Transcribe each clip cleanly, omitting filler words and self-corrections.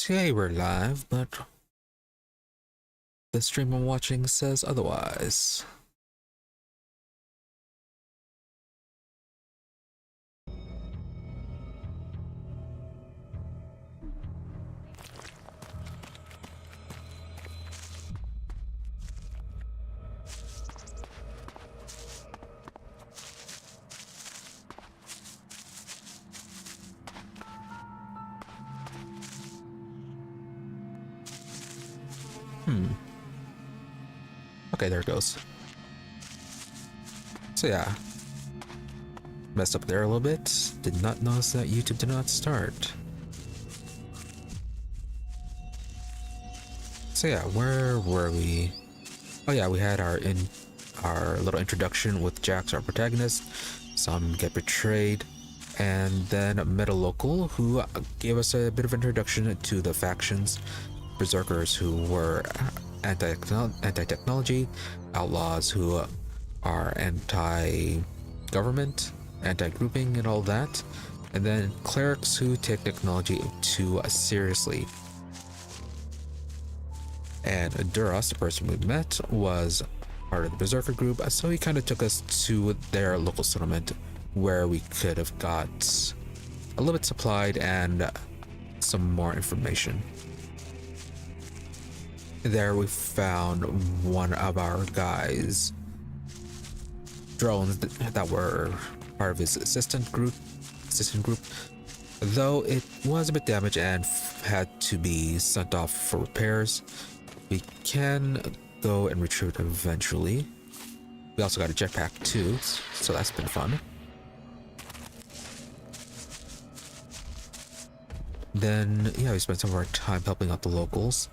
say we're live, but the stream I'm watching says otherwise. Okay, there it goes. So yeah, messed up there a little bit. Did not notice that YouTube did not start. So yeah, where were we? Oh yeah, we had our little introduction with Jax, our protagonist. Some get betrayed, and then met a local who gave us a bit of introduction to the factions. Berserkers, who were anti-technology, outlaws who are anti-government, anti-grouping and all that, and then clerics who take technology too seriously. And Duras, the person we met, was part of the Berserker group, so he kind of took us to their local settlement where we could have got a little bit supplied and some more information. There we found one of our guys' drones that were part of his assistant group, though it was a bit damaged and had to be sent off for repairs. We can go and retrieve it eventually. We also got a jetpack too, so that's been fun. Then yeah, we spent some of our time helping out the locals.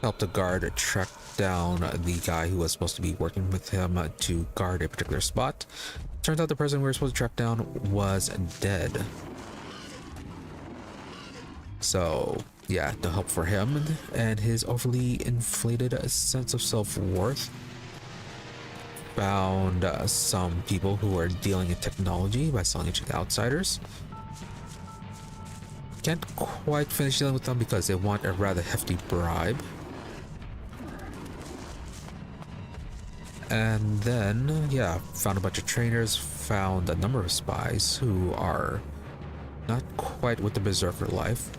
Helped the guard track down the guy who was supposed to be working with him to guard a particular spot. Turns out the person we were supposed to track down was dead. So yeah, no help for him and his overly inflated sense of self-worth. Found some people who are dealing in technology by selling it to the outsiders. Can't quite finish dealing with them because they want a rather hefty bribe. And then, yeah, found a bunch of trainers, found a number of spies who are not quite with the Berserker life.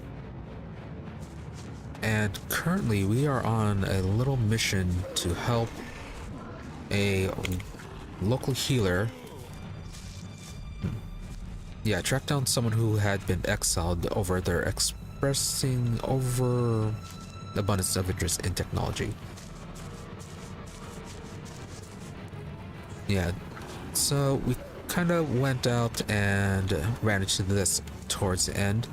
And currently we are on a little mission to help a local healer. Yeah, track down someone who had been exiled over their expressing over abundance of interest in technology. Yeah, so we kind of went out and ran into this towards the end.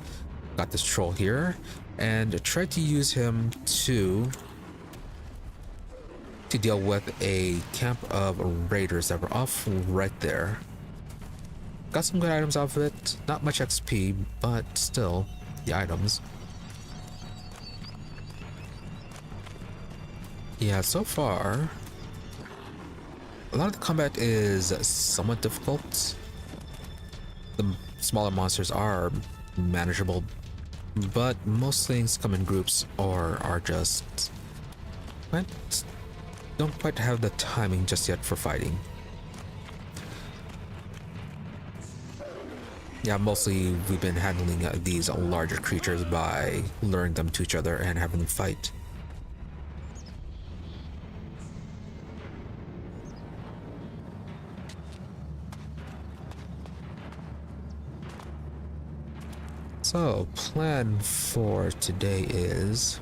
Got this troll here and tried to use him to deal with a camp of raiders that were off right there. Got some good items off of it, not much XP, but still, the items. Yeah, so far, a lot of the combat is somewhat difficult. The smaller monsters are manageable, but most things come in groups or are just don't quite have the timing just yet for fighting. Yeah, mostly we've been handling these larger creatures by luring them to each other and having them fight. So, plan for today is,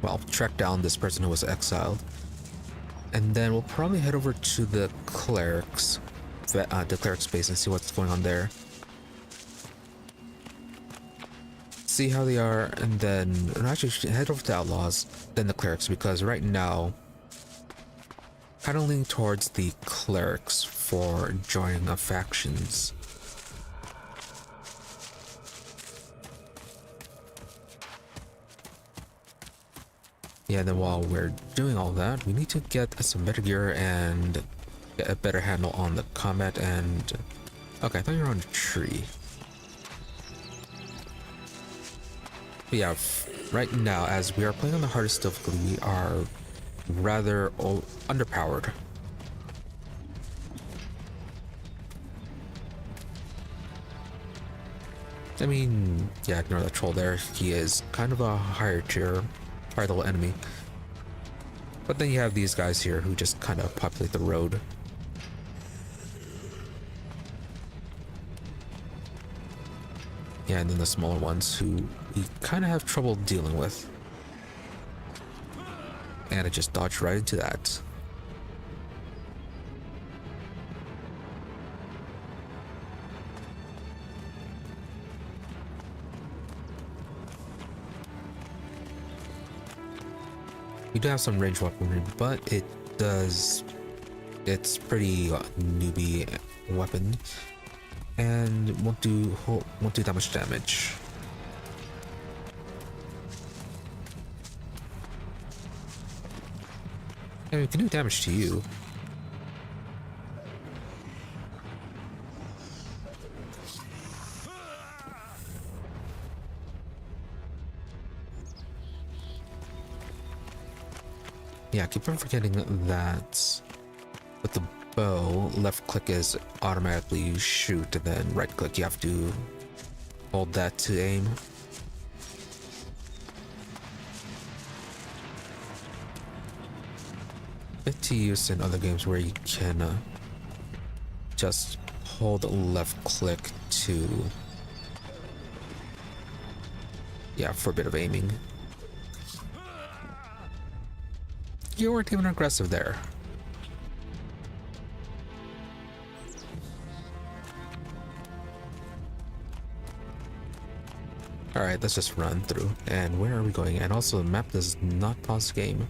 well, track down this person who was exiled, and then we'll probably head over to the clerics base and see what's going on there. See how they are, and then actually head over to outlaws, then the clerics, because right now, kind of leaning towards the clerics for joining the factions. Yeah, then while we're doing all that, we need to get some better gear and get a better handle on the combat and... Okay, I thought you were on a tree. But yeah, right now, as we are playing on the hardest difficulty, we are rather underpowered. I mean, yeah, ignore that troll there. He is kind of a higher tier, higher level enemy. But then you have these guys here who just kind of populate the road. Yeah, and then the smaller ones who we kind of have trouble dealing with. And I just dodged right into that. We do have some ranged weaponry, but it's pretty newbie weapon, and won't do that much damage. And we can do damage to you. Yeah, keep on forgetting that with the bow, left click is automatically shoot, and then right click you have to hold that to aim. Bit to use in other games where you can just hold left click to, yeah, for a bit of aiming. You weren't even aggressive there. Alright, let's just run through. And where are we going? And also, the map does not pause the game.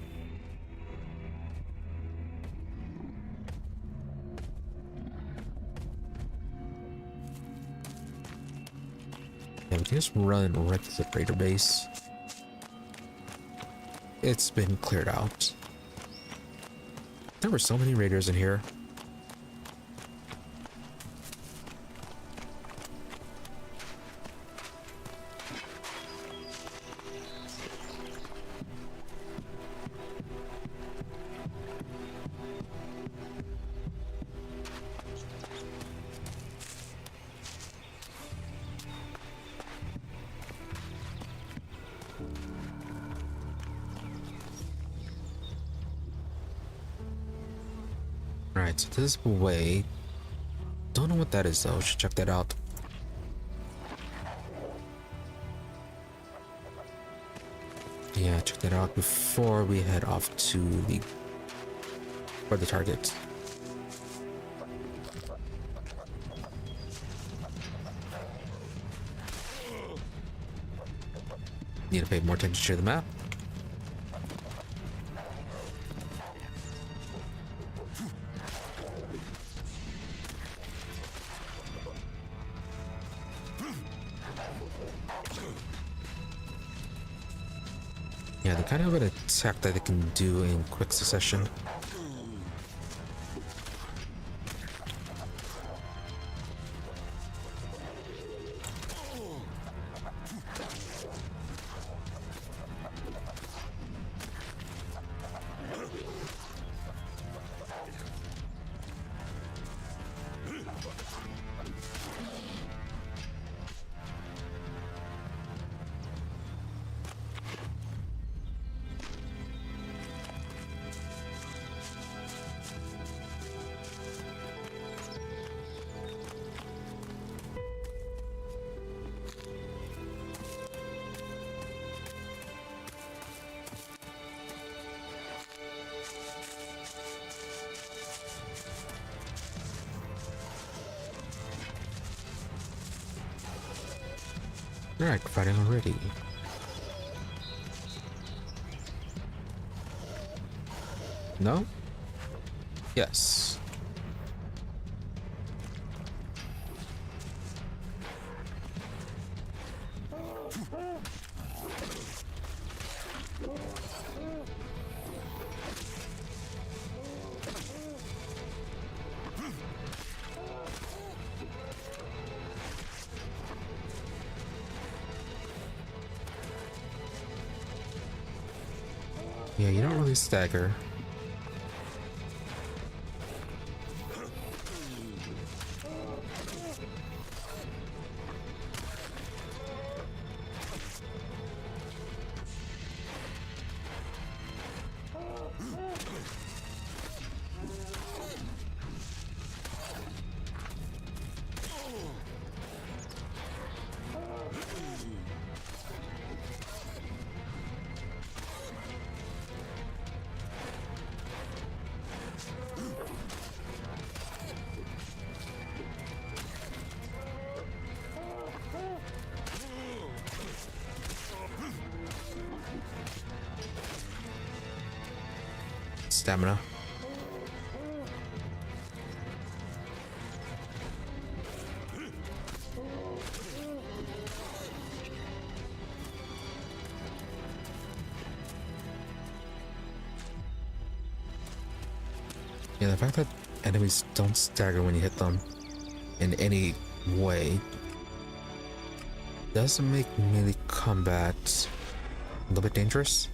Yeah, we can just run right to the raider base. It's been cleared out. There were so many raiders in here. Alright, so this way. Don't know what that is though, should check that out. Yeah, check that out before we head off to the target. Need to pay more attention to the map. Yeah, the kind of an attack that they can do in quick succession. Alright, fighting already. No? Yes. Yeah, you don't really stagger. Stamina. Yeah, the fact that enemies don't stagger when you hit them in any way does make melee combat a little bit dangerous.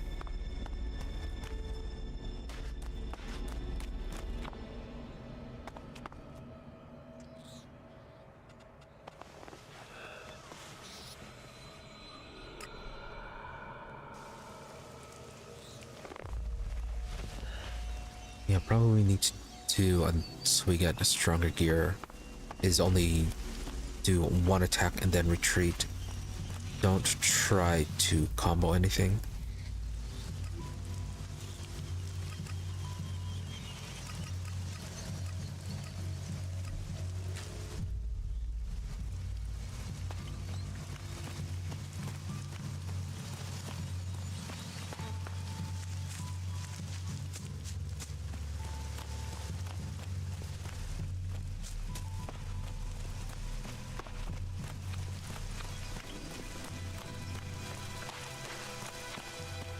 Yeah, probably need to do, so we get a stronger gear, is only do one attack and then retreat. Don't try to combo anything.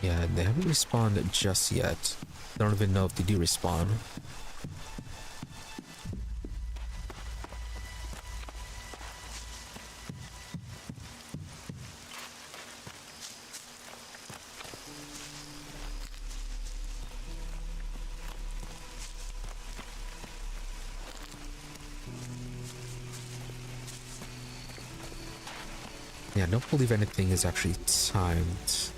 Yeah, they haven't respawned just yet. I don't even know if they do respawn. Yeah, don't believe anything is actually timed,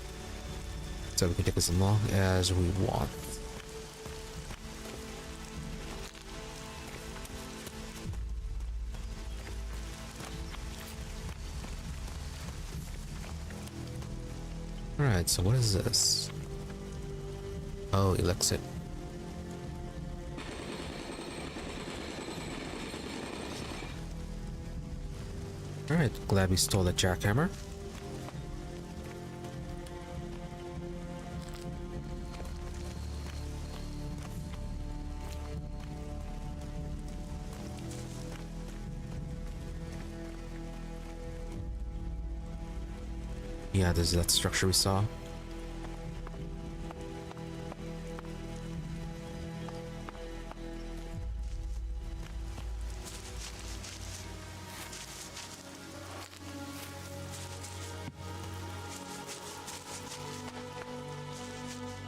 so we can take as long as we want. Alright, so what is this? Oh, Elex. Alright, glad we stole that jackhammer. Yeah, there's that structure we saw.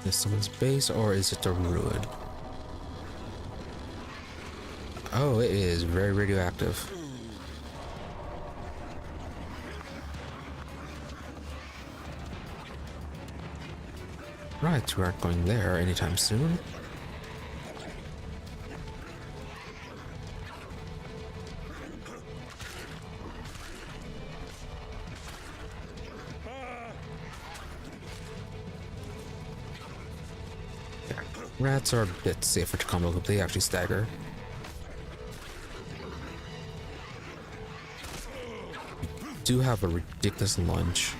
Is someone's base or is it a ruin? Oh, it is very radioactive. Right, we aren't going there anytime soon. Yeah, rats are a bit safer to combo if they actually stagger. Do have a ridiculous lunge.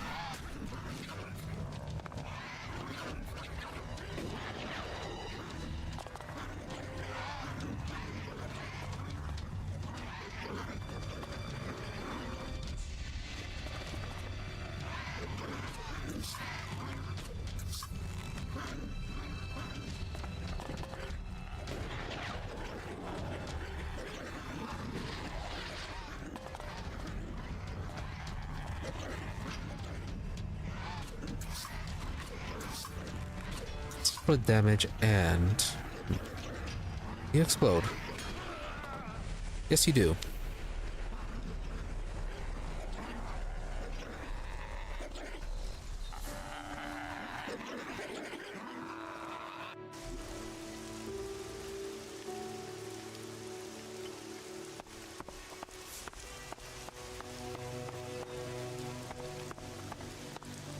critical damage and you explode. Yes, you do.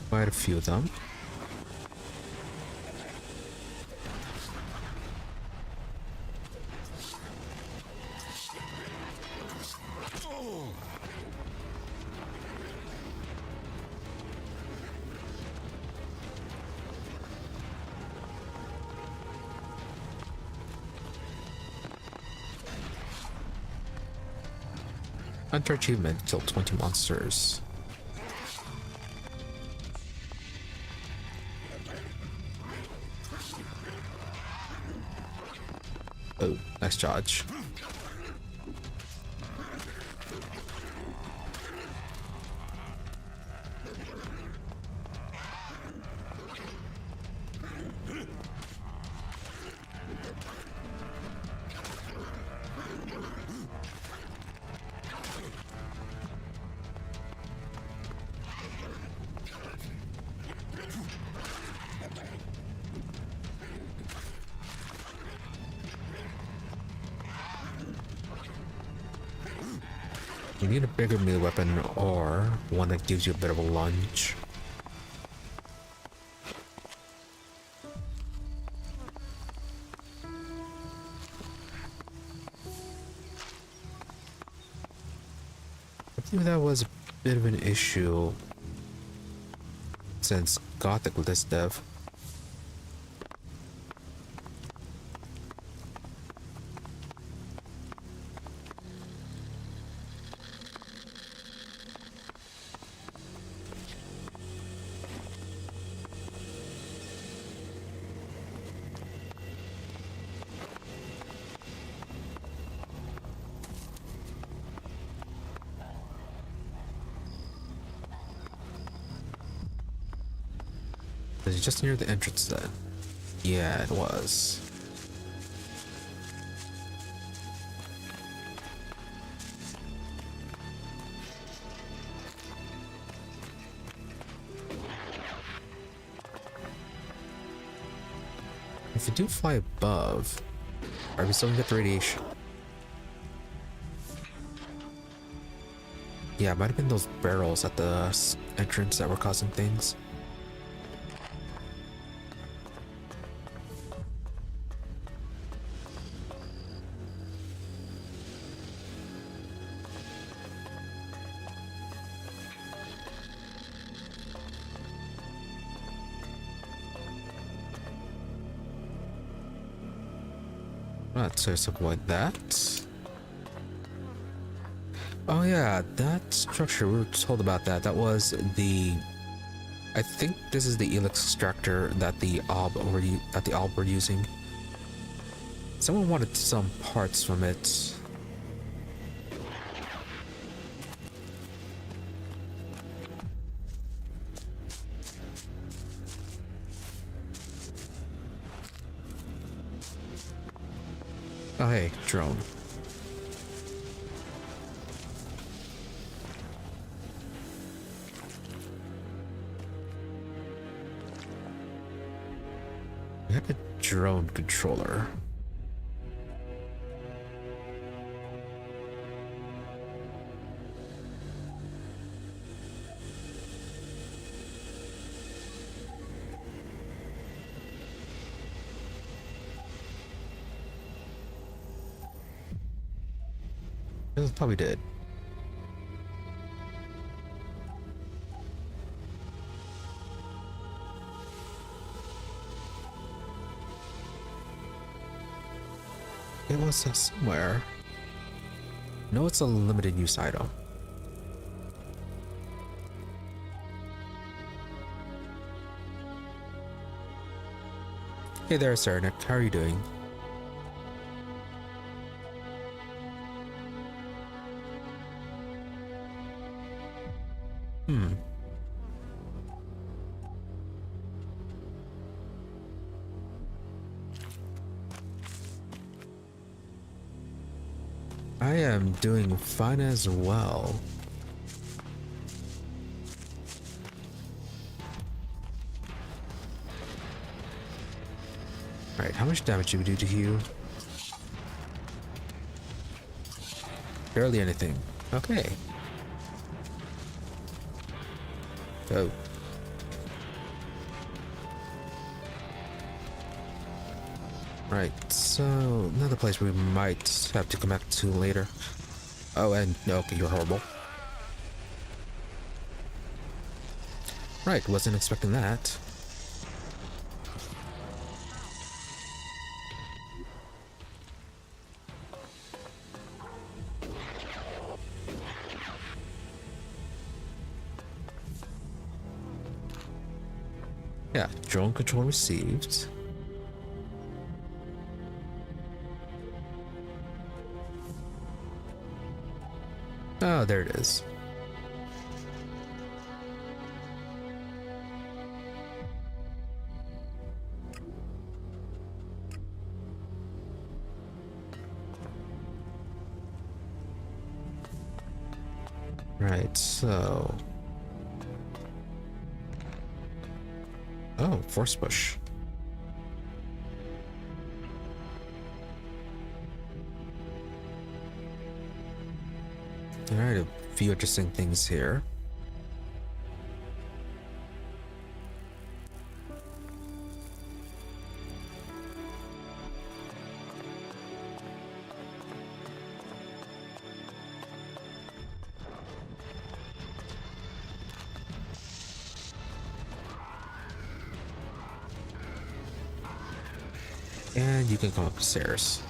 Quite a few of them. Hunter achievement, kill 20 monsters. Oh, nice charge. You need a bigger melee weapon or one that gives you a bit of a lunge. I think that was a bit of an issue since Gothic with this dev. Is it just near the entrance then? Yeah, it was. If you do fly above, are we still gonna get the radiation? Yeah, it might have been those barrels at the entrance that were causing things. Let's just avoid that. Oh yeah, that structure, we were told about that. That was the... I think this is the Elex extractor that the Alb were using. Someone wanted some parts from it. Oh hey, drone. We have a drone controller. This probably did. It was somewhere. No, it's a limited use item. Hey there, Sarnik. How are you doing? am doing fine as well. Alright, how much damage do we do to you? Barely anything. Okay. Oh. Right, so another place we might have to come back to later. Oh, and okay, you're horrible. Right, wasn't expecting that. Yeah, drone control received. Oh, there it is. Right, so... Oh, force push. Alright, a few interesting things here. And you can come up the stairs.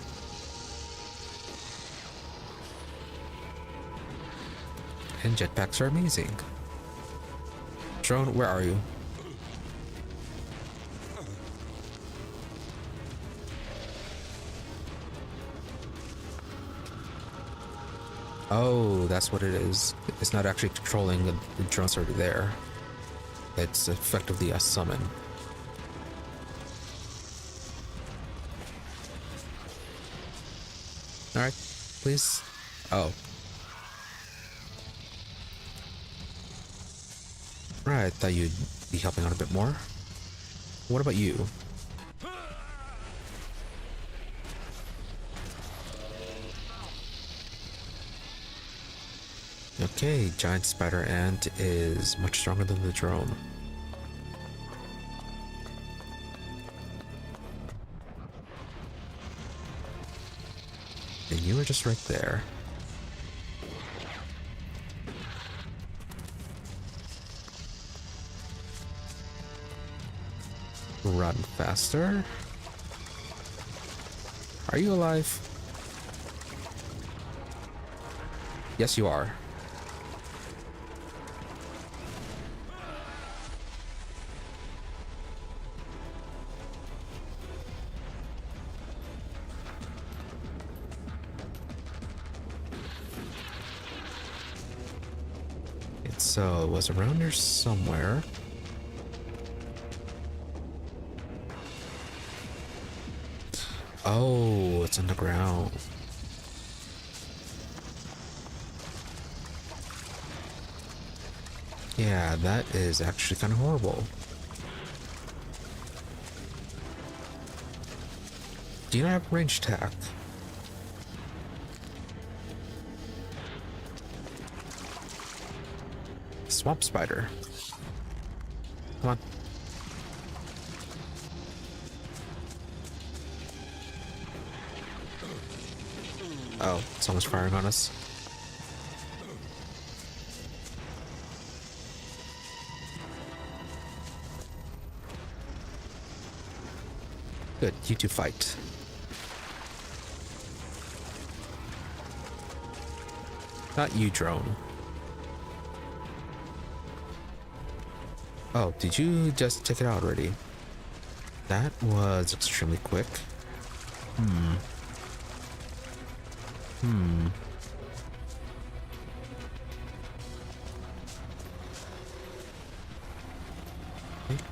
And jetpacks are amazing. Drone, where are you? Oh, that's what it is. It's not actually controlling the drones already there. It's effectively a summon. Alright, please. Oh. Right, I thought you'd be helping out a bit more. What about you? Okay, giant spider ant is much stronger than the drone. And you were just right there. Run faster. Are you alive? Yes, you are. So it was around here somewhere. Oh, it's underground. Yeah, that is actually kind of horrible. Do you not have range attack? Swamp spider. Come on. Oh, someone's firing on us. Good, you two fight. Not you, drone. Oh, did you just take it out already? That was extremely quick. Okay.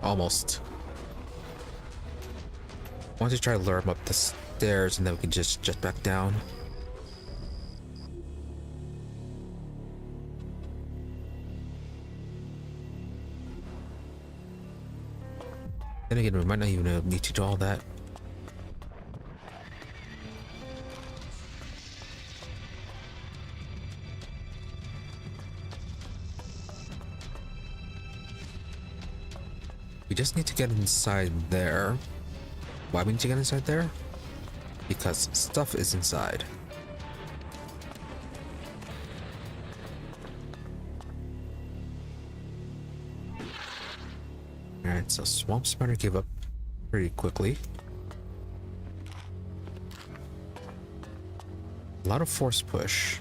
Almost. want to try to lure him up the stairs, and then we can just jet back down. Then again, we might not even need to do all that. We just need to get inside there. Why we need to get inside there? Because stuff is inside. Alright, so Swamp Spider gave up pretty quickly. A lot of force push.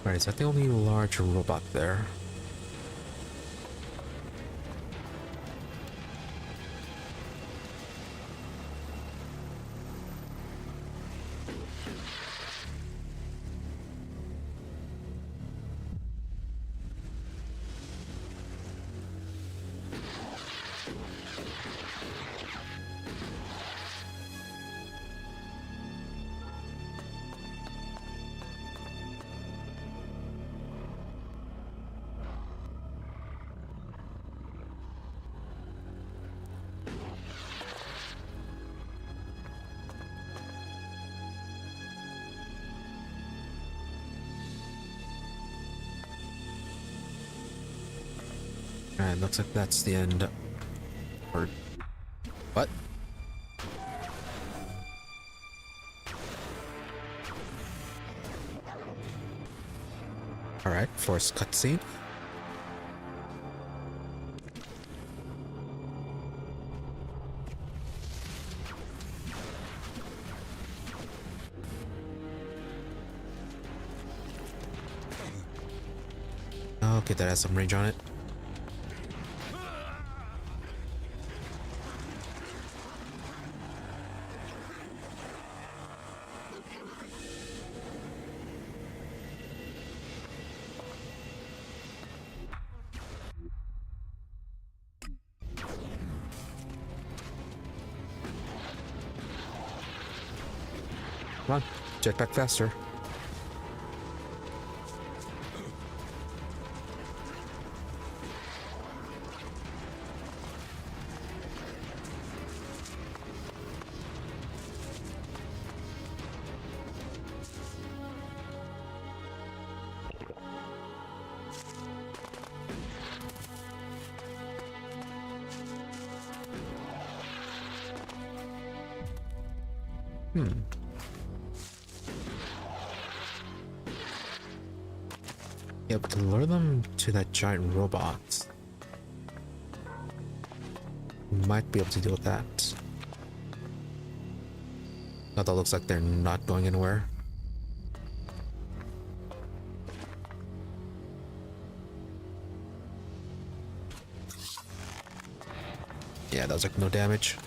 Alright, is that the only large robot there? Alright, looks like that's the end. Or what? Alright, forced cutscene. Okay, that has some range on it. Come on, jetpack faster. Yeah, but to lure them to that giant robot, we might be able to deal with that. Although it looks like they're not going anywhere. Yeah, that was like no damage.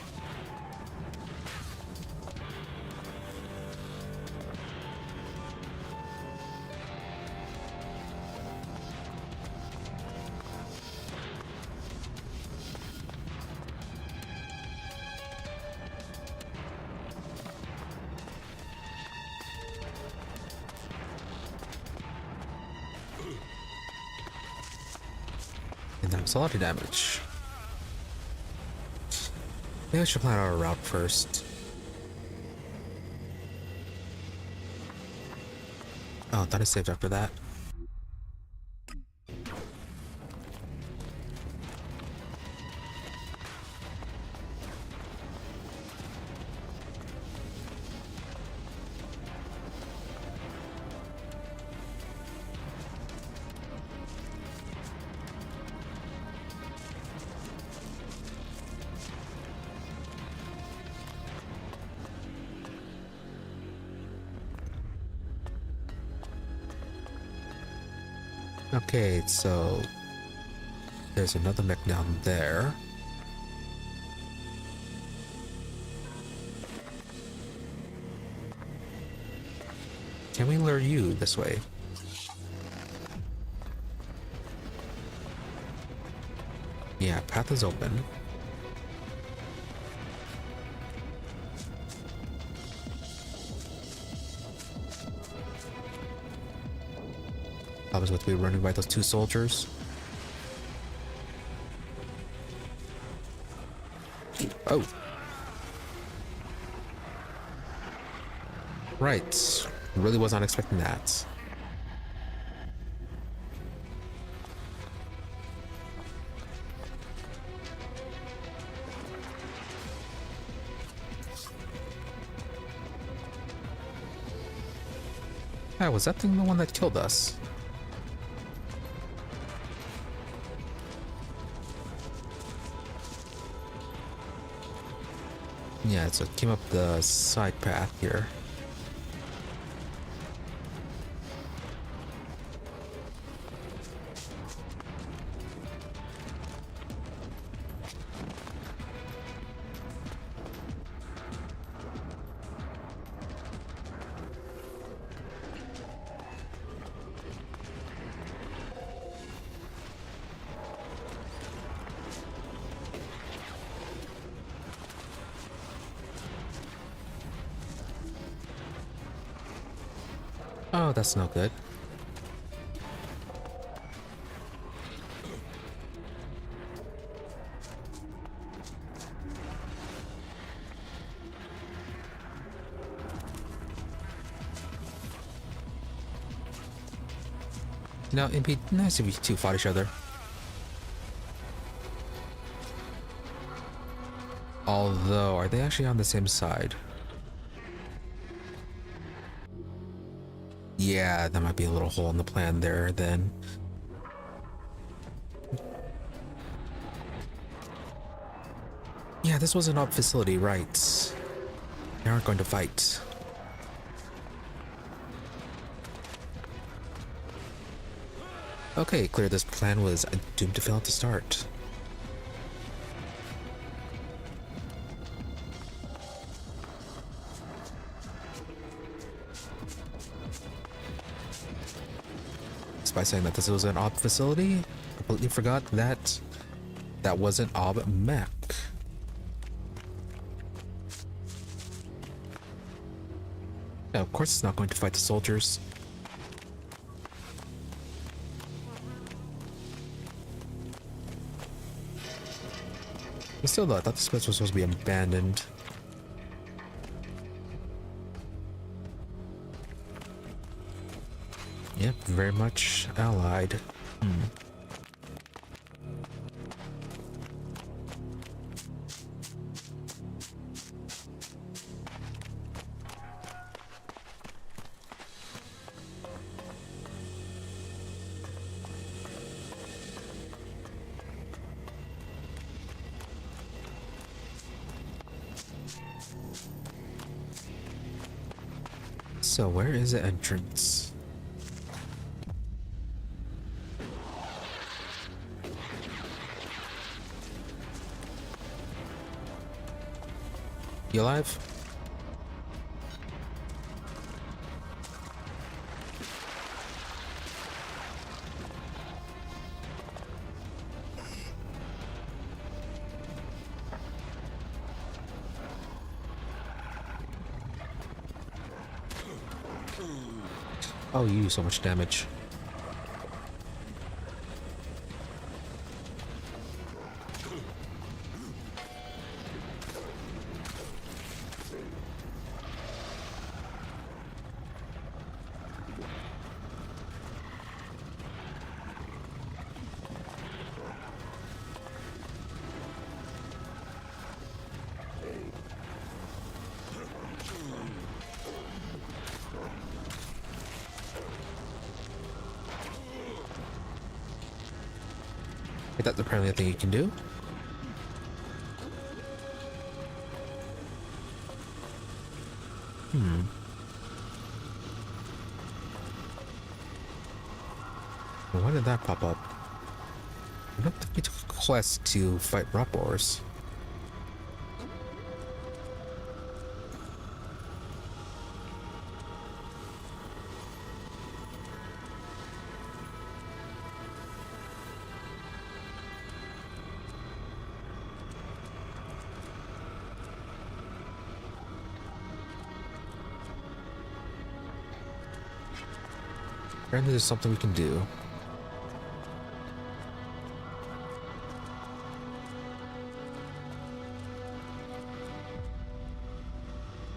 And that was a lot of damage. Maybe I should plan out a route first. Oh, I thought I saved after that. Okay, so there's another mech down there. Can we lure you this way? Yeah, path is open. I was going to be running by those two soldiers. Oh. Right. Really was not expecting that. Yeah, was that thing the one that killed us? Yeah, so it came up the side path here. Oh, that's no good. You know, it'd be nice if you two fought each other. Although, are they actually on the same side? Yeah, that might be a little hole in the plan there then. Yeah, this was an op facility, right? They aren't going to fight. Okay, clear, this plan was doomed to fail at the start. By saying that this was an ob facility, completely forgot that that was an ob mech. Now, of course, it's not going to fight the soldiers. But still, though, I thought this place was supposed to be abandoned. Yep, very much allied. So where is the entrance? You alive? Oh, you do so much damage. Okay, that's apparently a thing you can do. Why did that pop up? I don't think we took a quest to fight Rappors. Apparently there's something we can do.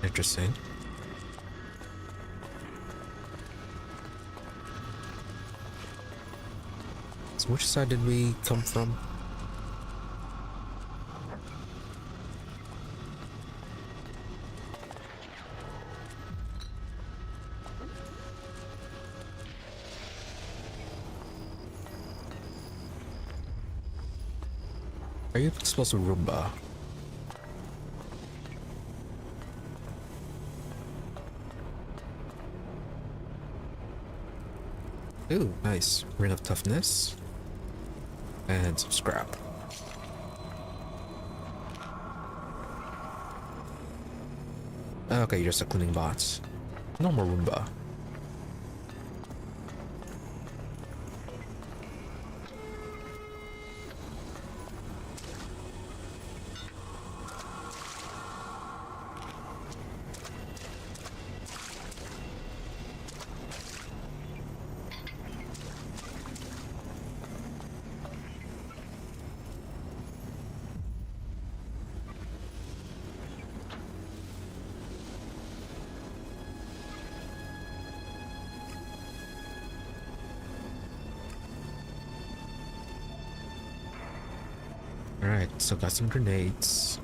Interesting. So which side did we come from? Are you supposed to Roomba? Ooh, nice. Ring of toughness. And some scrap. Okay, you're just a cleaning bots. No more Roomba. Alright, so got some grenades.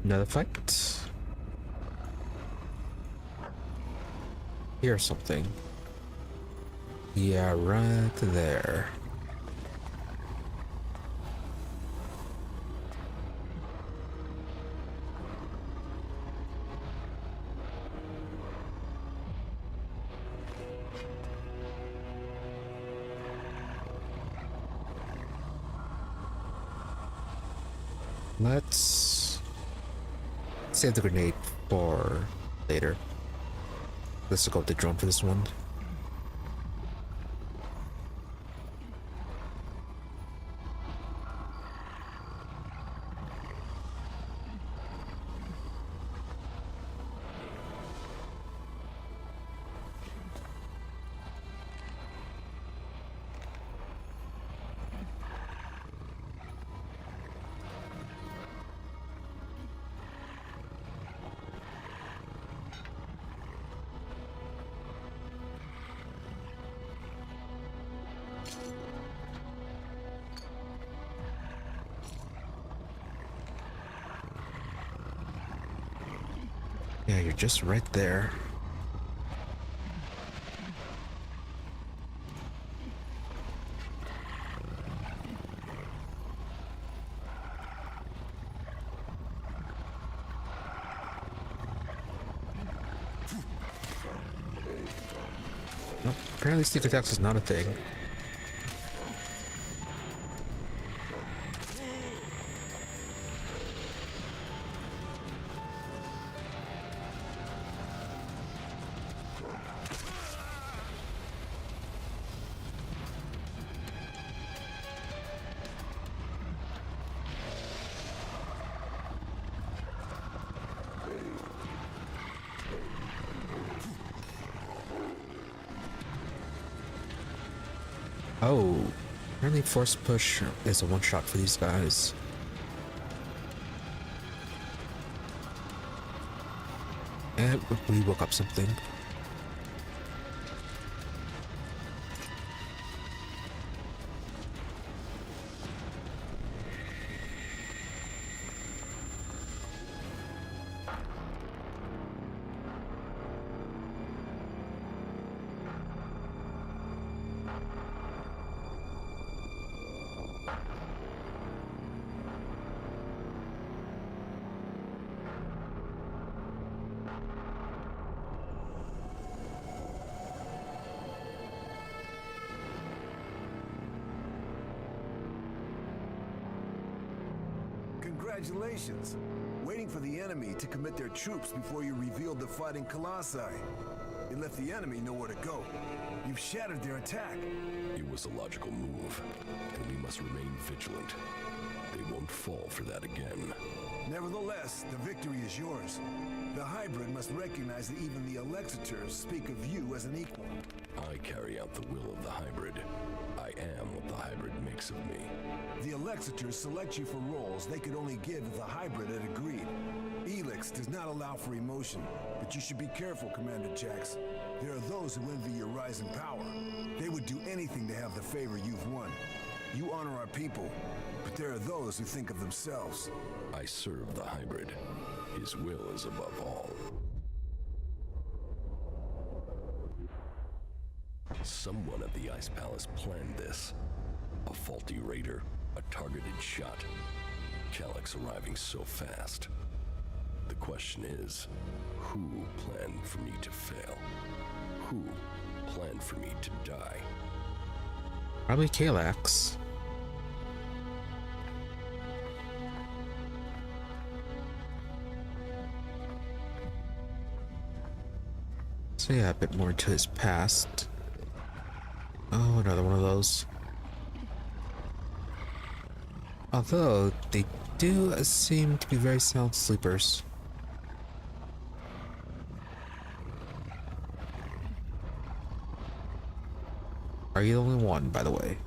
Another fight. Here's something. Yeah, right there. Let's save the grenade for later. Let's go with the drone for this one. Yeah, you're just right there. Nope, apparently sneak attacks is not a thing. Oh, apparently force push is a one-shot for these guys. And we woke up something. Congratulations. Waiting for the enemy to commit their troops before you revealed the fighting colossi. You left the enemy nowhere to go. You've shattered their attack. It was a logical move, and we must remain vigilant. They won't fall for that again. Nevertheless, the victory is yours. The hybrid must recognize that even the Alexiters speak of you as an equal. I carry out the will of the hybrid. I am what the hybrid makes of me. The Alexiters select you for roles they could only give if the hybrid had agreed. Elex does not allow for emotion, but you should be careful, Commander Jax. There are those who envy your rise in power. They would do anything to have the favor you've won. You honor our people, but there are those who think of themselves. I serve the hybrid. His will is above all. Someone at the Ice Palace planned this. A faulty raider, a targeted shot. Calyx arriving so fast. The question is, who planned for me to fail? Who planned for me to die? Probably Kalax. So yeah, a bit more into his past. Oh, another one of those. Although, they do seem to be very sound sleepers. Are you the only one, by the way?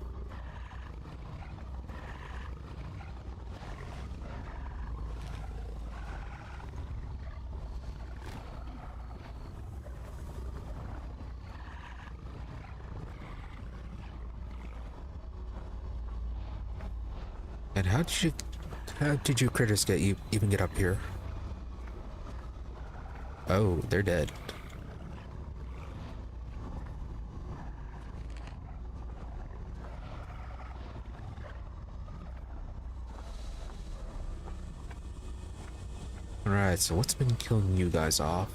And how did you critters even get up here? Oh, they're dead. Alright, so what's been killing you guys off?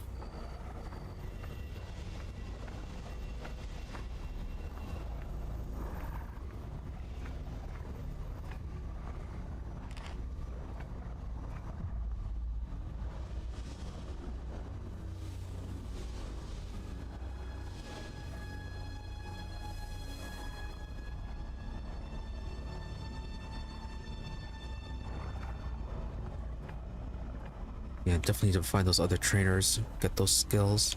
Yeah, definitely need to find those other trainers, get those skills.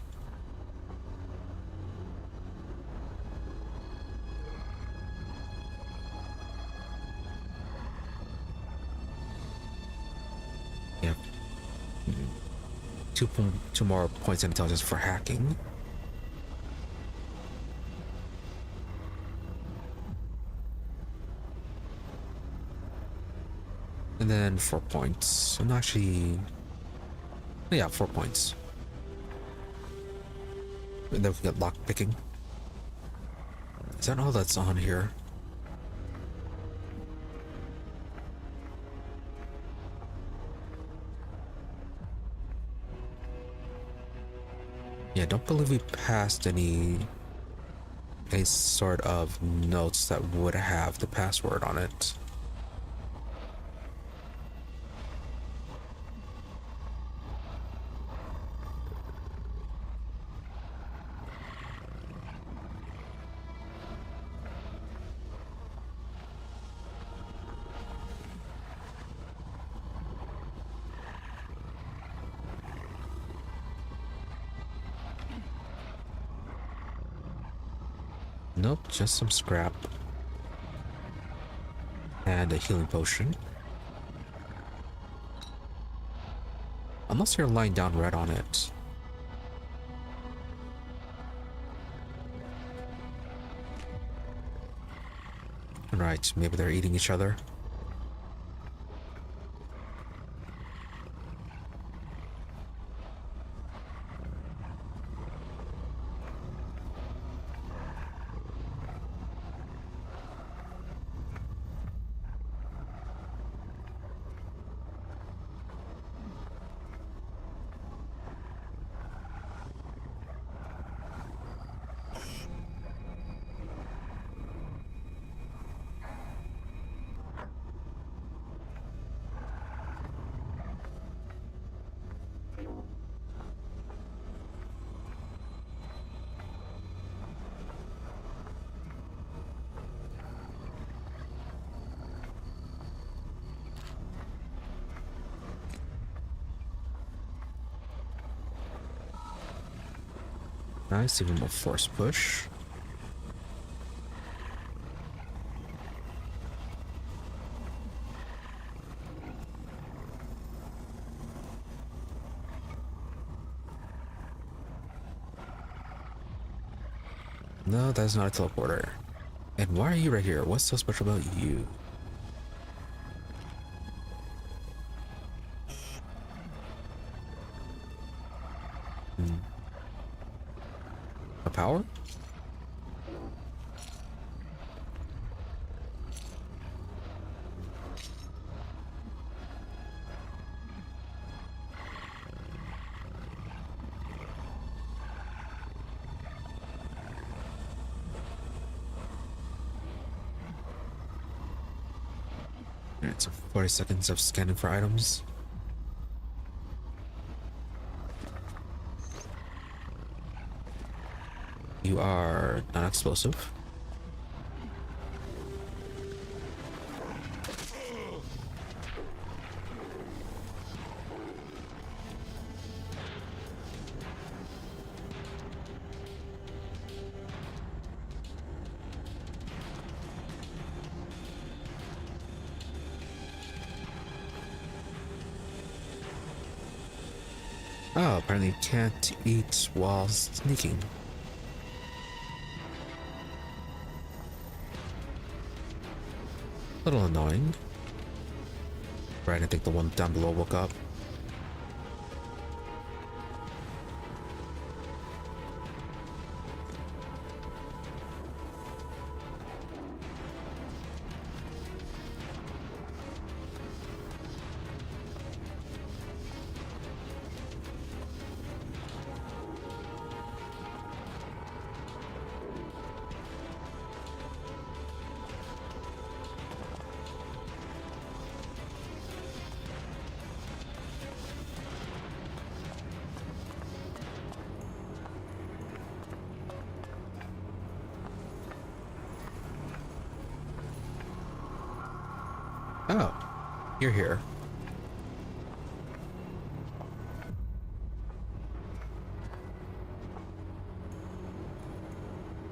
Yeah. Two more points of intelligence for hacking. And then 4 points. I'm actually... Yeah, 4 points. And then we get lock picking. Is that all that's on here? Yeah, don't believe we passed any sort of notes that would have the password on it. Nope, just some scrap. And a healing potion. Unless you're lying down red on it. Right, maybe they're eating each other. Nice, even more force push. No, that's not a teleporter. And why are you right here? What's so special about you? A power? Alright, so 40 seconds of scanning for items. You are non-explosive. Oh, apparently you can't eat while sneaking. A little annoying. Right, I think the one down below woke up. Oh, you're here.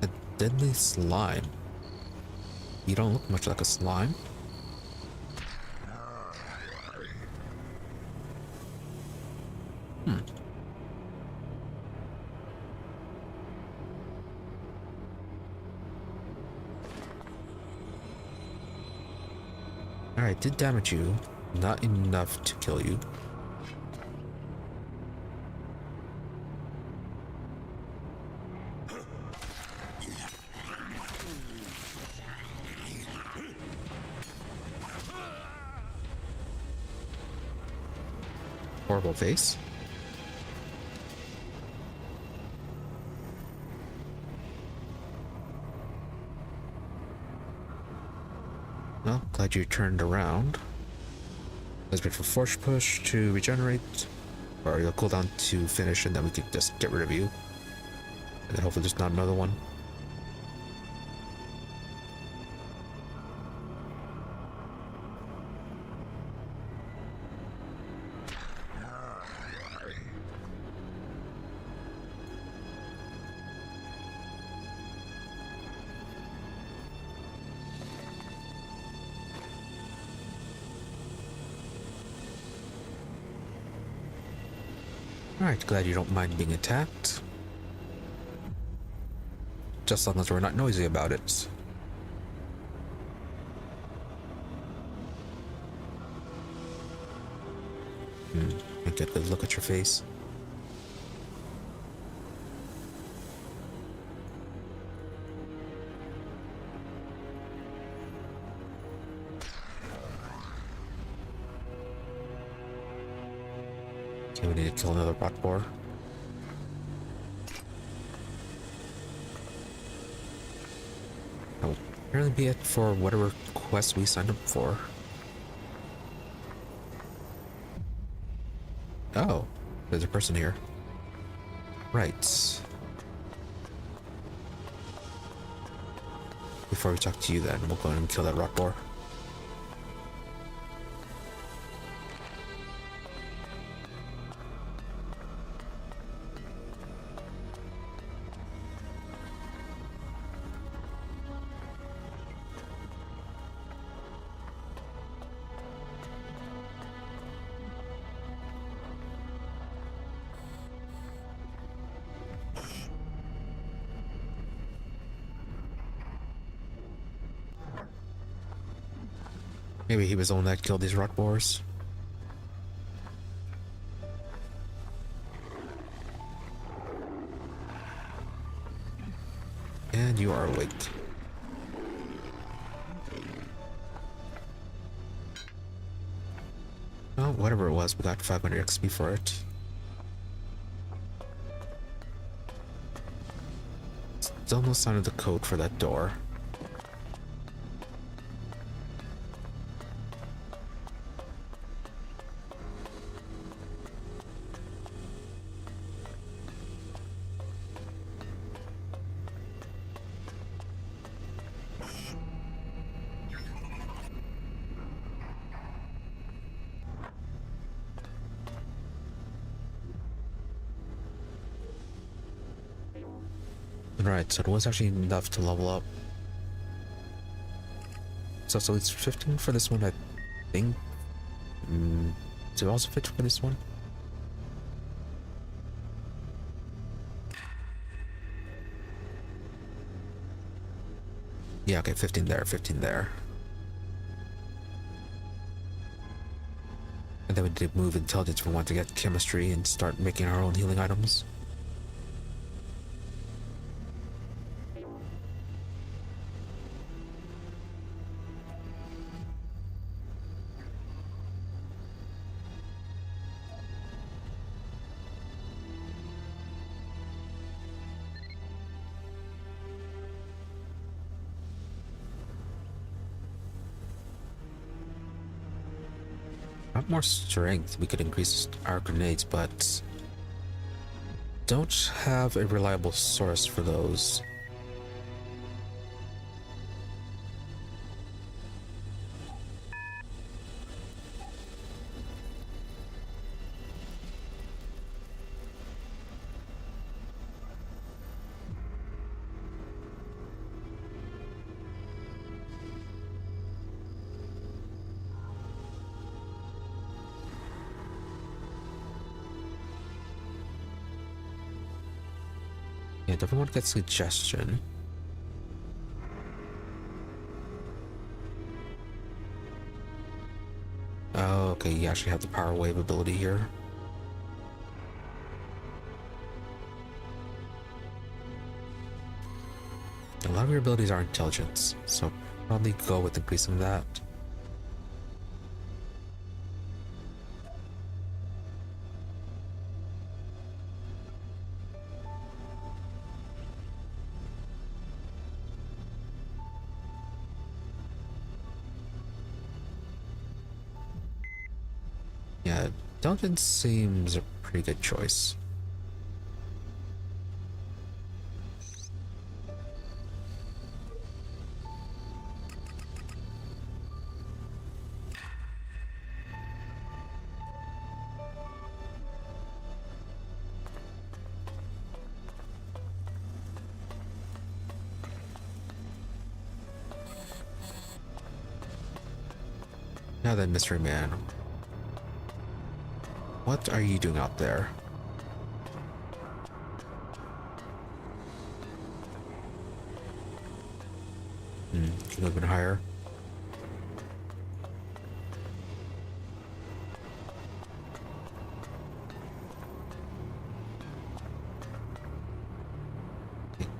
A deadly slime. You don't look much like a slime. Alright, did damage you. Not enough to kill you. Horrible face. Well, glad you turned around. Let's wait for force push to regenerate, or you'll cool down to finish, and then we can just get rid of you. And then hopefully there's not another one. Alright, glad you don't mind being attacked. Just as long as we're not noisy about it. I get a good look at your face. Okay, we need to kill another bot boar. That will apparently be it for whatever quest we signed up for. Oh, there's a person here. Right. Before we talk to you then, we'll go ahead and kill that rock boar. Maybe he was the one that killed these rock boars. And you are awake. Well, whatever it was, we got 500 XP for it. Still no sign of the code for that door. Right, so it was actually enough to level up. So it's 15 for this one, I think. Does it also fit for this one? Yeah, okay, 15 there, 15 there. And then we did move intelligence if we want to get chemistry and start making our own healing items. More strength, we could increase our grenades, but don't have a reliable source for those. Yeah, everyone gets suggestion. Oh, okay, you actually have the power wave ability here. A lot of your abilities are intelligence, so probably go with increasing that. Yeah, intelligence seems a pretty good choice. Now then, mystery man. What are you doing out there? Can you move in higher?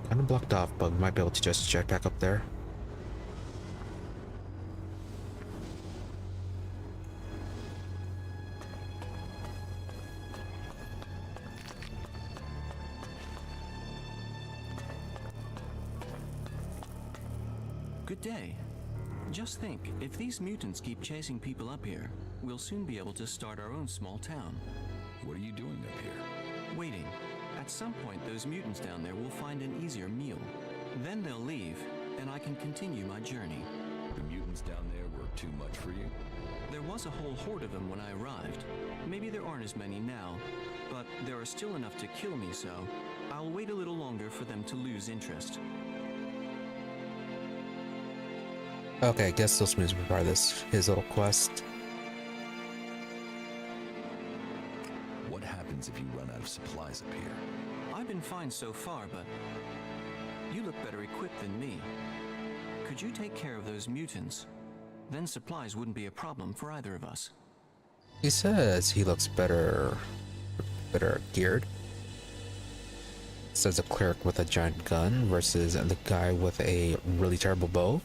Kind of blocked off, but we might be able to just jet back up there. Good day. Just think, if these mutants keep chasing people up here, we'll soon be able to start our own small town. What are you doing up here? Waiting. At some point, those mutants down there will find an easier meal. Then they'll leave, and I can continue my journey. The mutants down there were too much for you? There was a whole horde of them when I arrived. Maybe there aren't as many now, but there are still enough to kill me, so I'll wait a little longer for them to lose interest. Okay, I guess those moves require his little quest. What happens if you run out of supplies up here? I've been fine so far, but you look better equipped than me. Could you take care of those mutants? Then supplies wouldn't be a problem for either of us. He says he looks better geared. Says a cleric with a giant gun versus the guy with a really terrible bow.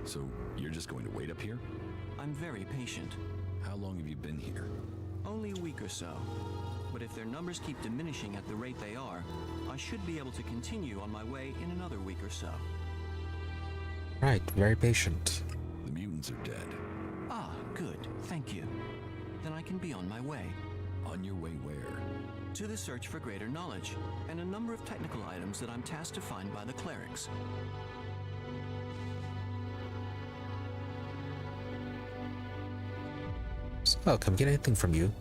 So, you're just going to wait up here? I'm very patient. How long have you been here? Only a week or so. But if their numbers keep diminishing at the rate they are, I should be able to continue on my way in another week or so. Right, very patient. The mutants are dead. Ah, good. Thank you. Then I can be on my way. On your way where? To the search for greater knowledge, and a number of technical items that I'm tasked to find by the clerics. So, can we get anything from you?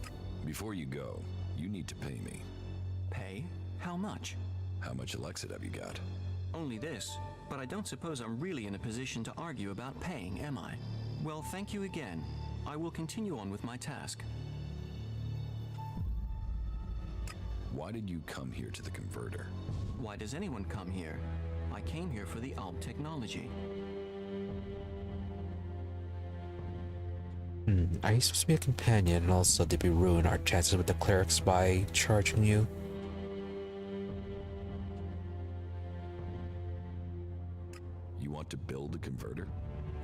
Before you go, you need to pay me. Pay? How much? How much Elexit have you got? Only this, but I don't suppose I'm really in a position to argue about paying, am I? Well, thank you again. I will continue on with my task. Why did you come here to the converter? Why does anyone come here? I came here for the Alb technology. Are you supposed to be a companion, and also did we ruin our chances with the clerics by charging you? You want to build a converter?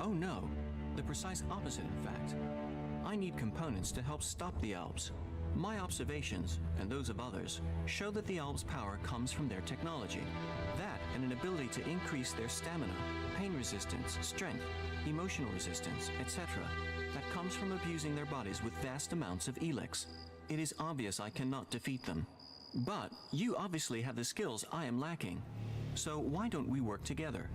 Oh no, the precise opposite in fact. I need components to help stop the Albs. My observations, and those of others, show that the Albs' power comes from their technology. That and an ability to increase their stamina, pain resistance, strength, emotional resistance, etc. That comes from abusing their bodies with vast amounts of Elex. It is obvious I cannot defeat them. But you obviously have the skills I am lacking. So why don't we work together?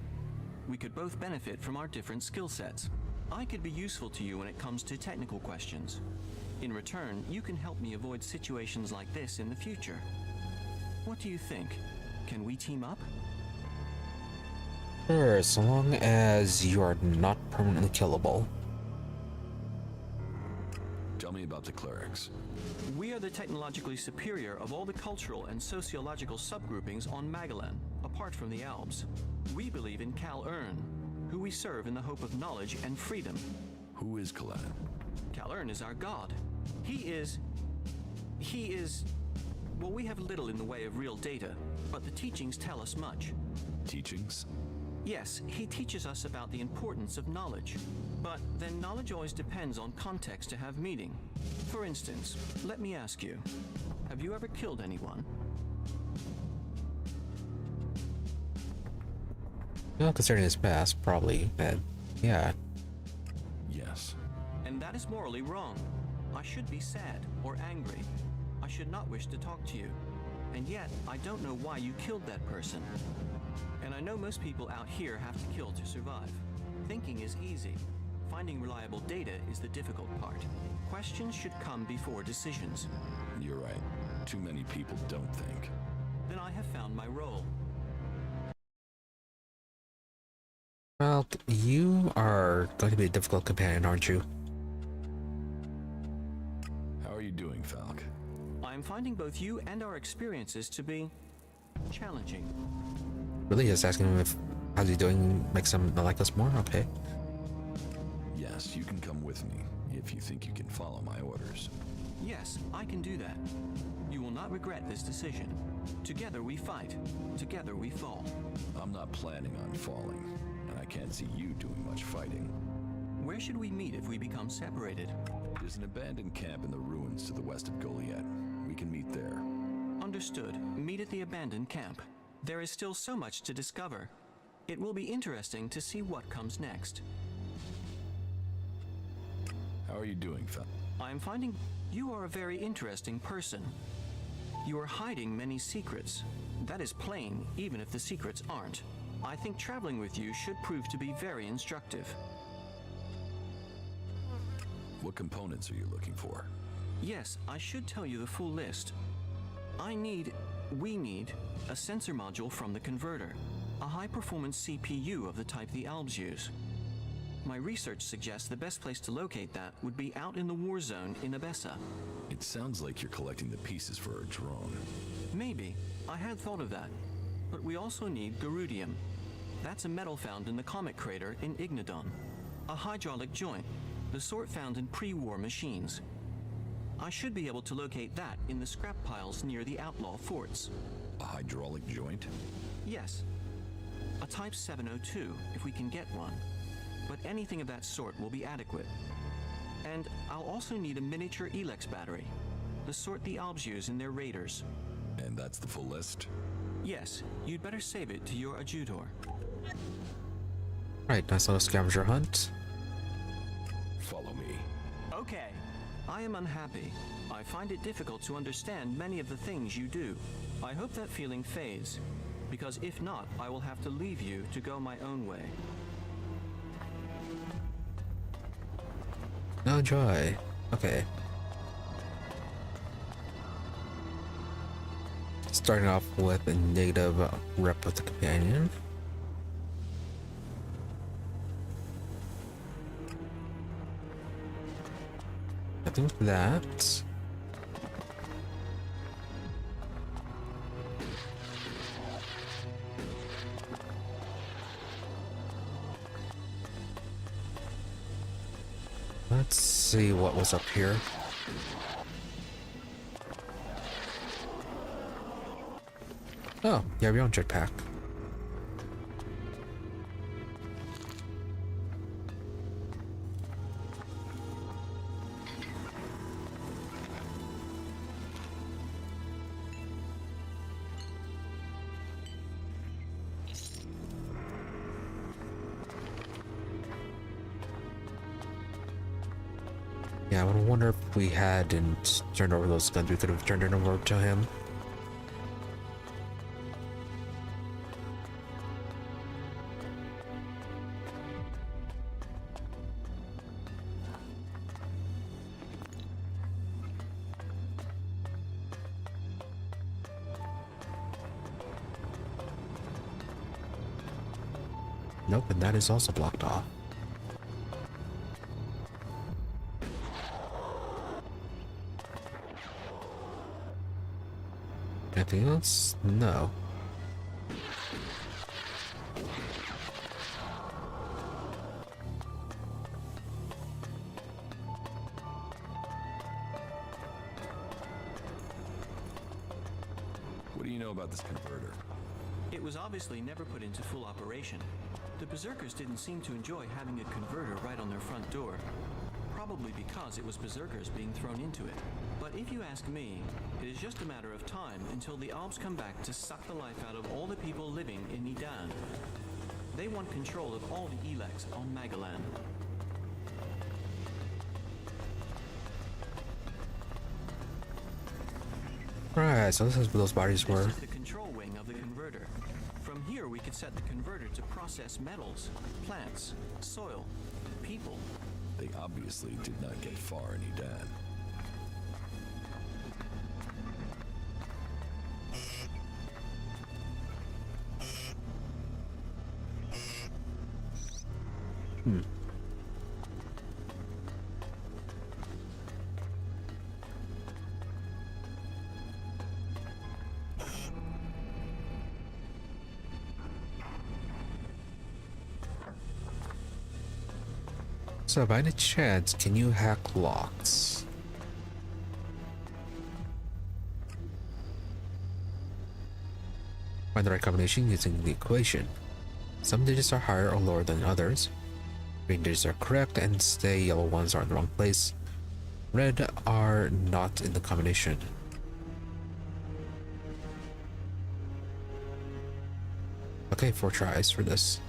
We could both benefit from our different skill sets. I could be useful to you when it comes to technical questions. In return, you can help me avoid situations like this in the future. What do you think? Can we team up? Sure, so long as you are not permanently killable. Tell me about the clerics. We are the technologically superior of all the cultural and sociological subgroupings on Magalan, apart from the Albs. We believe in Kal Urn, who we serve in the hope of knowledge and freedom. Who is Kalan? Kal Urn is our god. He is... Well, we have little in the way of real data, but the teachings tell us much. Teachings? Yes, he teaches us about the importance of knowledge. But then knowledge always depends on context to have meaning. For instance, let me ask you, have you ever killed anyone? Well, considering his past, probably. Yeah. Yes. And that is morally wrong. I should be sad or angry. I should not wish to talk to you. And yet, I don't know why you killed that person. And I know most people out here have to kill to survive. Thinking is easy. Finding reliable data is the difficult part. Questions should come before decisions. You're right. Too many people don't think. Then I have found my role. Well, you are going to be a difficult companion, aren't you? How are you doing, Falk? I am finding both you and our experiences to be challenging. Really, just asking him if how's he doing makes him like us more? Okay. Yes, you can come with me, if you think you can follow my orders. Yes, I can do that. You will not regret this decision. Together we fight. Together we fall. I'm not planning on falling, and I can't see you doing much fighting. Where should we meet if we become separated? There's an abandoned camp in the ruins to the west of Goliath. We can meet there. Understood. Meet at the abandoned camp. There is still so much to discover. It will be interesting to see what comes next. How are you doing, Falk? I am finding you are a very interesting person. You are hiding many secrets. That is plain, even if the secrets aren't. I think traveling with you should prove to be very instructive. What components are you looking for? Yes, I should tell you the full list. We need a sensor module from the converter, a high-performance CPU of the type the Albs use. My research suggests the best place to locate that would be out in the war zone in Abessa. It sounds like you're collecting the pieces for a drone. Maybe. I had thought of that. But we also need Garudium. That's a metal found in the comet crater in Ignodon. A hydraulic joint, the sort found in pre-war machines. I should be able to locate that in the scrap piles near the outlaw forts. A hydraulic joint? Yes. A Type 702, if we can get one. But anything of that sort will be adequate. And I'll also need a miniature Elex battery, the sort the Albs use in their raiders. And that's the full list? Yes, you'd better save it to your adjutor. Right, nice little scavenger hunt. Follow me. Okay. I am unhappy. I find it difficult to understand many of the things you do. I hope that feeling fades, because if not, I will have to leave you to go my own way. No joy. Okay. Starting off with a negative rep with the companion. Nothing with that. Let's see what was up here. Oh, you have your own jetpack. Yeah, I would wonder if we hadn't turned over those guns, we could have turned it over to him. Nope, and that is also blocked off. Anything else? No. What do you know about this converter? It was obviously never put into full operation. The Berserkers didn't seem to enjoy having a converter right on their front door. Probably because it was Berserkers being thrown into it. But if you ask me, it is just a matter of time until the Albs come back to suck the life out of all the people living in Nidan. They want control of all the Elex on Magalan. Right, so this is where those bodies were. This is the control wing of the converter. From here we could set the converter to process metals, plants, soil, people. They obviously did not get far in Edan. So by any chance, can you hack locks? Find the right combination using the equation. Some digits are higher or lower than others. Green digits are correct and stay, yellow ones are in the wrong place. Red are not in the combination. Okay, 4 tries for this.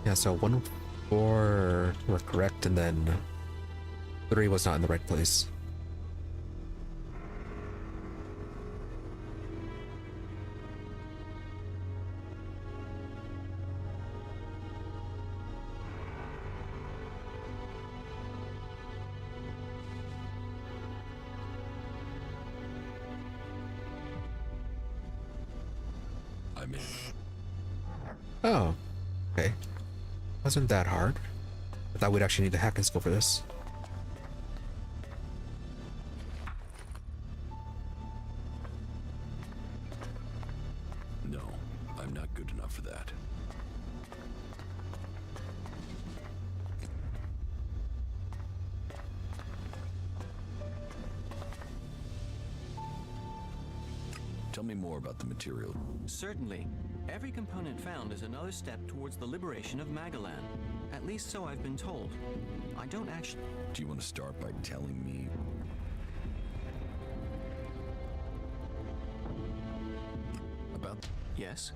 Yeah, so 1 and 4 were correct, and then 3 was not in the right place. I'm in. Oh, okay. Wasn't that hard. I thought we'd actually need a hack and skill for this. No, I'm not good enough for that. Tell me more about the material. Certainly. Every component found is another step towards the liberation of Magalan. At least so I've been told. I don't actually... Do you want to start by telling me about... Yes?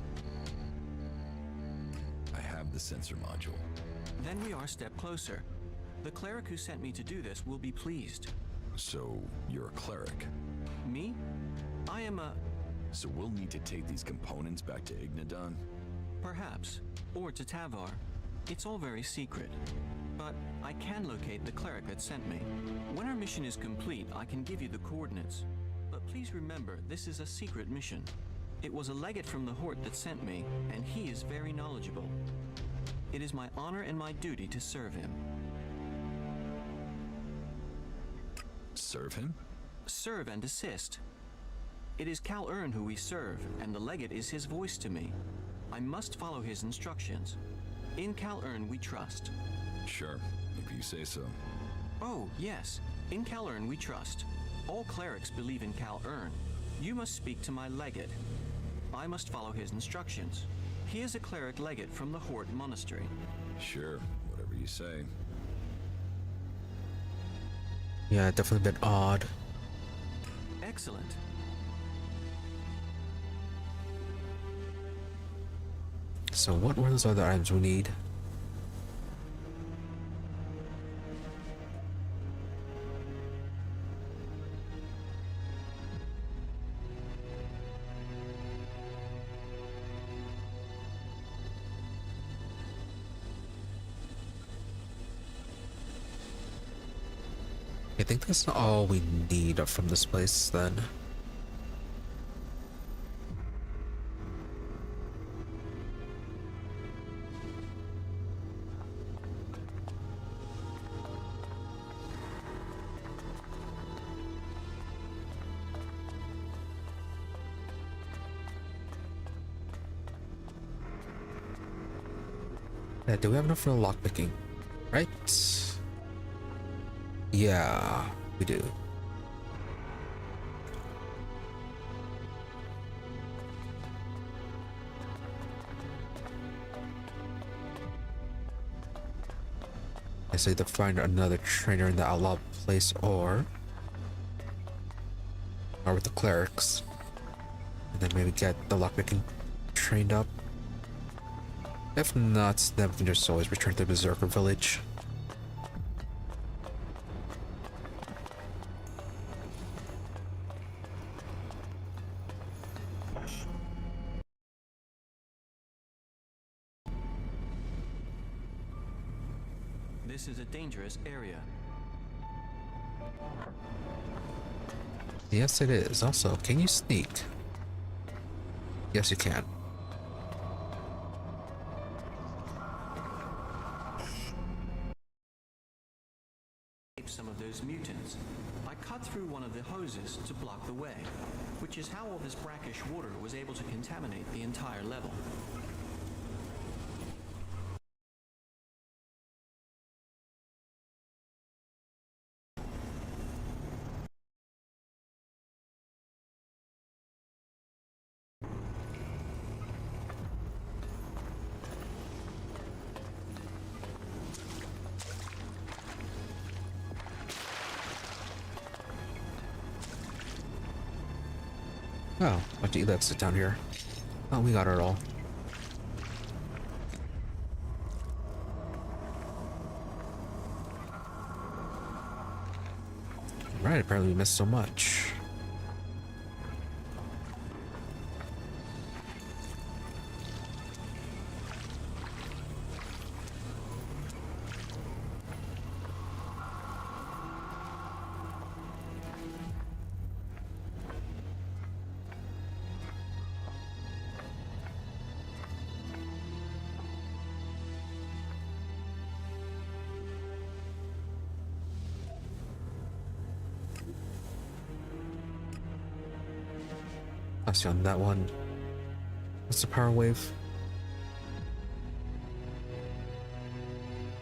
I have the sensor module. Then we are a step closer. The cleric who sent me to do this will be pleased. So, you're a cleric. Me? I am a... So we'll need to take these components back to Ignadon? Perhaps. Or to Tavar. It's all very secret. But I can locate the cleric that sent me. When our mission is complete, I can give you the coordinates. But please remember, this is a secret mission. It was a legate from the Hort that sent me, and he is very knowledgeable. It is my honor and my duty to serve him. Serve him? Serve and assist. It is Cal Ern who we serve, and the legate is his voice to me. I must follow his instructions. In Cal Ern we trust. Sure, if you say so. Oh, yes. In Cal Ern we trust. All clerics believe in Cal Ern. You must speak to my legate. I must follow his instructions. He is a cleric legate from the Hort Monastery. Sure, whatever you say. Yeah, definitely a bit odd. Excellent. So what were those other items we need? I think that's all we need from this place then. Yeah, do we have enough for the lockpicking? Right? Yeah, we do. I say to find another trainer in the outlaw place or with the clerics. And then maybe get the lockpicking trained up. If not, then we can just always return to the Berserker village. This is a dangerous area. Yes, it is. Also, can you sneak? Yes, you can. Some of those mutants. I cut through one of the hoses to block the way, which is how all this brackish water was able to contaminate the entire level. Oh, bunch of Elex down here. Oh, we got it all. Right, apparently we missed so much. I see on that one. What's the power wave?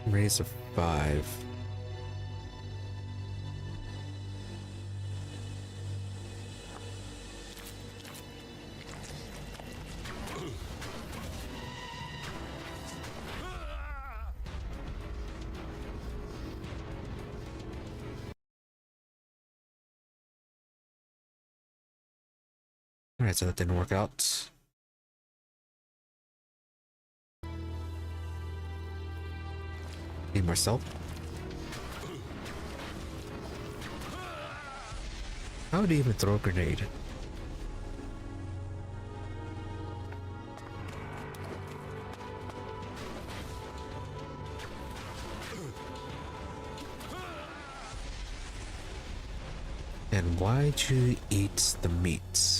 Raise of 5. Alright, so that didn't work out. Need more self. How would he even throw a grenade? And why'd you eat the meat?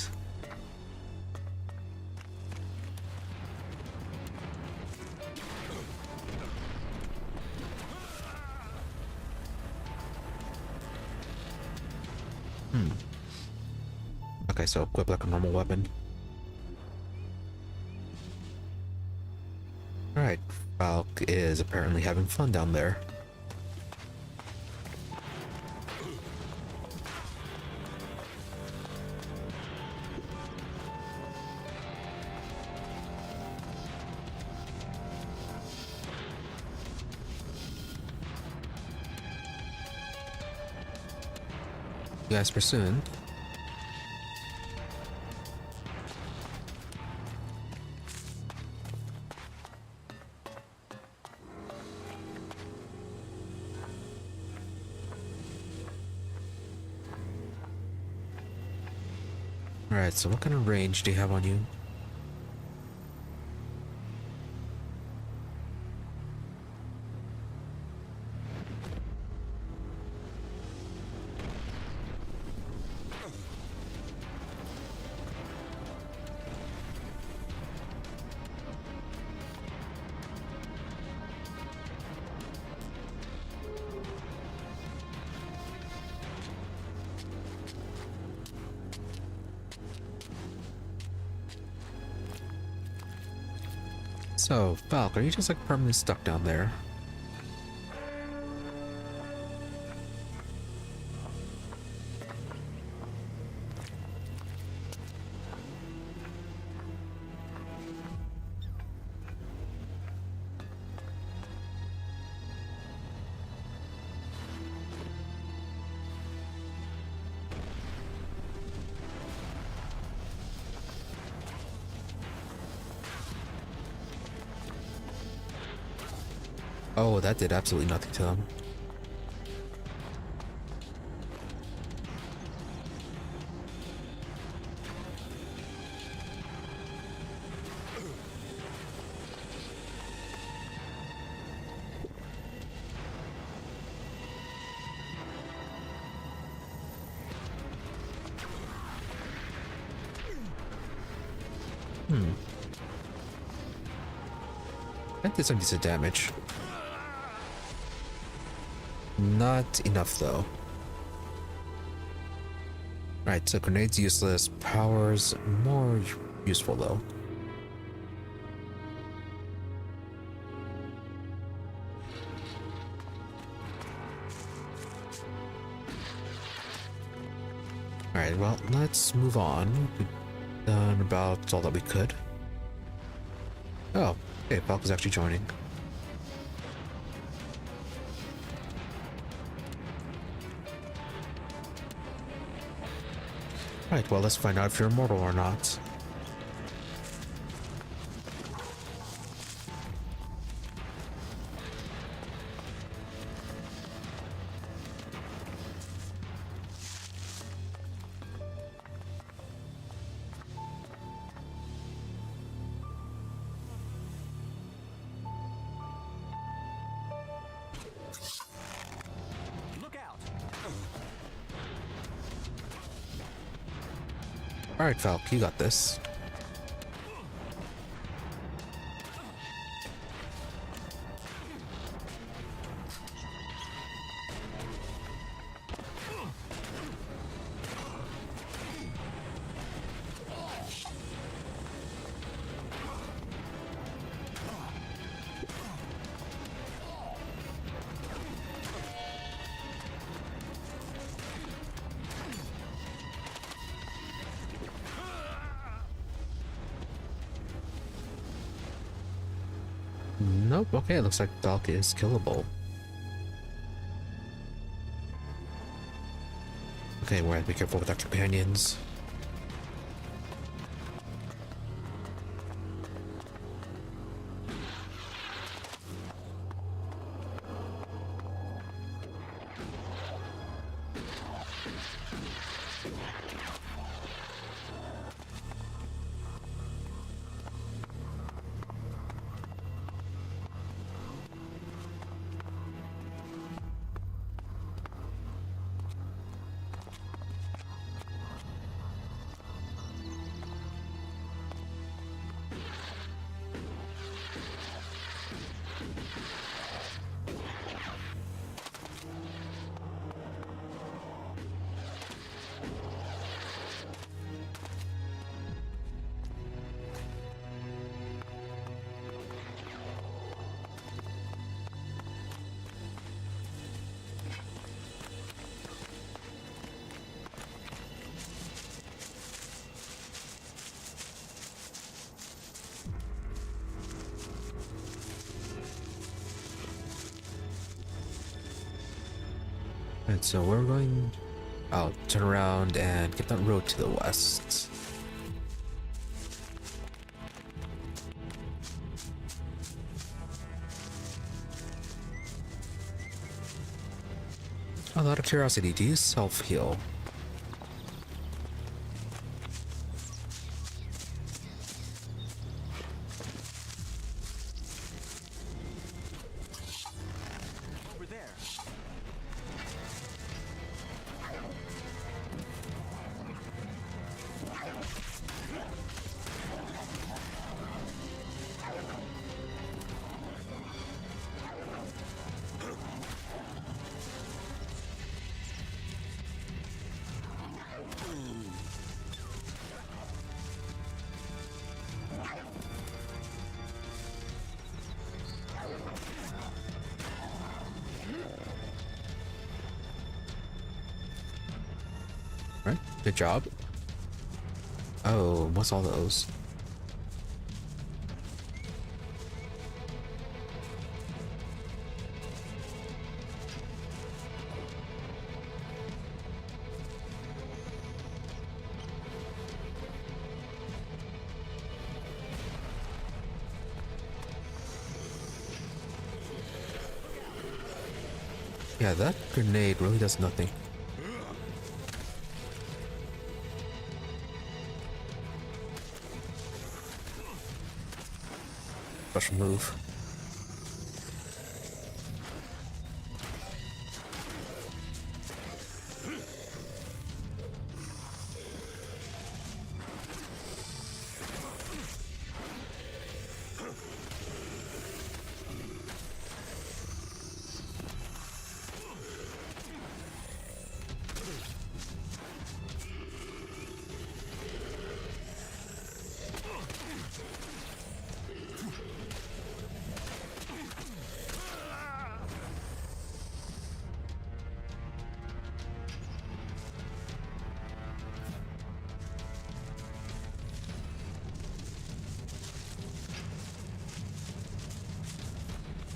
Okay, so equip like a normal weapon. Alright, Falk is apparently having fun down there. You guys pursuing? Alright, so what kind of range do you have on you? So, Falk, are you just like permanently stuck down there? Oh, that did absolutely nothing to them. That did some decent damage. Not enough though. Right, so grenades useless, powers more useful though. Alright, well, let's move on. We've done about all that we could. Oh, okay, Falk is actually joining. Right, well, let's find out if you're immortal or not. Alright, Falk, you got this. Nope. Okay, it looks like Belk is killable. Okay, we have to be careful with our companions. And so we're going... I'll turn around and get that road to the west. A lot of curiosity. Do you self-heal? Over there. Right, good job. Oh, what's all those? Yeah, that grenade really does nothing. Special move.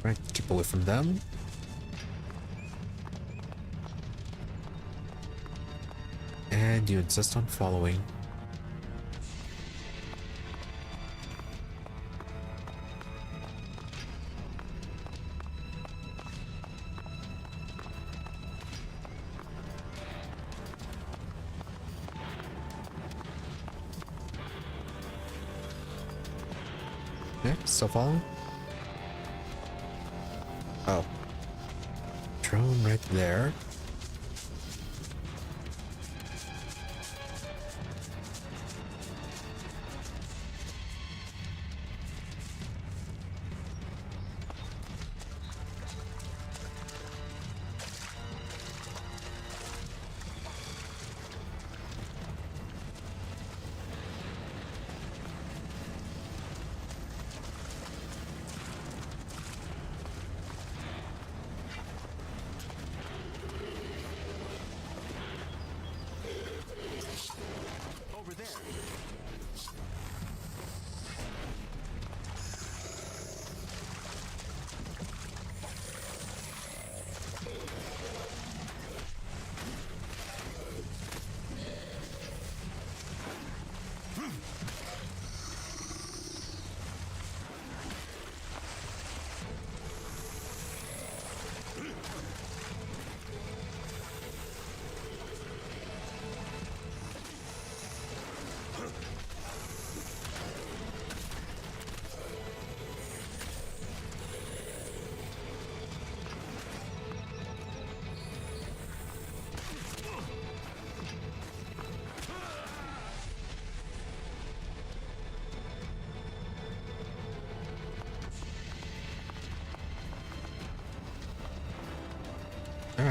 Right, keep away from them. And you insist on following. Okay, still following? Oh. Drone right there.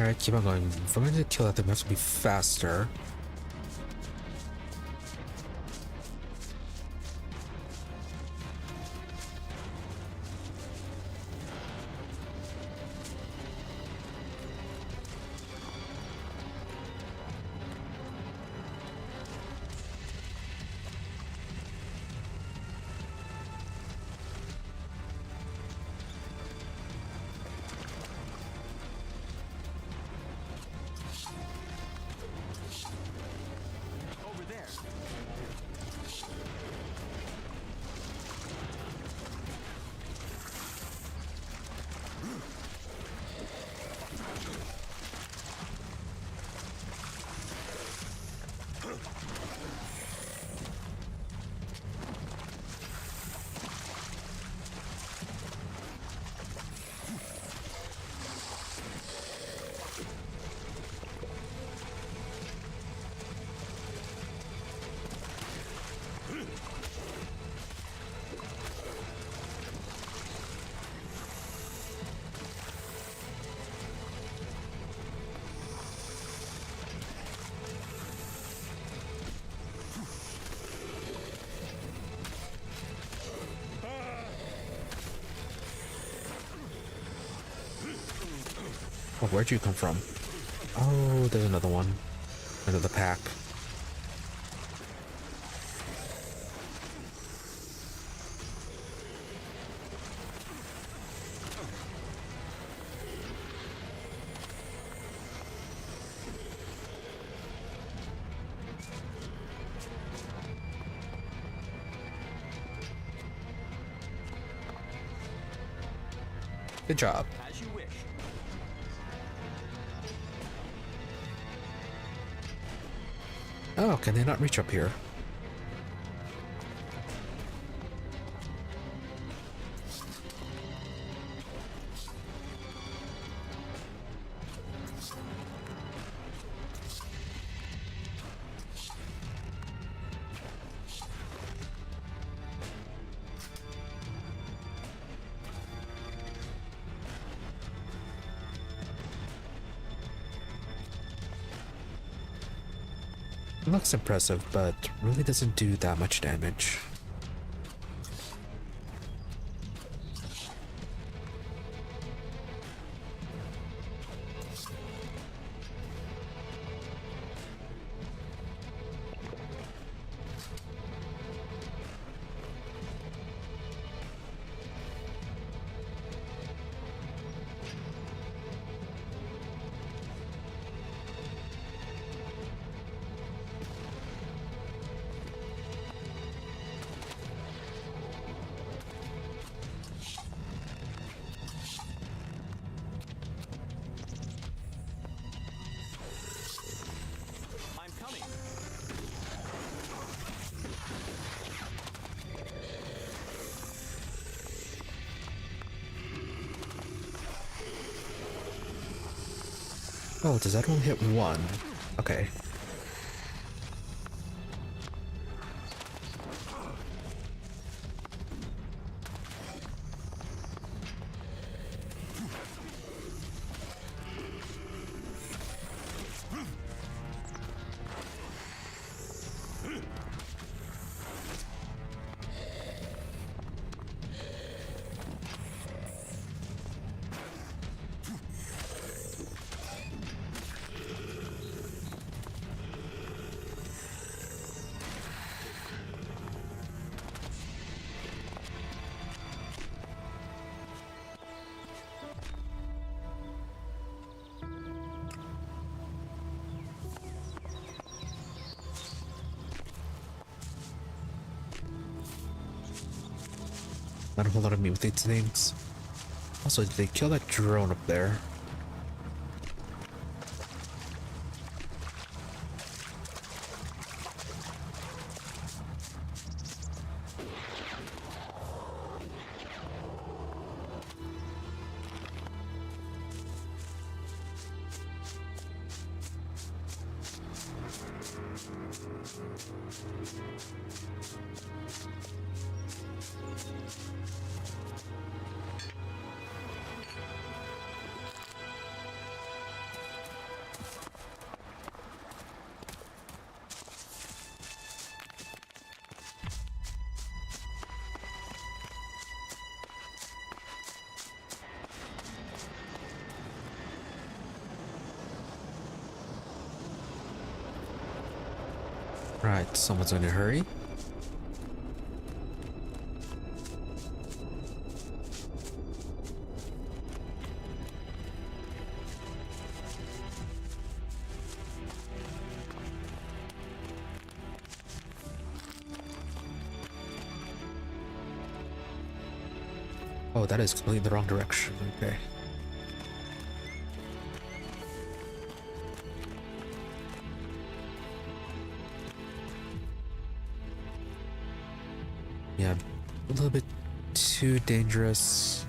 Alright, keep on going. If we're going to kill that thing, we have to be faster. Over there. Oh, where'd you come from? Oh, there's another one. Another pack. Good job. As you wish. Oh, can they not reach up here? It looks impressive, but really doesn't do that much damage. I'm coming. Oh, does that only hit one? Okay. Not a whole lot of mutated things. Also, did they kill that drone up there? Right, someone's in a hurry. Oh, that is completely the wrong direction. Okay. Yeah, a little bit too dangerous.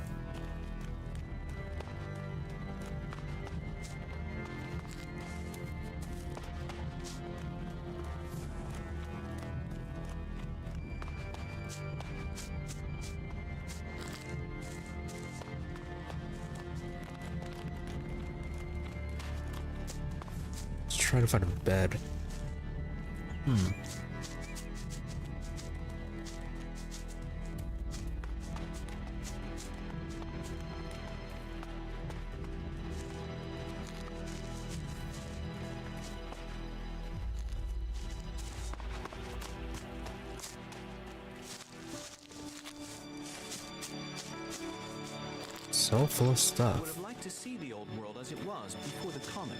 Let's try to find a bed. So full of I would stuff. have liked to see the old world as it was before the comic.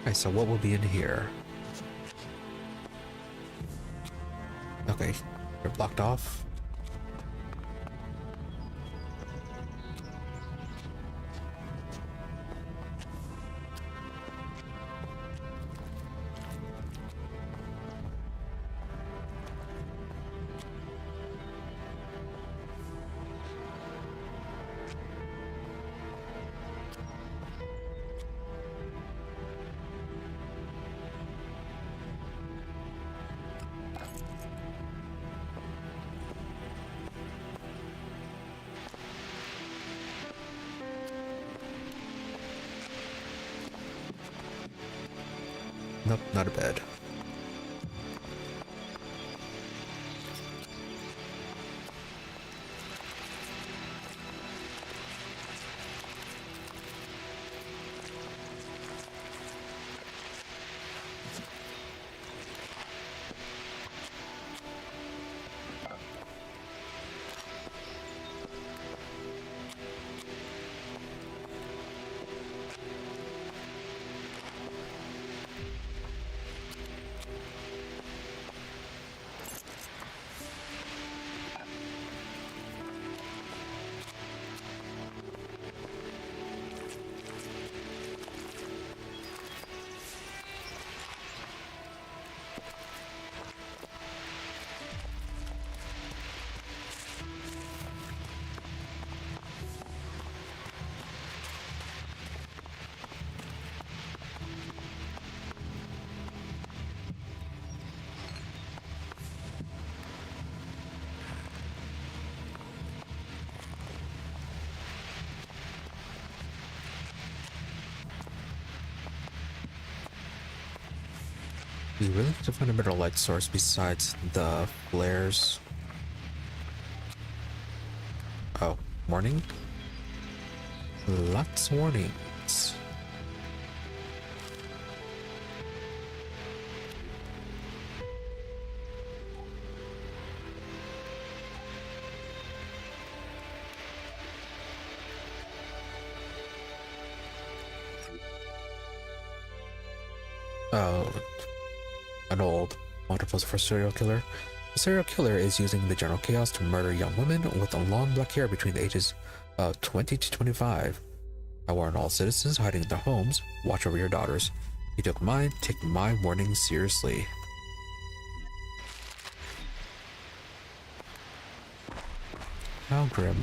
Okay, so what will be in here? Okay, you're blocked off. Nope, not a bed. We really need to find a better light source besides the flares. Oh, warning? Lots of warnings. Oh, an old wanted poster for serial killer. The serial killer is using the general chaos to murder young women with long black hair between the ages of 20 to 25. I warn all citizens hiding in their homes, watch over your daughters. If you took mine, take my warning seriously. How grim.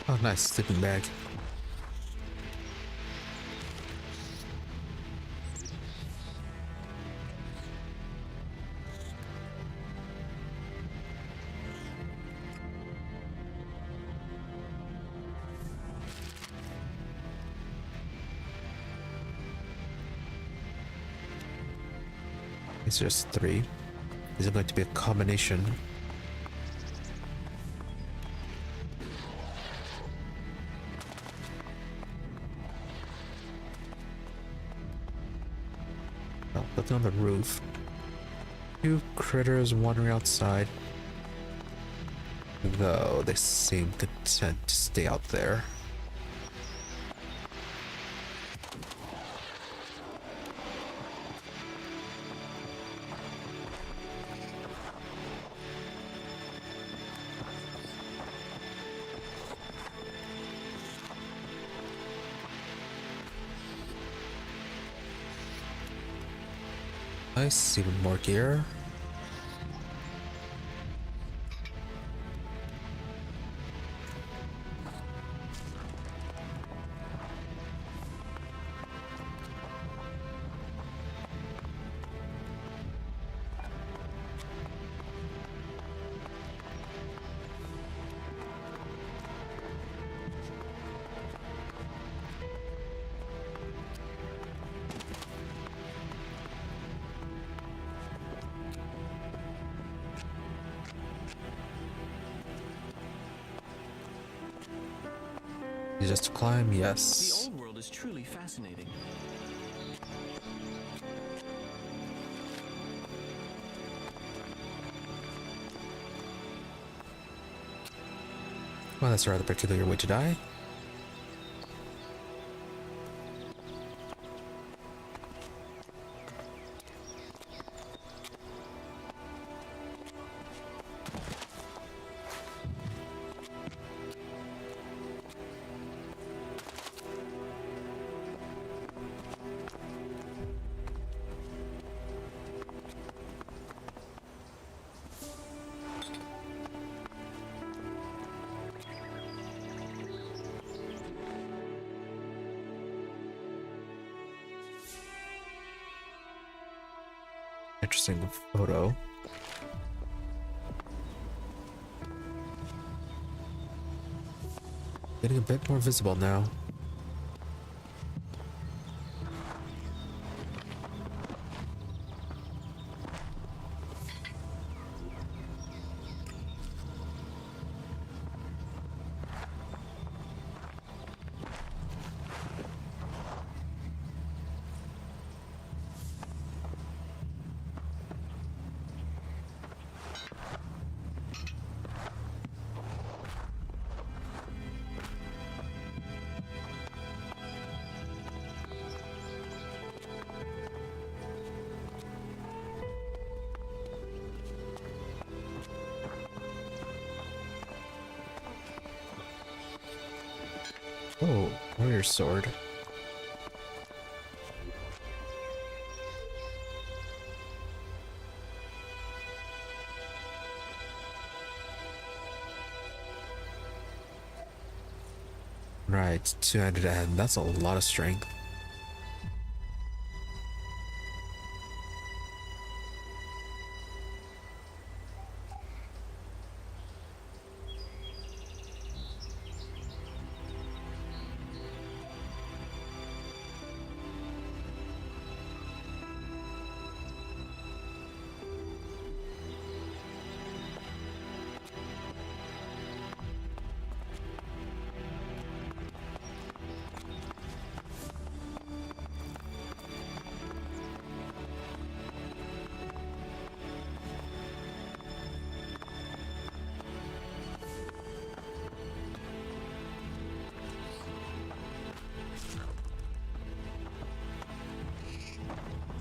Oh, nice sleeping bag. It's just 3. Is it going to be a combination? Oh, nothing on the roof. 2 critters wandering outside. Though they seem content to stay out there. Nice, even more gear. Just to climb, The yes. old world is truly fascinating. Well, that's a rather peculiar way to die. Interesting photo. Getting a bit more visible now. Oh, warrior sword. Right, 200 and that's a lot of strength.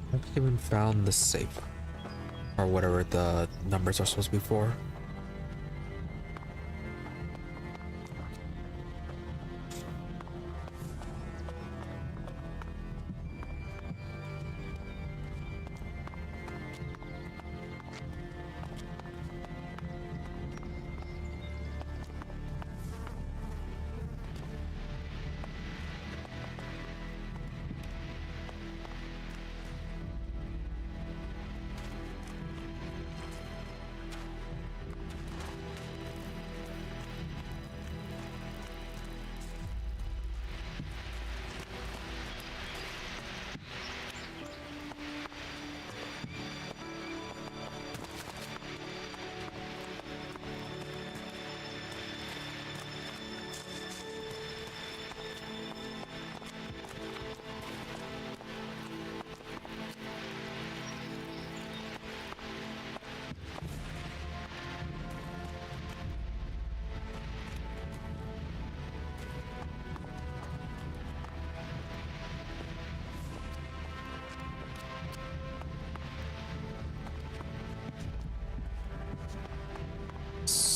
I haven't even found the safe. Or whatever the numbers are supposed to be for.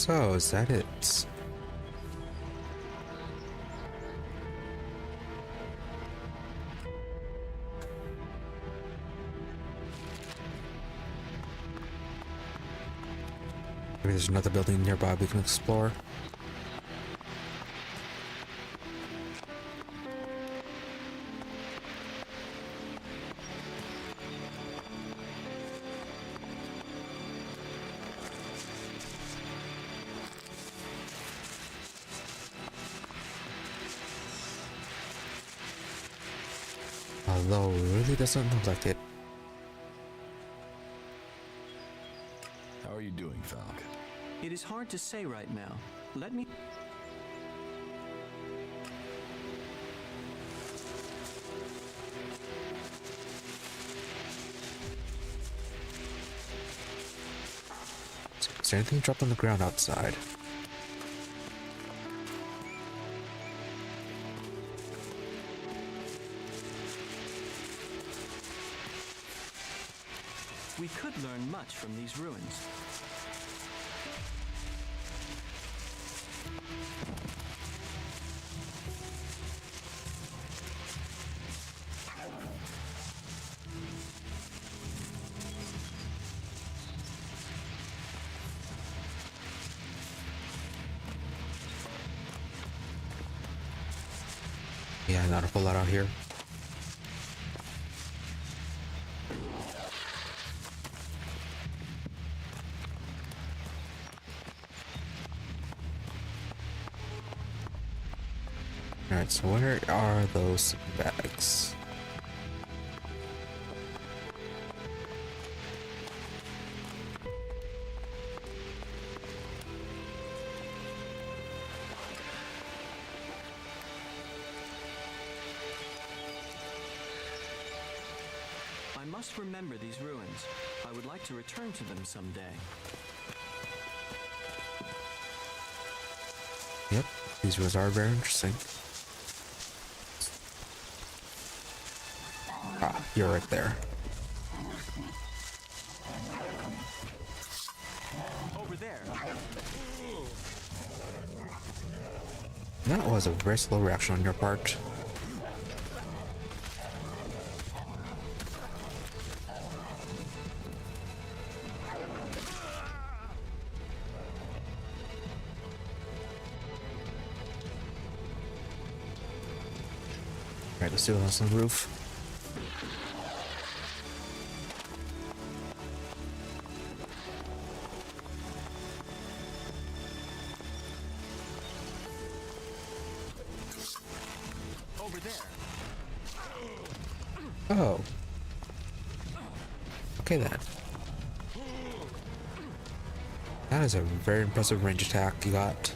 So, is that it? Maybe there's another building nearby we can explore. Although it really doesn't look like it. How are you doing, Falk? It is hard to say right now. Let me... Is there anything dropped on the ground outside? We could learn much from these ruins. Yeah, not a whole lot out here. Alright, so where are those bags? I must remember these ruins. I would like to return to them someday. Yep, these ruins are very interesting. Ah, you're right there. Over there. That was a very slow reaction on your part. Alright, let's see what's on the roof. Over there. Oh. Okay then. That is a very impressive range attack you got.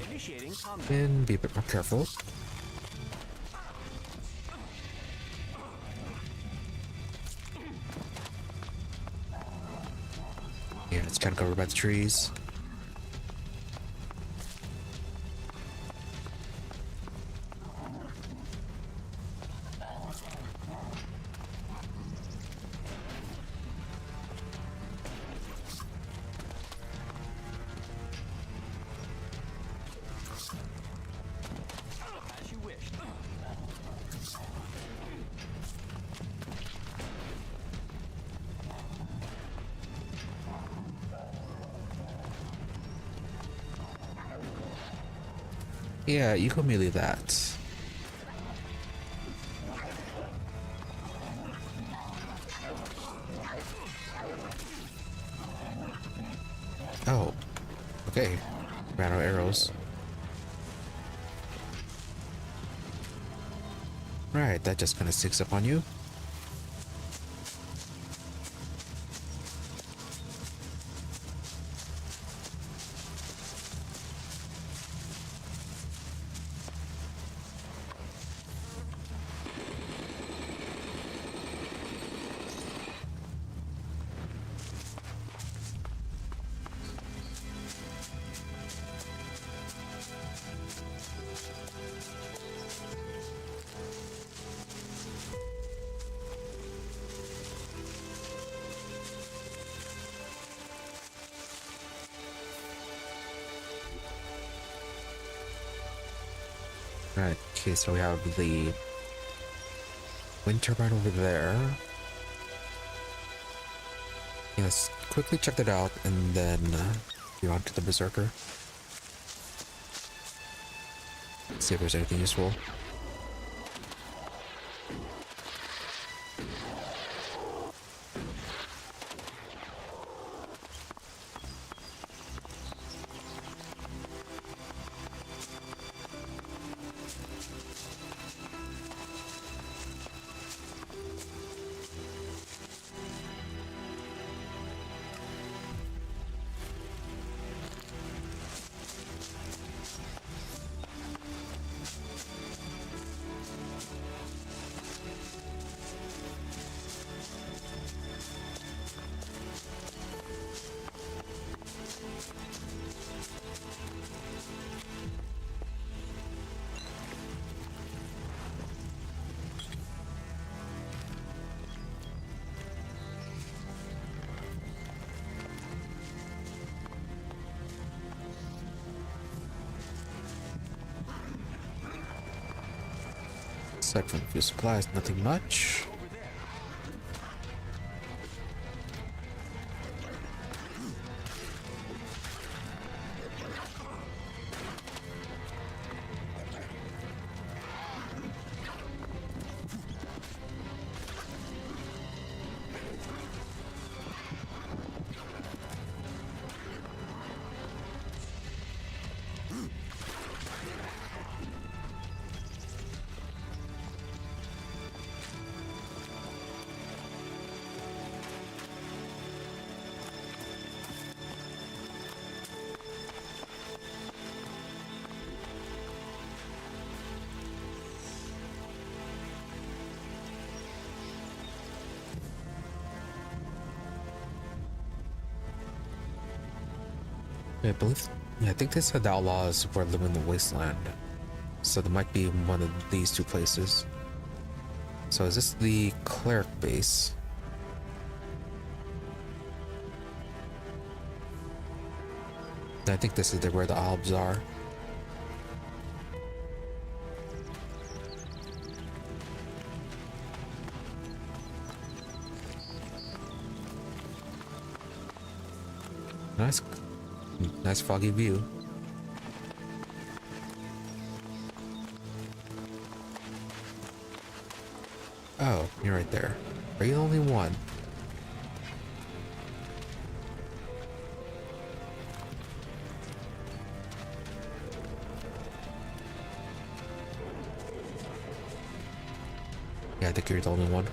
Initiating combat. And be a bit more careful. Yeah, it's kind of covered by the trees. As you wish. Yeah, you can melee that. Oh, okay. Ran out of arrows. Right, that just kind of sneaks up on you. Right, okay, so we have the wind turbine over there. Yeah, let's quickly check that out and then get on to the Berserker. See if there's anything useful. Aside from a few supplies, nothing much. I believe, yeah, I think they said the outlaws were living in the wasteland. So there might be one of these two places. So is this the cleric base? I think this is where the Alps are. Nice foggy view. Oh, you're right there. Are you the only one? Yeah, I think you're the only one.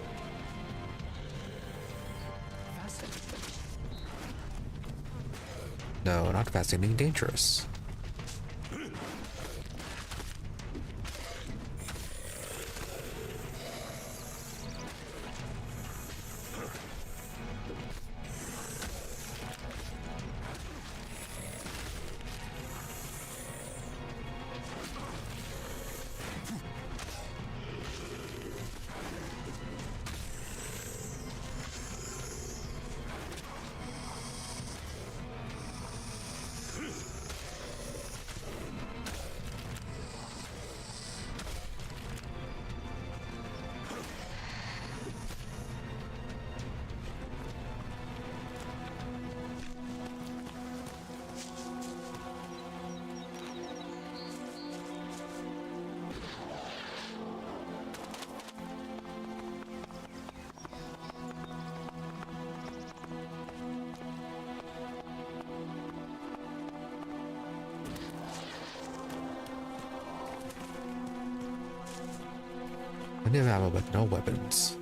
No, not fascinating, dangerous. Plenty of ammo, but no weapons.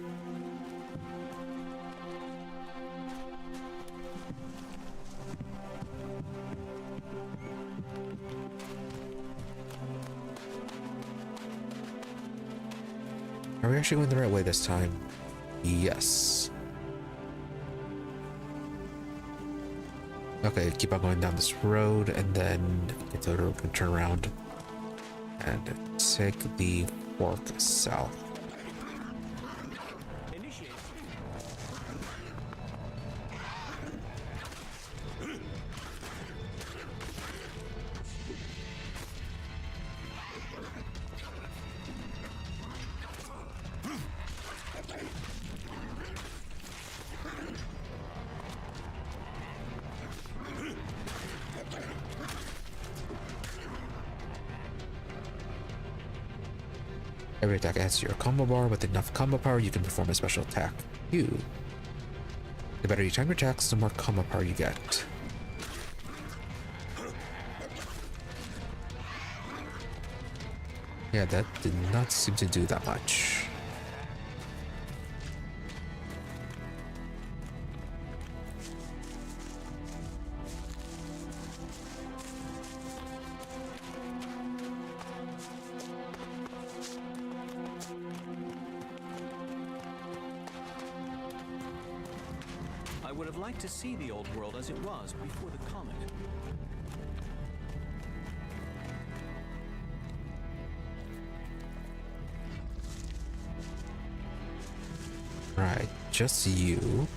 Are we actually going the right way this time? Yes. Okay, keep on going down this road and then get to we can turn around and take the fork south. Every attack adds to your combo bar. With enough combo power, you can perform a special attack. The better you time your attacks, the more combo power you get. Yeah, that did not seem to do that much. I would have liked to see the old world as it was before the comet. Right, just you.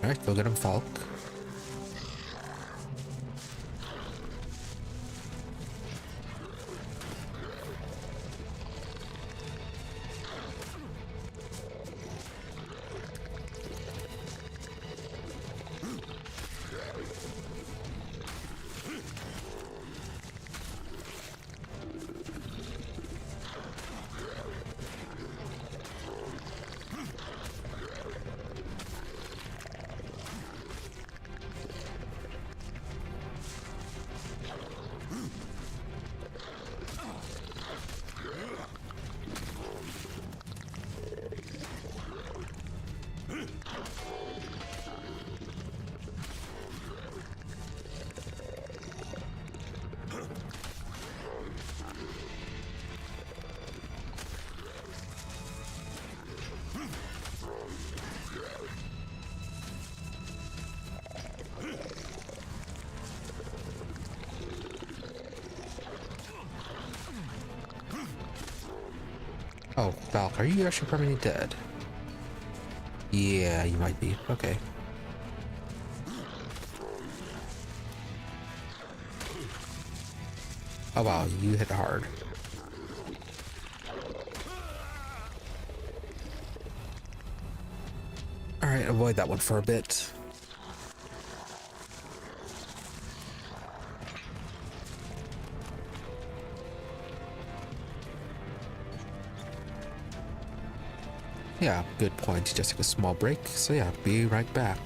Alright, go get him, Falk. Oh, Valk, are you actually permanently dead? Yeah, you might be. Okay. Oh wow, you hit hard. Alright, avoid that one for a bit. Yeah, good point. Just take a small break. So yeah, be right back.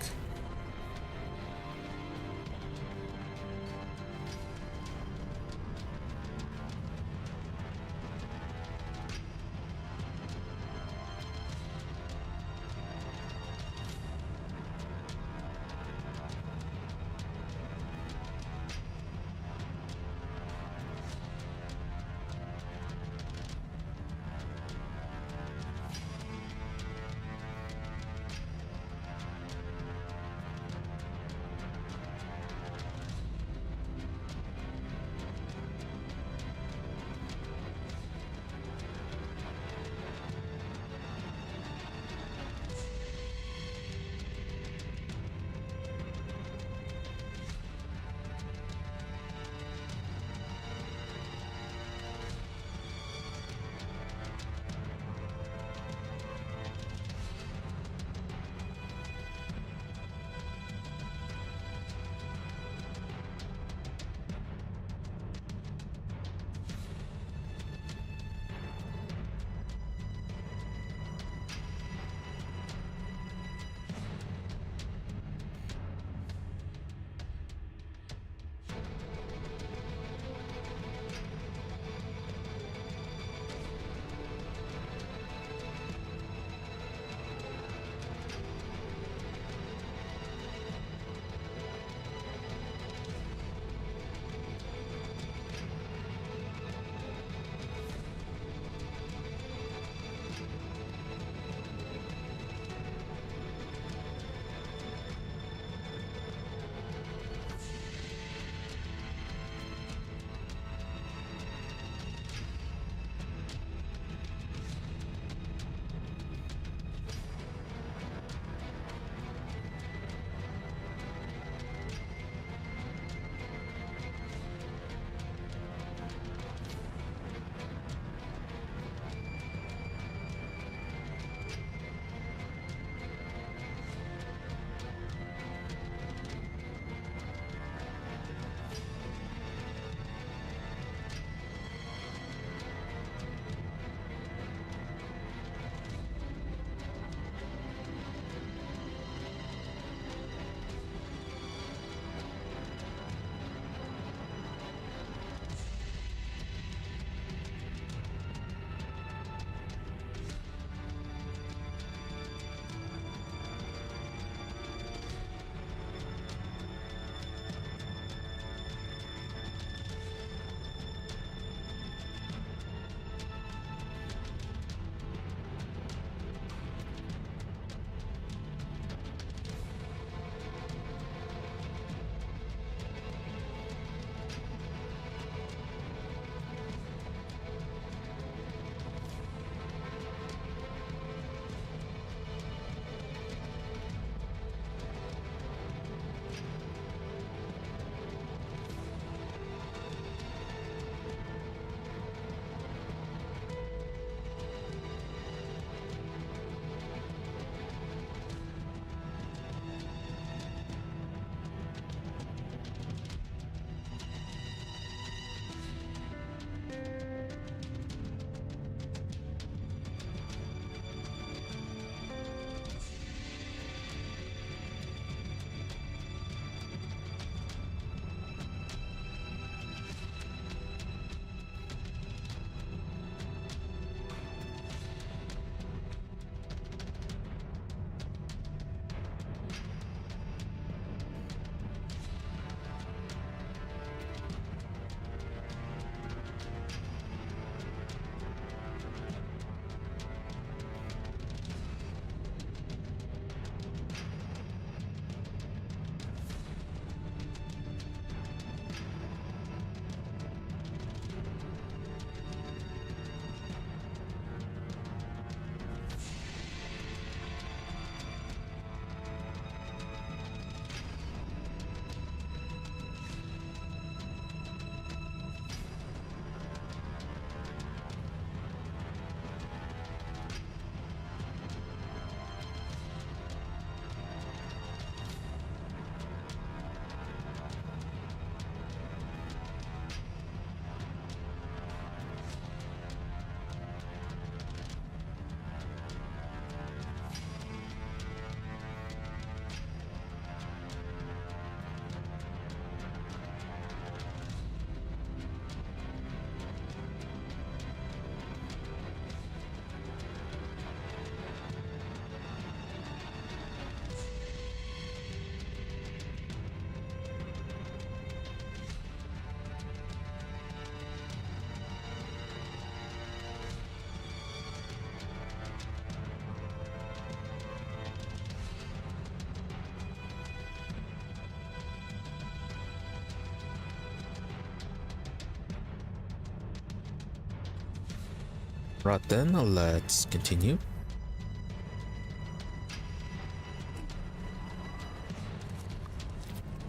Right then, let's continue.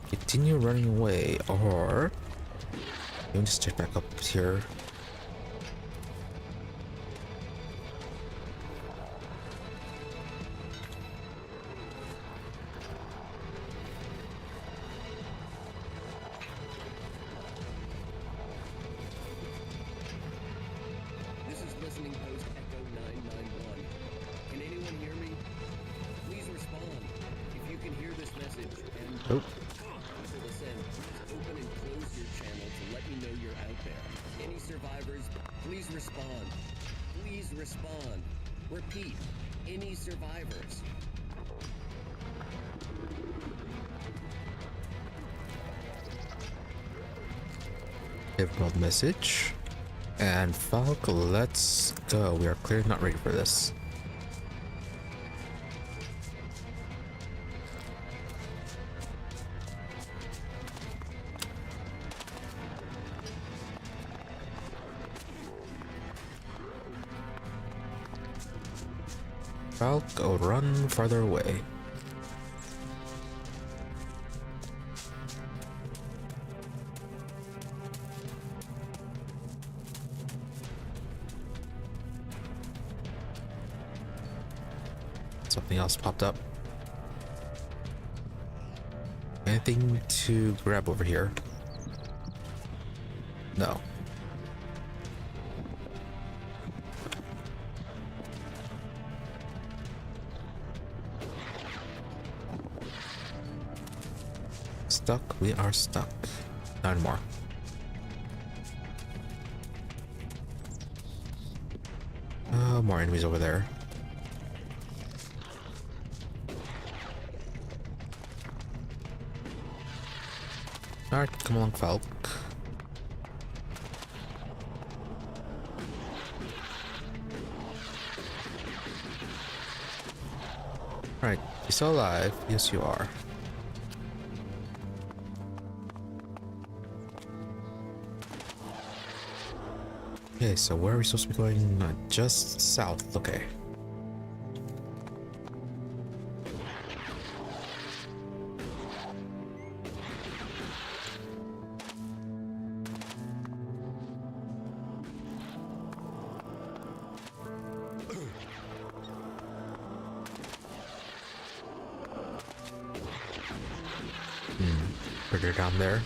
Continue running away, or you can just check back up here. This is listening post Echo 991. Can anyone hear me? Please respond. If you can hear this message and Oh. to listen, open and close your channel to let me know you're out there. Any survivors, please respond. Please respond. Repeat, any survivors. Give no message. And Falk, let's go. We are clearly not ready for this. Falk, go run farther away. Something else popped up. Anything to grab over here? No. Stuck? We are stuck. Not anymore. More enemies over there. Alright, come along, Falk. Alright, you still alive? Yes, you are. Okay, so where are we supposed to be going? Just south, okay. Critter down there.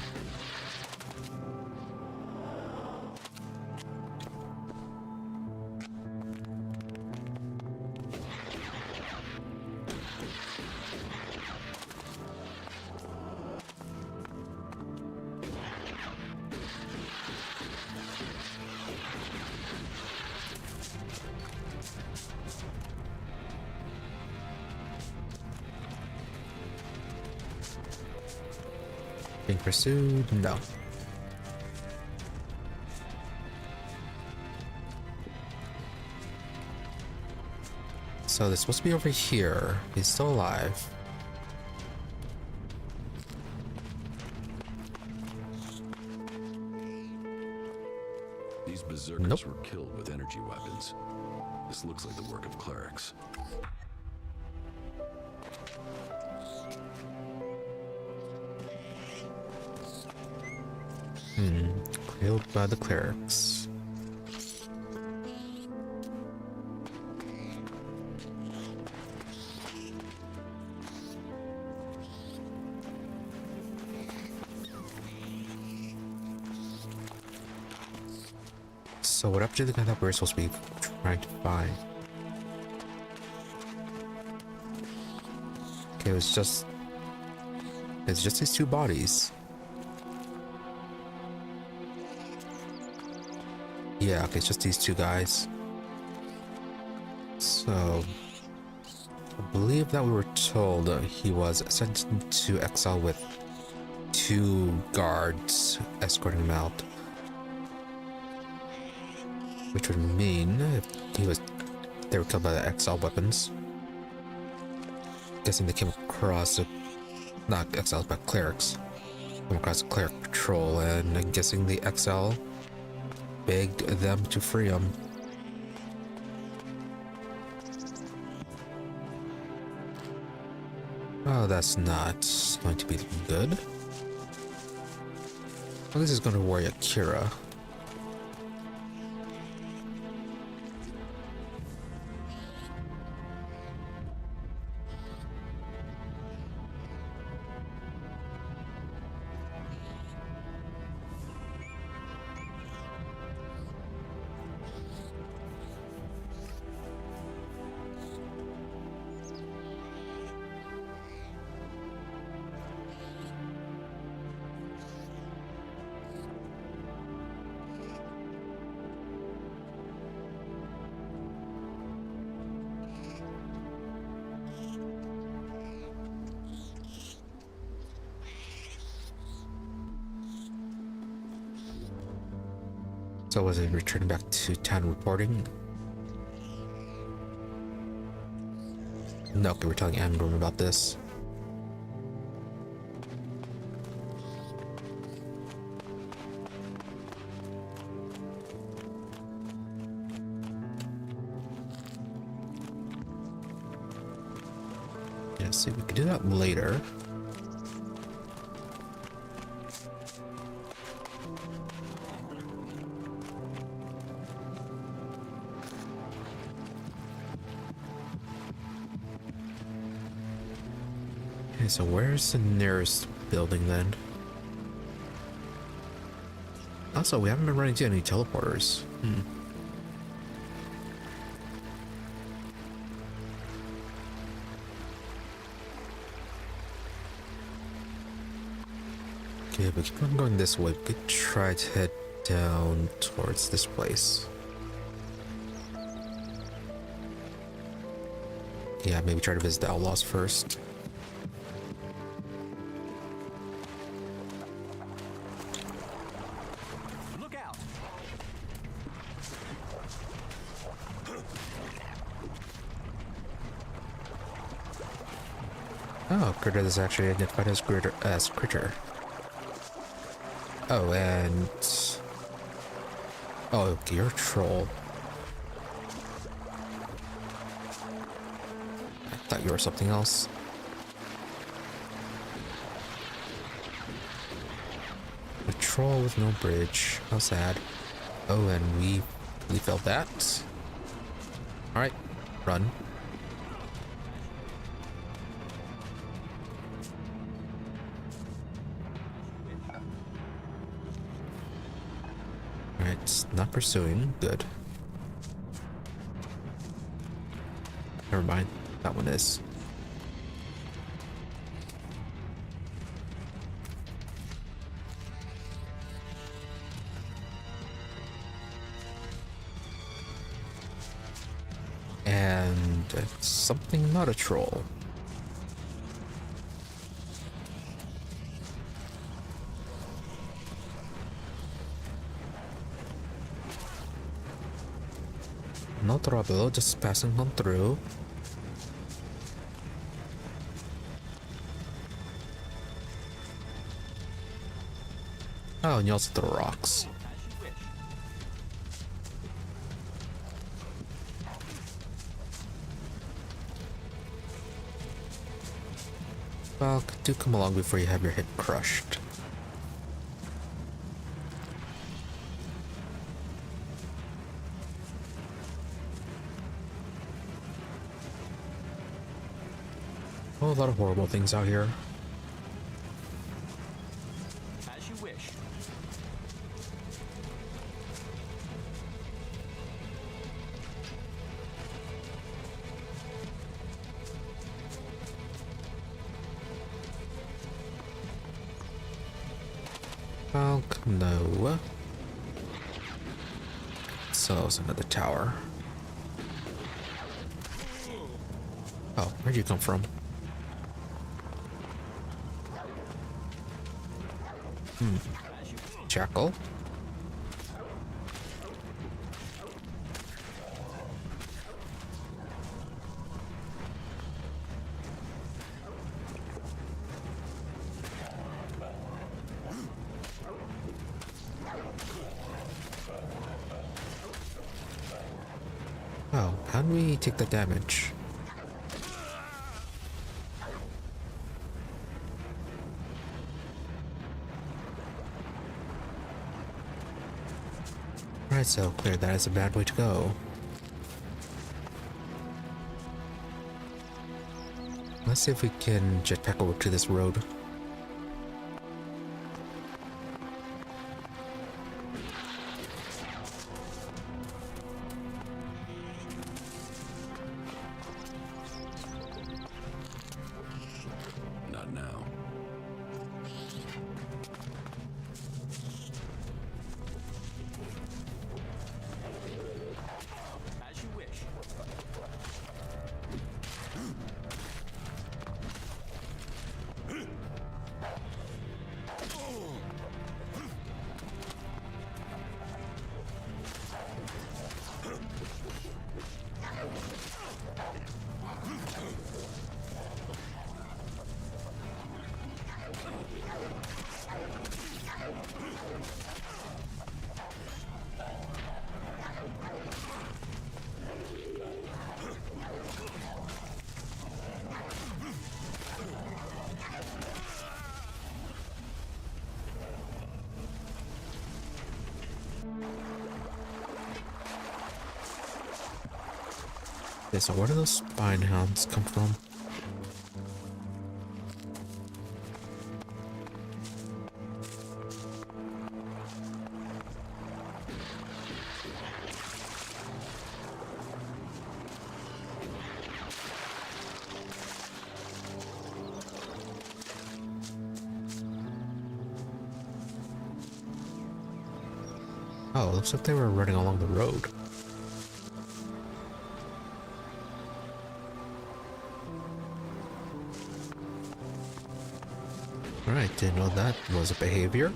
Being pursued? No. So they're supposed to be over here. He's still alive. These berserkers Nope. were killed with energy weapons. This looks like the work of clerics. Killed by the clerics. So what happened to the guy that we're supposed to be trying to find? Okay, it's just these two bodies. Yeah, okay, it's just these two guys. So I believe that we were told he was sent to exile with 2 guards escorting him out. Which would mean if they were killed by the exile weapons. Guessing they came across not exiles but clerics. Came across a cleric patrol, and I'm guessing the exile begged them to free him. Oh, that's not going to be good. Well, this is going to worry Akira. So was it returning back to town reporting? No, okay, we're telling Amgrim about this. Yeah, see, we could do that later. Okay, so where's the nearest building then? Also, we haven't been running into any teleporters. Okay, but keep on going this way. We could try to head down towards this place. Yeah, maybe try to visit the Outlaws first. Look out! Oh, Critter is actually identified as Critter. Oh, and... Oh, okay, you're a troll. I thought you were something else. A troll with no bridge. How sad. Oh, and we failed that. Alright, run. Alright, not pursuing. Good. Never mind. That one is. And it's something not a troll. No trouble, just passing on through. Oh, and you also throw rocks. Well, do come along before you have your head crushed. Oh, a lot of horrible things out here. As you wish. Well, no. So, it's another tower. Oh, where'd you come from? Jackal? Oh, how do we take the damage? Alright, so clear that is a bad way to go. Let's see if we can jetpack over to this road. Not now. As you wish. Okay, so where do those spine hounds come from? Oh, it looks like they were running along the road. Alright, didn't know that was a behavior.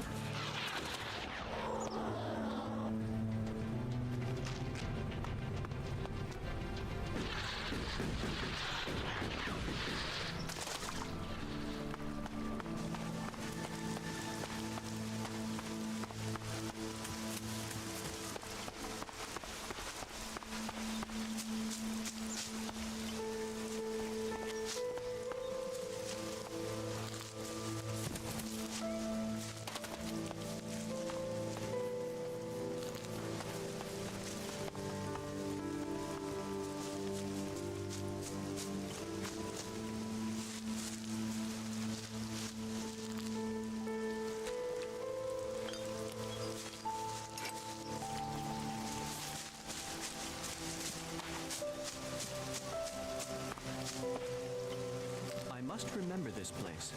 I must remember this place.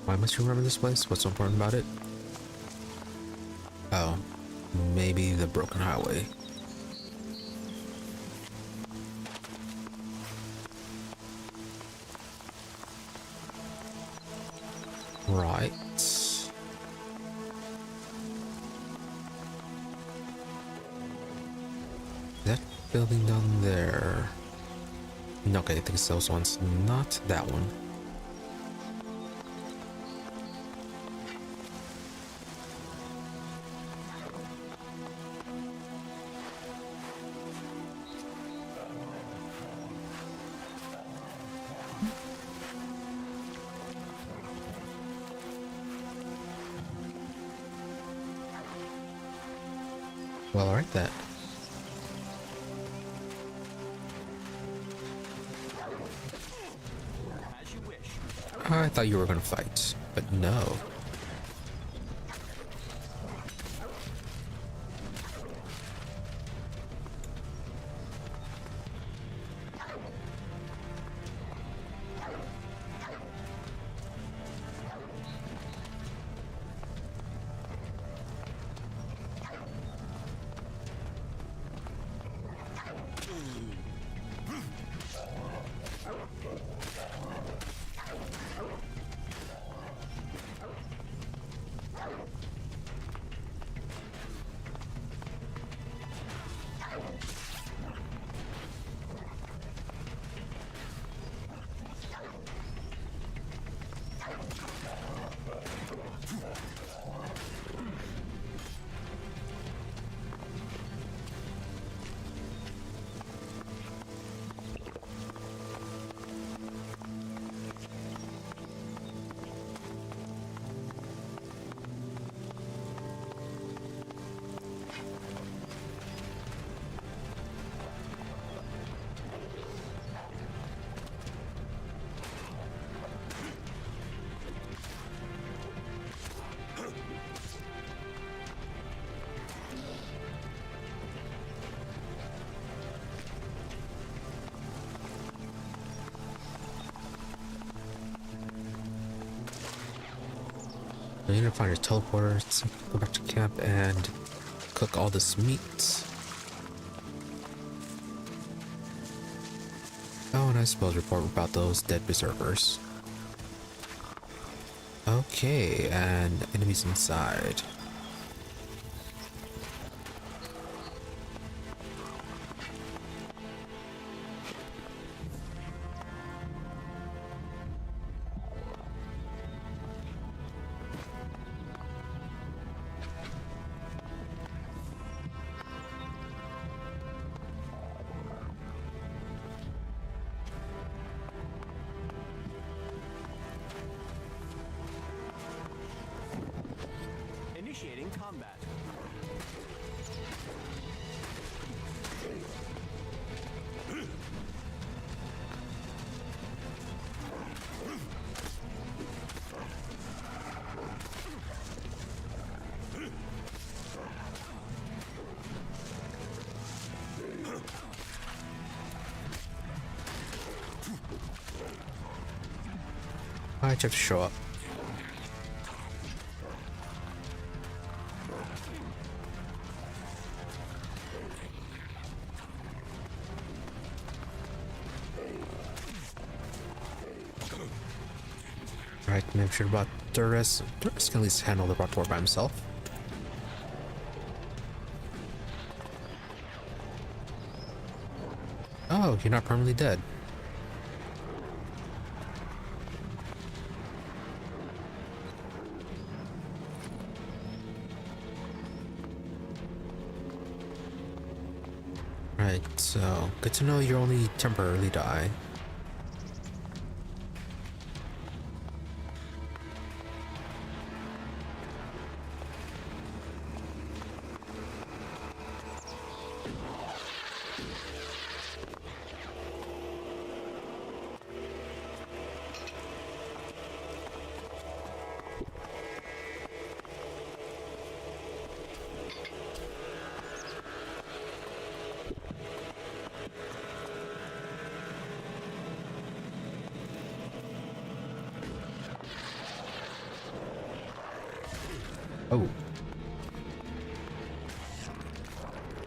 Why must you remember this place? What's so important about it? Oh, maybe the broken highway. Right. That building down there. Okay, I think it's those ones, not that one. Well, alright then. As you wish. I thought you were gonna fight, but no. You need to find your teleporter, so go back to camp and cook all this meat. Oh, and I suppose report about those dead berserkers. Okay, and enemies inside. Initiating combat. I just have to show up. Alright, make sure about Duras. Duras can at least handle the Rotor by himself. Oh, you're not permanently dead. Right, so good to know you only temporarily die. Oh.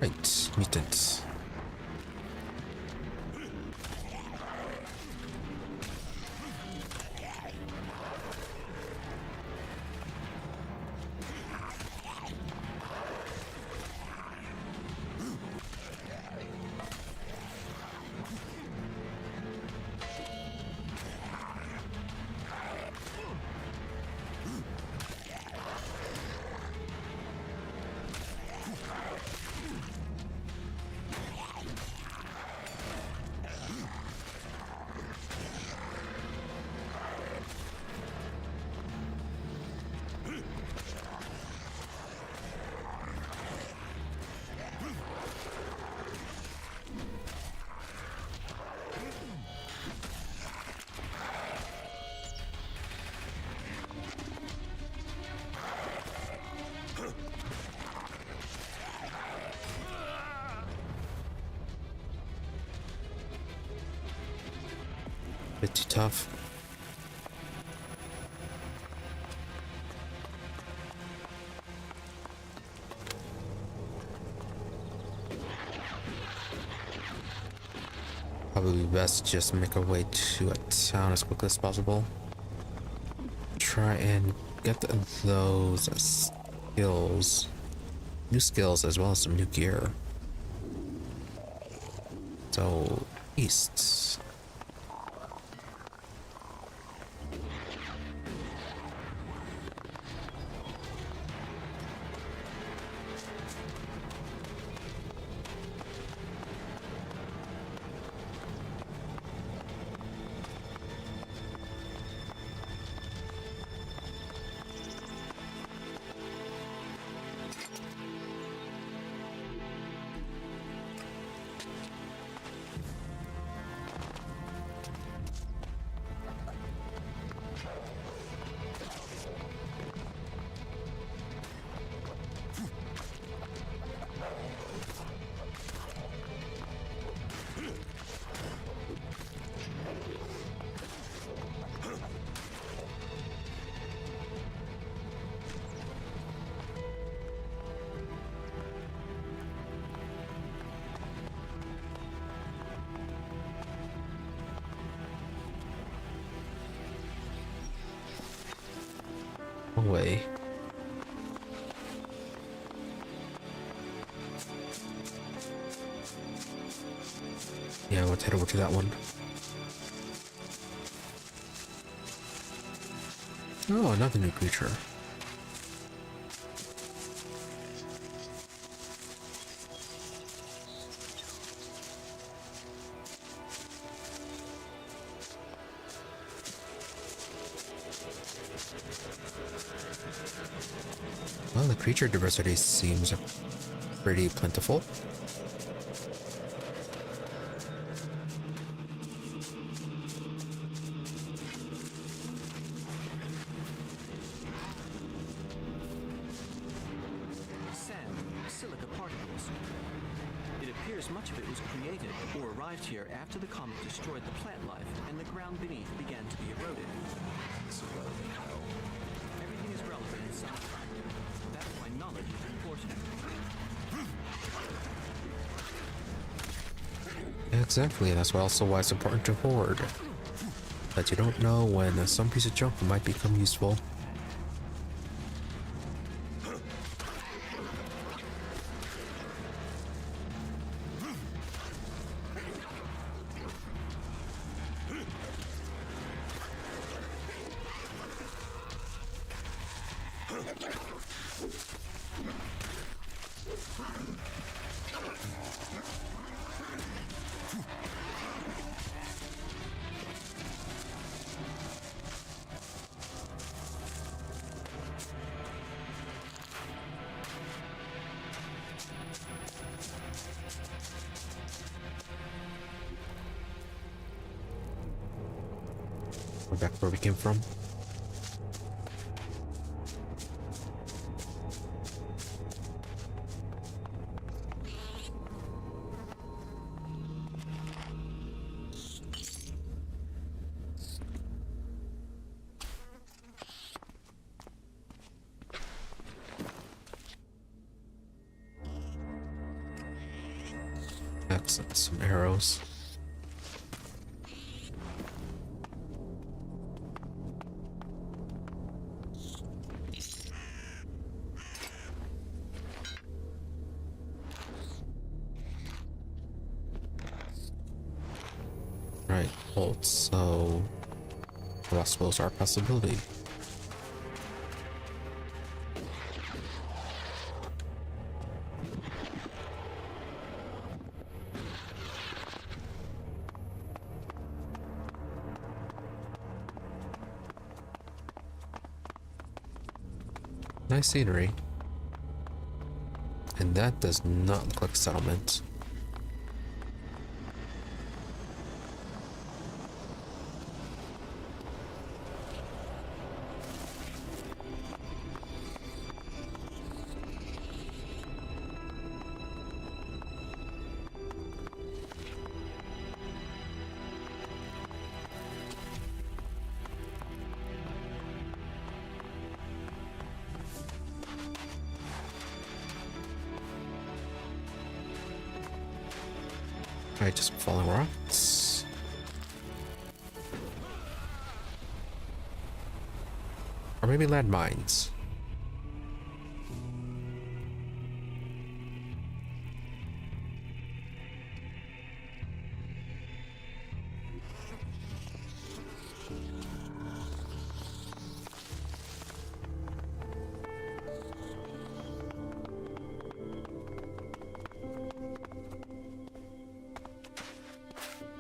Right, mutants. Bit too tough. Probably best just make our way to a town as quickly as possible. Try and get those skills, new skills, as well as some new gear. So, east. way. Yeah, let's head over to that one. Oh, another new creature. Well, the creature diversity seems pretty plentiful. Silica particles. It appears much of it was created or arrived here after the comet destroyed the plant life and the ground beneath began to be eroded. So relevant how? Everything is relevant in some kind. That's why knowledge is important. Exactly, that's also why it's important to hoard. That you don't know when some piece of junk might become useful. We're back where we came from. Excellent, some arrows. Right, bolts, so crossbows are a possibility. Nice scenery. And that does not look like a settlement. Alright, just falling rocks. Or maybe landmines.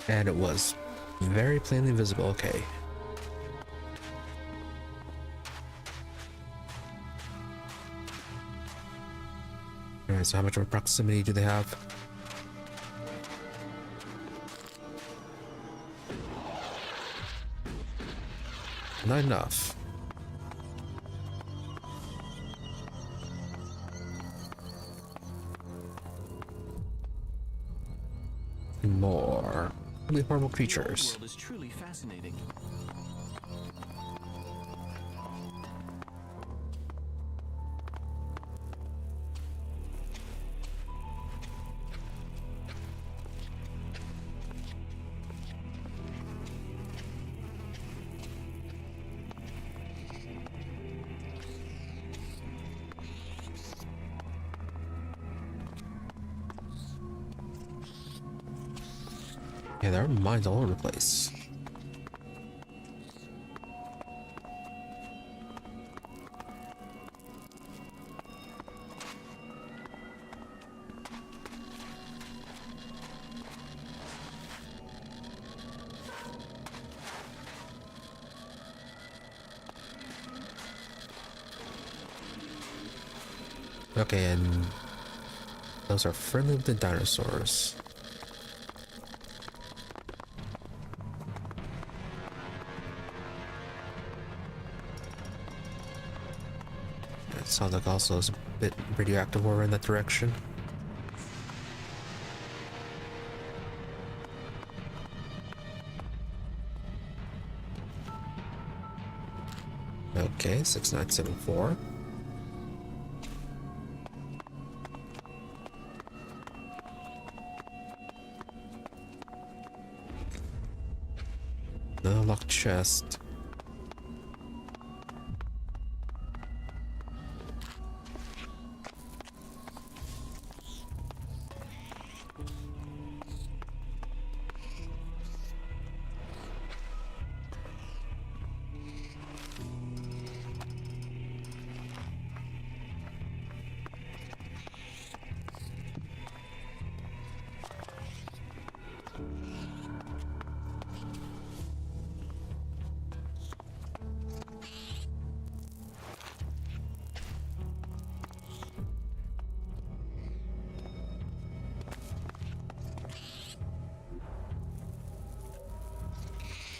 And it was very plainly visible. Okay. Alright, so how much of a proximity do they have? Not enough. More really horrible creatures. The world is truly fascinating. Yeah, there are mines all over the place. Okay, and those are friendly with the dinosaurs. It sounds like also is a bit radioactive over in that direction. Okay, 6974. Another locked chest.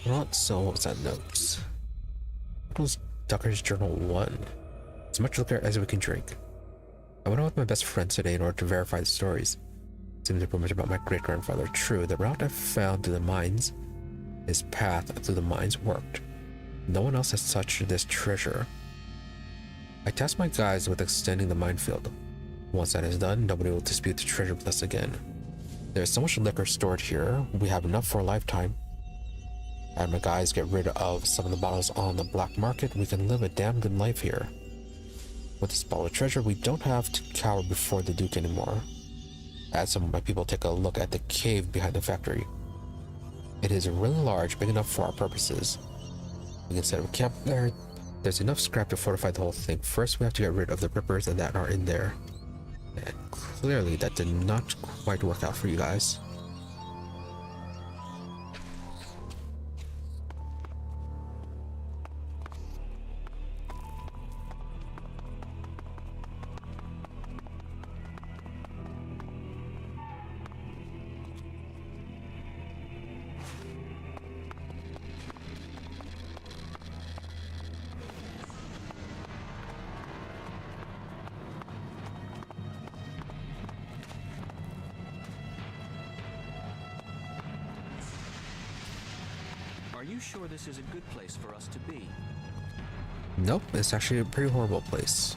Not so, what was that notes? What was Ducker's Journal 1? As much liquor as we can drink. I went out with my best friends today in order to verify the stories. Seems to much about my great-grandfather true. The route I found to the mines, his path through the mines worked. No one else has touched this treasure. I tasked my guys with extending the minefield. Once that is done, nobody will dispute the treasure with us again. There is so much liquor stored here, we have enough for a lifetime. And my guys get rid of some of the bottles on the black market, we can live a damn good life here. With this bottle of treasure, we don't have to cower before the Duke anymore. I had some of my people take a look at the cave behind the factory. It is really large, big enough for our purposes. We can set up camp there. There's enough scrap to fortify the whole thing. First, we have to get rid of the rippers that are in there. And clearly, that did not quite work out for you guys. Are you sure this is a good place for us to be? Nope, it's actually a pretty horrible place.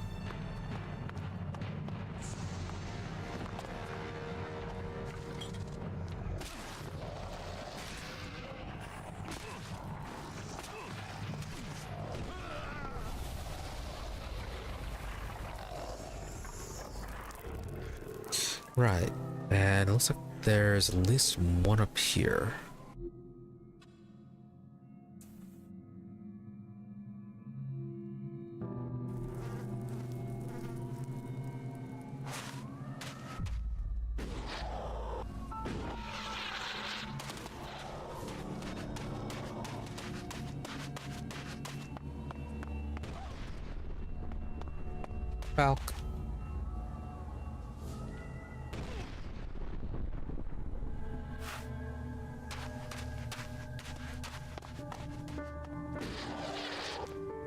Right, and it looks like there's at least one up here. Falk.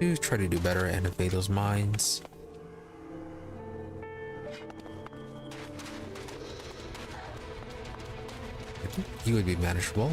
You try to do better and evade those mines. You would be manageable.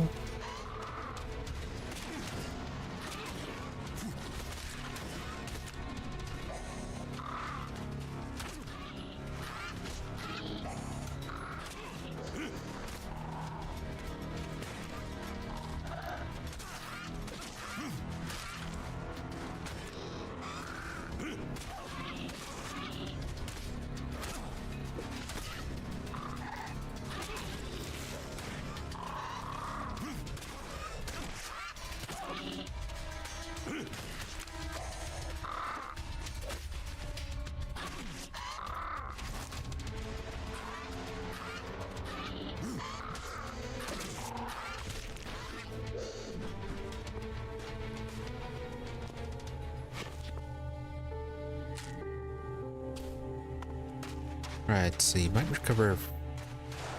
Right, so you might recover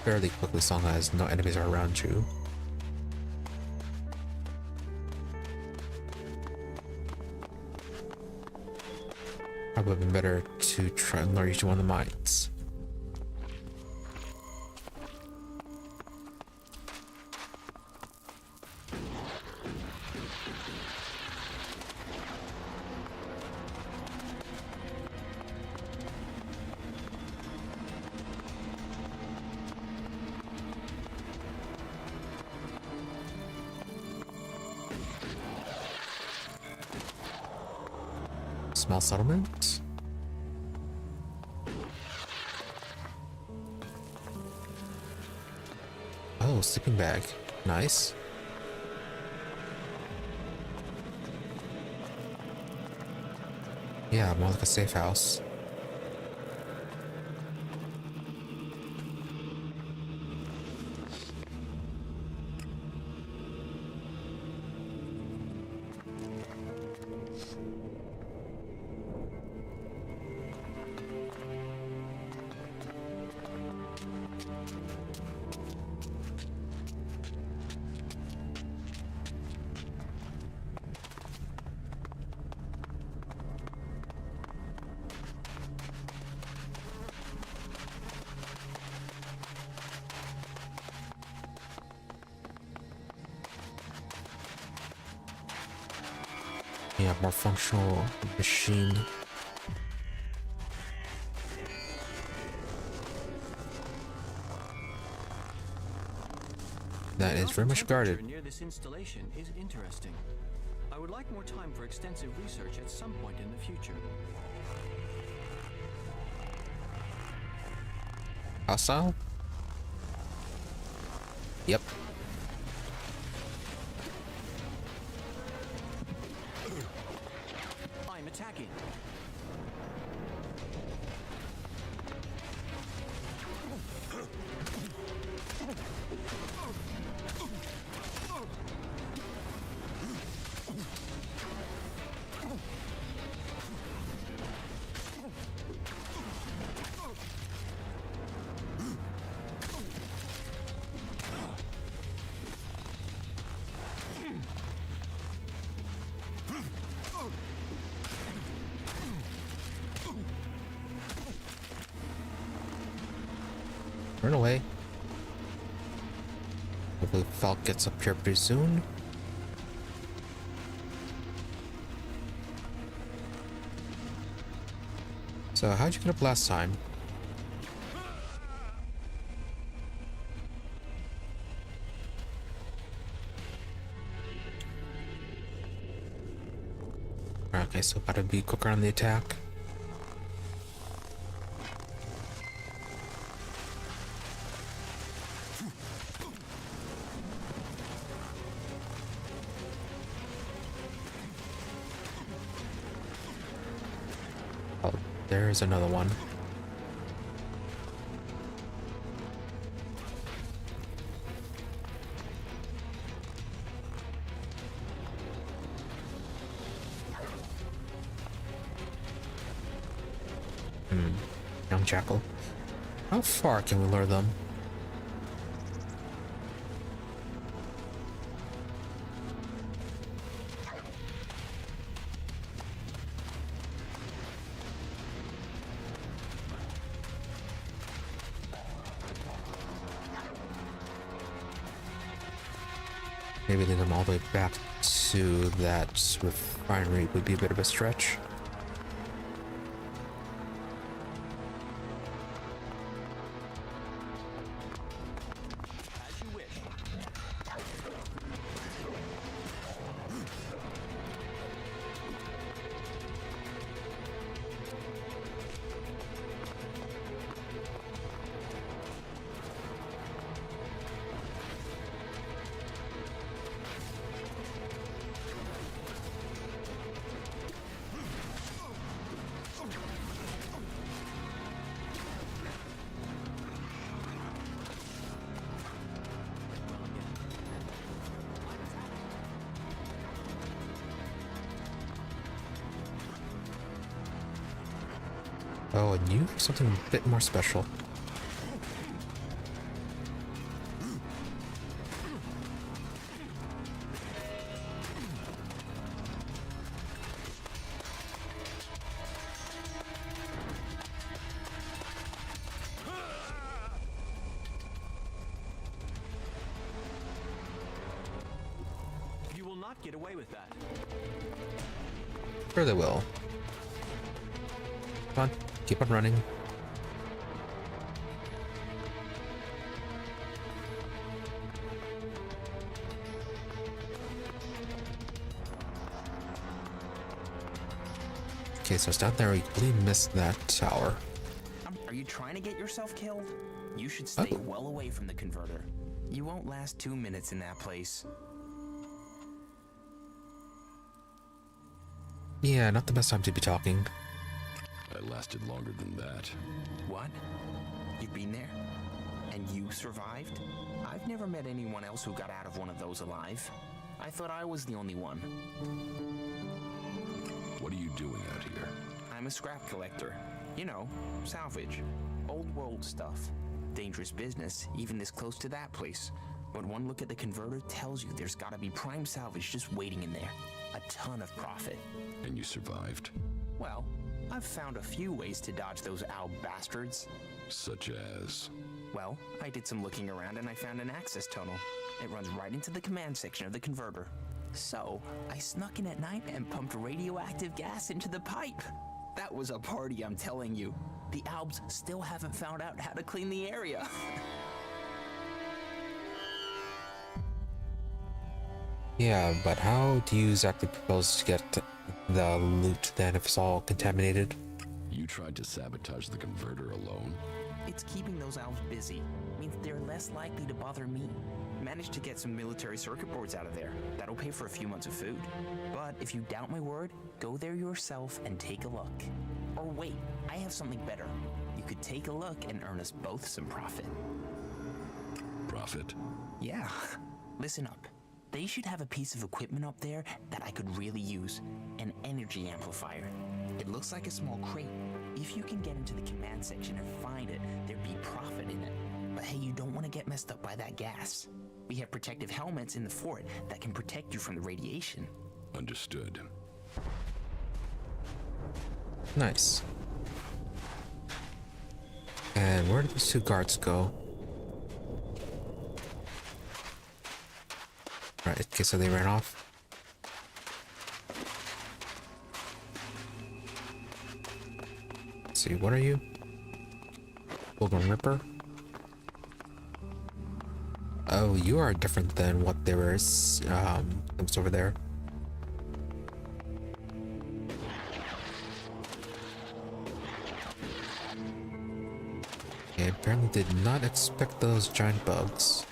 fairly quickly as long as no enemies are around you. Probably been better to try and lure you to one of the mines. Small settlement. Oh, sleeping bag. Nice. Yeah, more like a safe house. Yeah, more functional machine. That is very much guarded. Near this installation is interesting. I would like more time for extensive research at some point in the future. Hostile? Yep. I'm attacking. Run away. Hopefully Falk gets up here pretty soon. So how'd you get up last time? Okay, so gotta be quicker on the attack. Oh, there's another one. Young jackal. How far can we lure them? Maybe lead them all the way back to that refinery would be a bit of a stretch. As you wish. Oh, and you something a bit more special. You will not get away with that. Sure they will. Come on, keep on running. Okay, so it's down there. We completely missed that tower. Are you trying to get yourself killed? You should stay well away from the converter. You won't last 2 minutes in that place. Yeah, not the best time to be talking. I lasted longer than that. What? You've been there? And you survived? I've never met anyone else who got out of one of those alive. I thought I was the only one. What are you doing out here? I'm a scrap collector. You know, salvage. Old world stuff. Dangerous business, even this close to that place. But one look at the converter tells you there's gotta be prime salvage just waiting in there. A ton of profit. And you survived? Well, I've found a few ways to dodge those owl bastards. Such as? Well, I did some looking around and I found an access tunnel. It runs right into the command section of the converter. So, I snuck in at night and pumped radioactive gas into the pipe. That was a party, I'm telling you. The Albs still haven't found out how to clean the area. Yeah, but how do you exactly propose to get the loot then if it's all contaminated? You tried to sabotage the converter alone? It's keeping those Albs busy. Means they're less likely to bother me. Managed to get some military circuit boards out of there. That'll pay for a few months of food. But if you doubt my word, go there yourself and take a look. Or wait, I have something better. You could take a look and earn us both some profit. Profit? Yeah. Listen up. They should have a piece of equipment up there that I could really use. An energy amplifier. It looks like a small crate. If you can get into the command section and find it, there'd be profit in it. But hey, you don't want to get messed up by that gas. We have protective helmets in the fort that can protect you from the radiation. Understood. Nice. And where did these two guards go? Right, okay, so they ran off. Let's see, what are you? Golden Ripper? Oh, you are different than what there was over there. I apparently did not expect those giant bugs.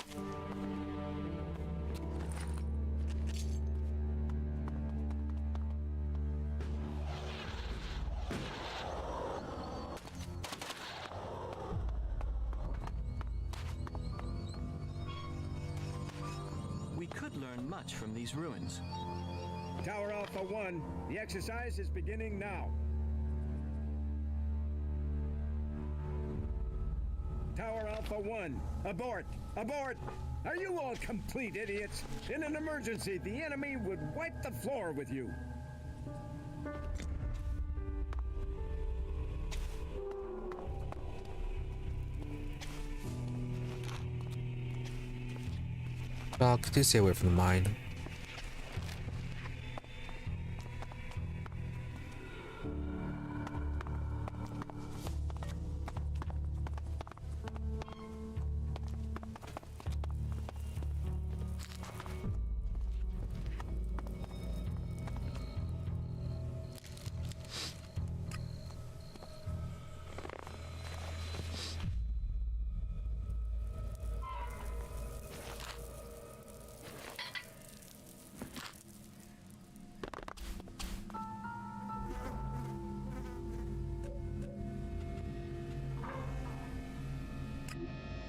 We could learn much from these ruins. Tower Alpha 1, the exercise is beginning now. Tower Alpha 1, abort! Abort! Are you all complete idiots? In an emergency, the enemy would wipe the floor with you. Well, could you stay away from the mine?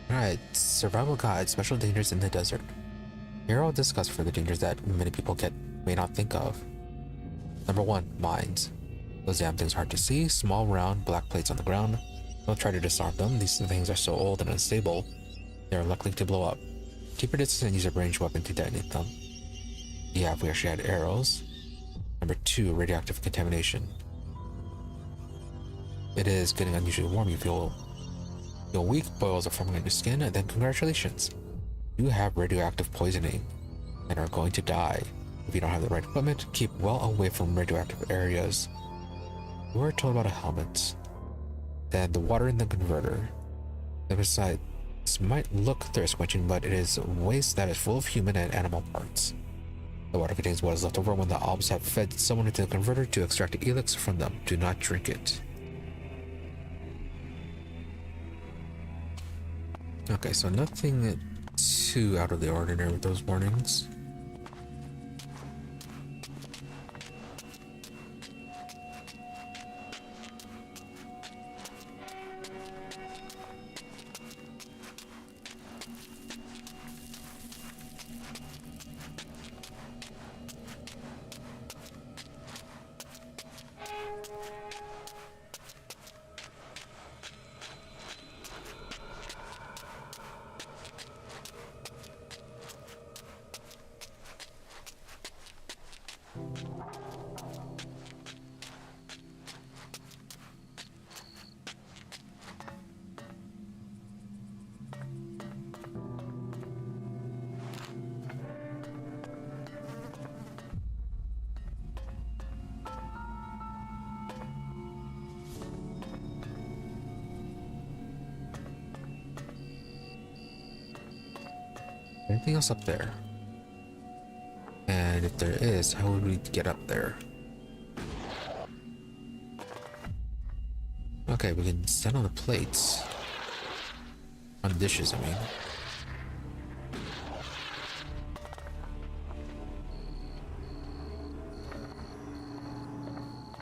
Alright, survival guide, special dangers in the desert. Here I'll discuss further dangers that many people may not think of. Number 1, mines. Those damn things are hard to see. Small, round, black plates on the ground. Don't try to disarm them. These things are so old and unstable, they are likely to blow up. Keep your distance and use a ranged weapon to detonate them. Yeah, we actually had arrows. Number 2, radioactive contamination. It is getting unusually warm. You feel weak, boils are forming on your skin, and then congratulations. You have radioactive poisoning and are going to die. If you don't have the right equipment, keep well away from radioactive areas. You were told about a helmet. Then the water in the converter. And besides, this might look thirst-quenching, but it is waste that is full of human and animal parts. The water contains what is left over when the Alps have fed someone into the converter to extract the Elex from them. Do not drink it. Okay, so nothing too out of the ordinary with those warnings. Anything else up there? And if there is, how would we get up there? Okay, we can stand on the plates. On the dishes, I mean.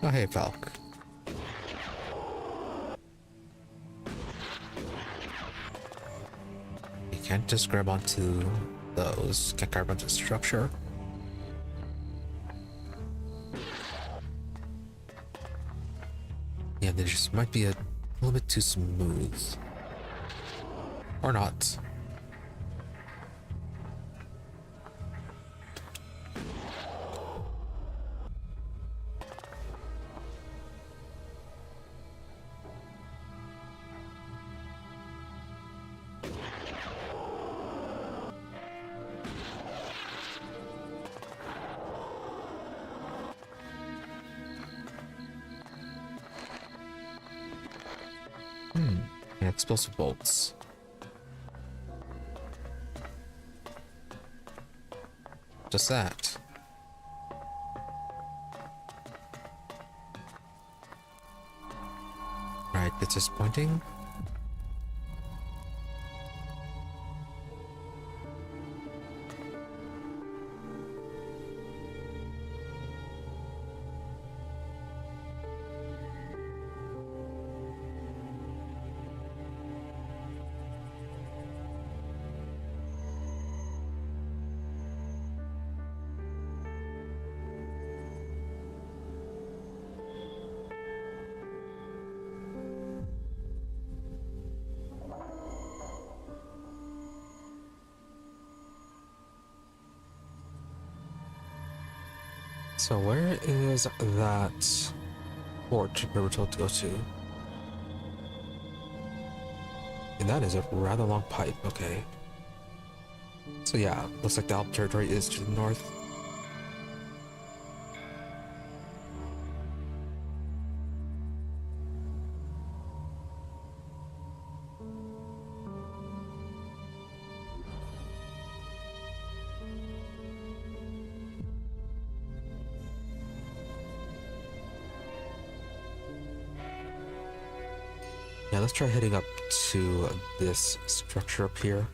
Oh, hey, Falk. You can't just grab onto those. Can't grab onto the structure. Yeah, they just might be a little bit too smooth. Or not. And explosive bolts. Just that. Right, it's just pointing. So where is that port we were told to go to? And that is a rather long pipe, okay. So yeah, looks like the Alp territory is to the north. Yeah, let's try heading up to this structure up here.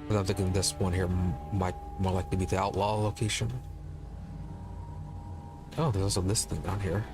But I'm thinking this one here might more likely be the outlaw location. Oh, there's also this thing down here.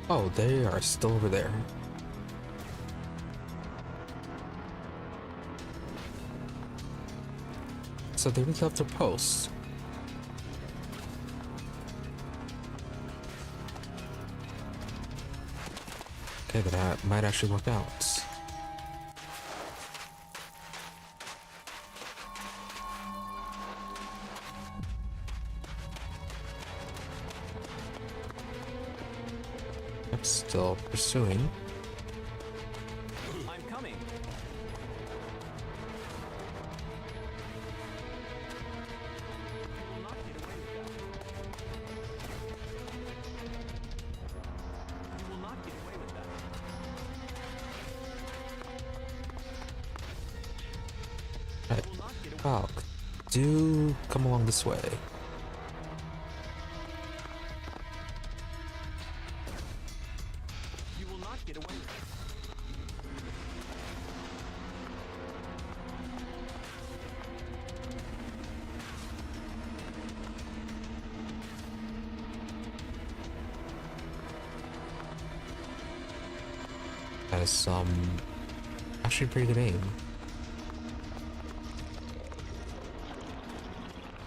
Oh, they are still over there. So they really left their posts. Okay, that might actually work out. I'm still pursuing. I'm coming. You will not get away with that. You will not get away with that. Right. You will not get away. Well, do come along this way. You will not get away with that. That is some actually pretty good aim.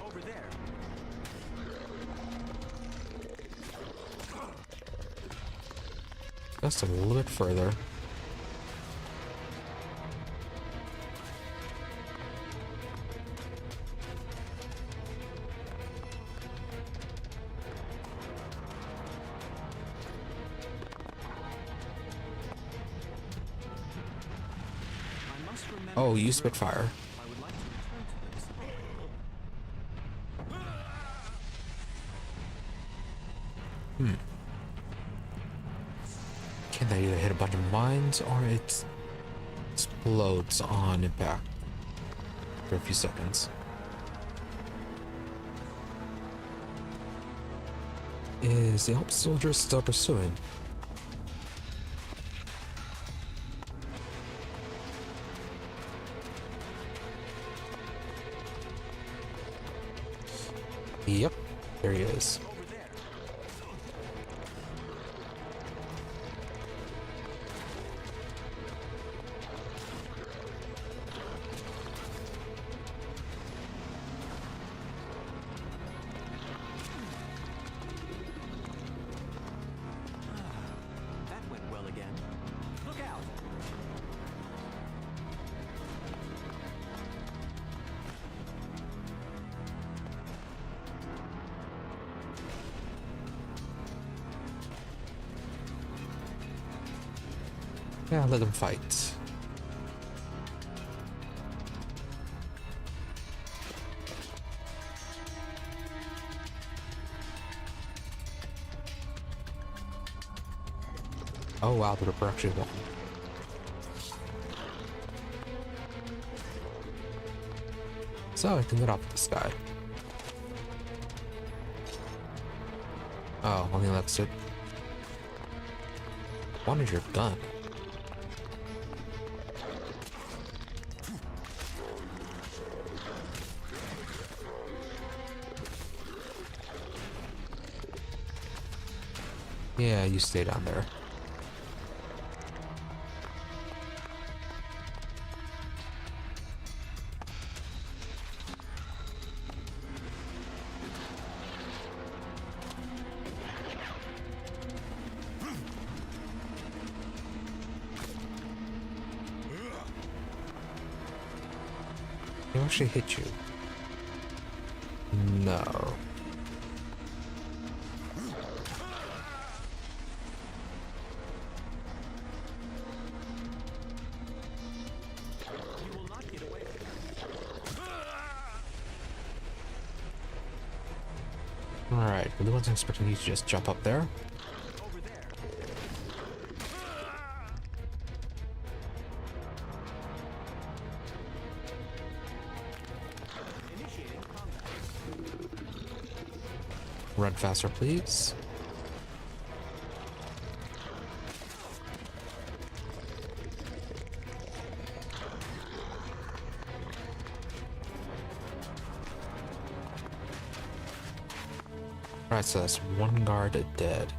Over there. Just a little bit further. I must remember. Oh, you Spitfire. I would like to return to this. Can they either hit a bunch of mines or it explodes on impact for a few seconds? Is the Alp soldier still pursuing? Yep, there he is. Over there. That went well again. Look out! Yeah, let them fight. Oh wow, the Ripper actually won. So I can get off this guy. Oh, on the Elex. What is your gun? Yeah, you stay down there. He actually hit you. No. You will not get away with that. Alright, well, I wasn't expecting you to just jump up there. Over there. Initiating combat. Run faster, please. Alright, so that's one guard dead.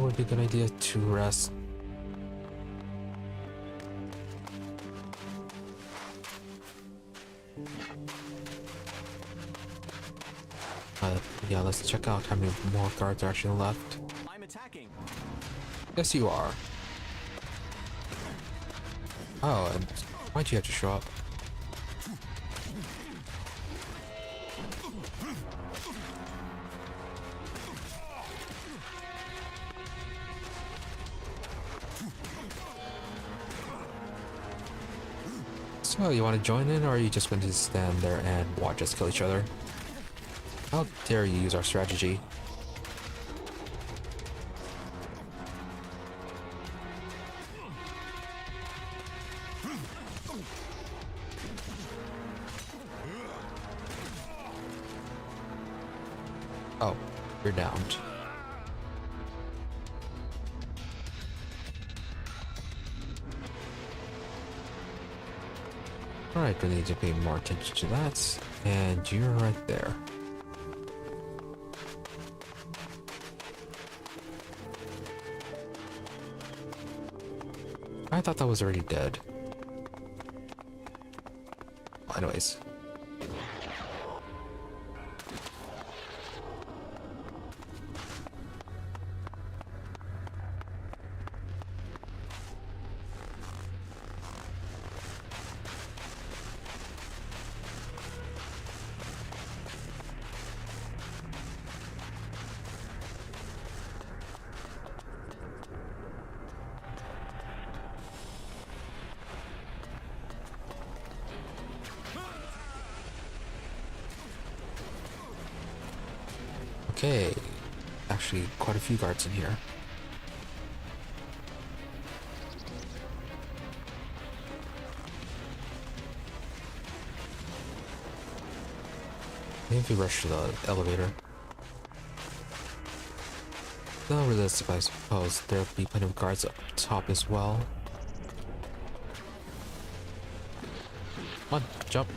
would be a good idea to rest. Yeah, let's check out how many more guards are actually left. I'm attacking. Yes, you are. Oh, and why'd you have to show up? So, you want to join in, or are you just going to stand there and watch us kill each other? How dare you use our strategy? Oh, you're downed. Alright, we need to pay more attention to that. And you're right there. I thought that was already dead. Well, anyways. Okay, actually quite a few guards in here. Maybe if we rush to the elevator. No realistic, I suppose. There'll be plenty of guards up top as well. Come on, jump.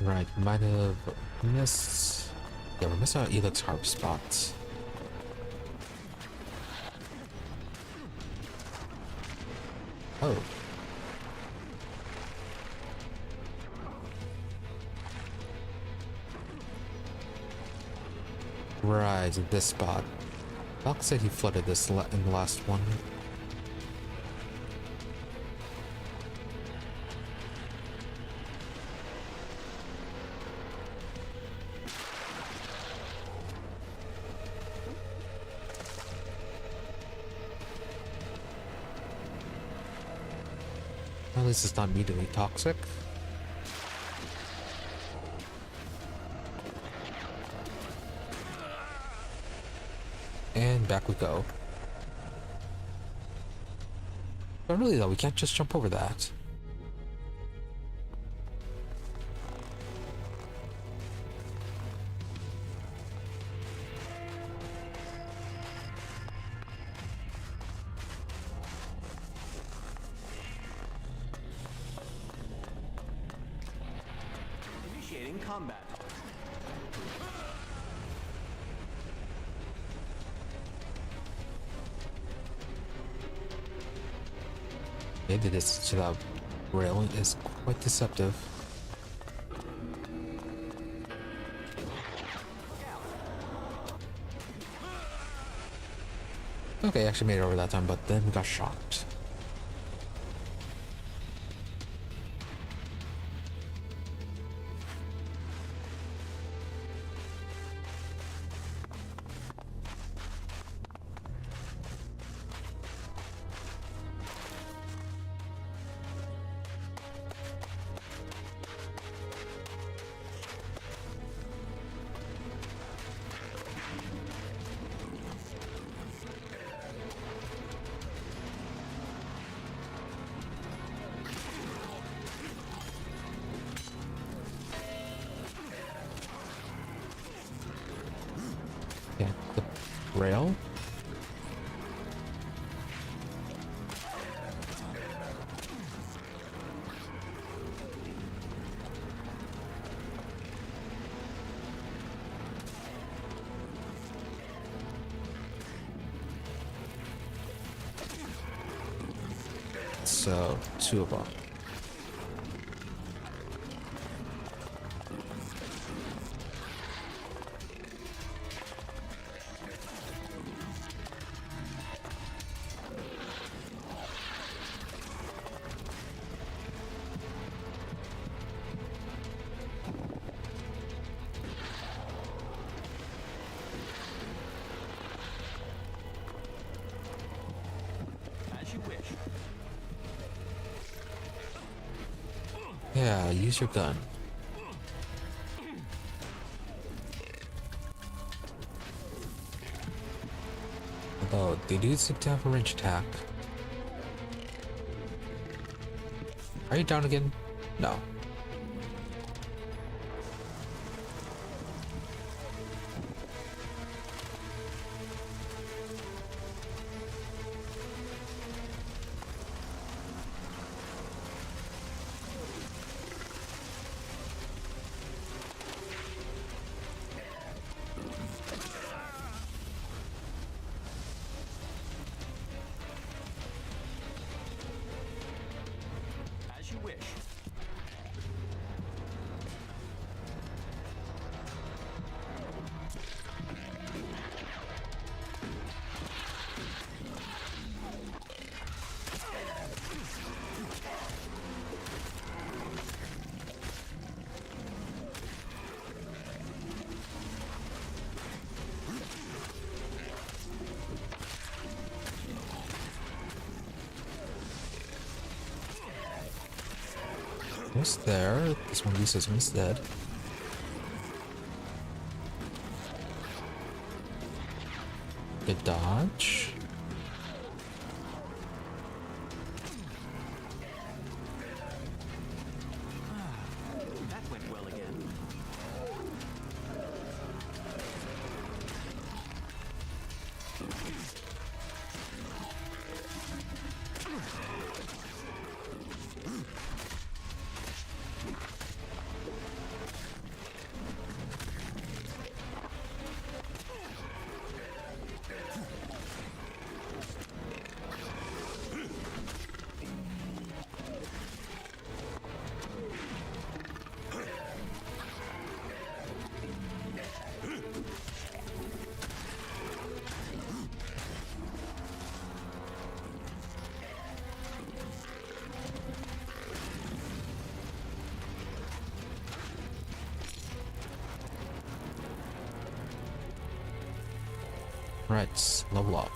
Right, might have missed. Yeah, we're missing our Elex harp spots. Oh. Right, in this spot. Doc said he flooded this in the last one. At least it's not immediately toxic. And back we go. But really though, we can't just jump over that. Initiating combat. Maybe this to that railing is quite deceptive. Okay, actually made it over that time, but then we got shocked. rail. So, 2 of them. As you wish. Yeah, use your gun. Although, they do seem to have a range attack. Are you down again? No. As you wish. Almost there. This one Lisa's one's dead. Good dodge. That went well again. Right, level up.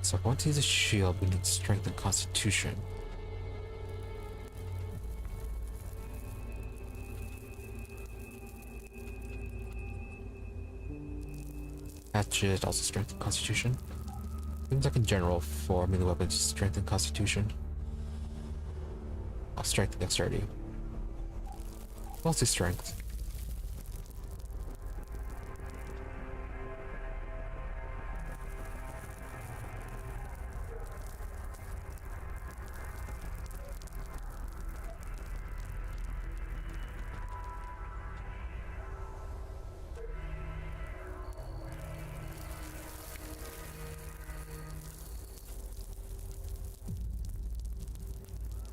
So if I want to use a shield, we need strength and constitution. Hatchet, also strength and constitution. Seems like in general for melee weapons, strength and constitution. Oh, strength and dexterity. Mostly strength.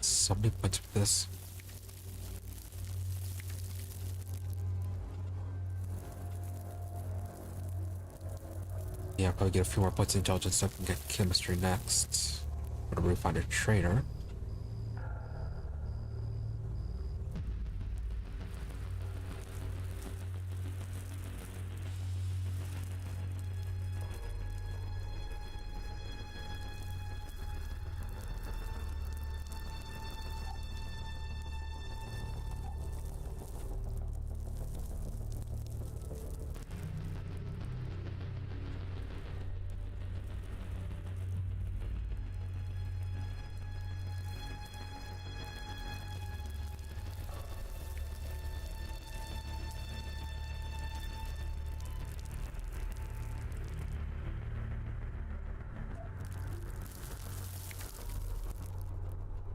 So many points for this. Yeah, I'll probably get a few more points of intelligence so I can get chemistry next. Whenever we find a trainer.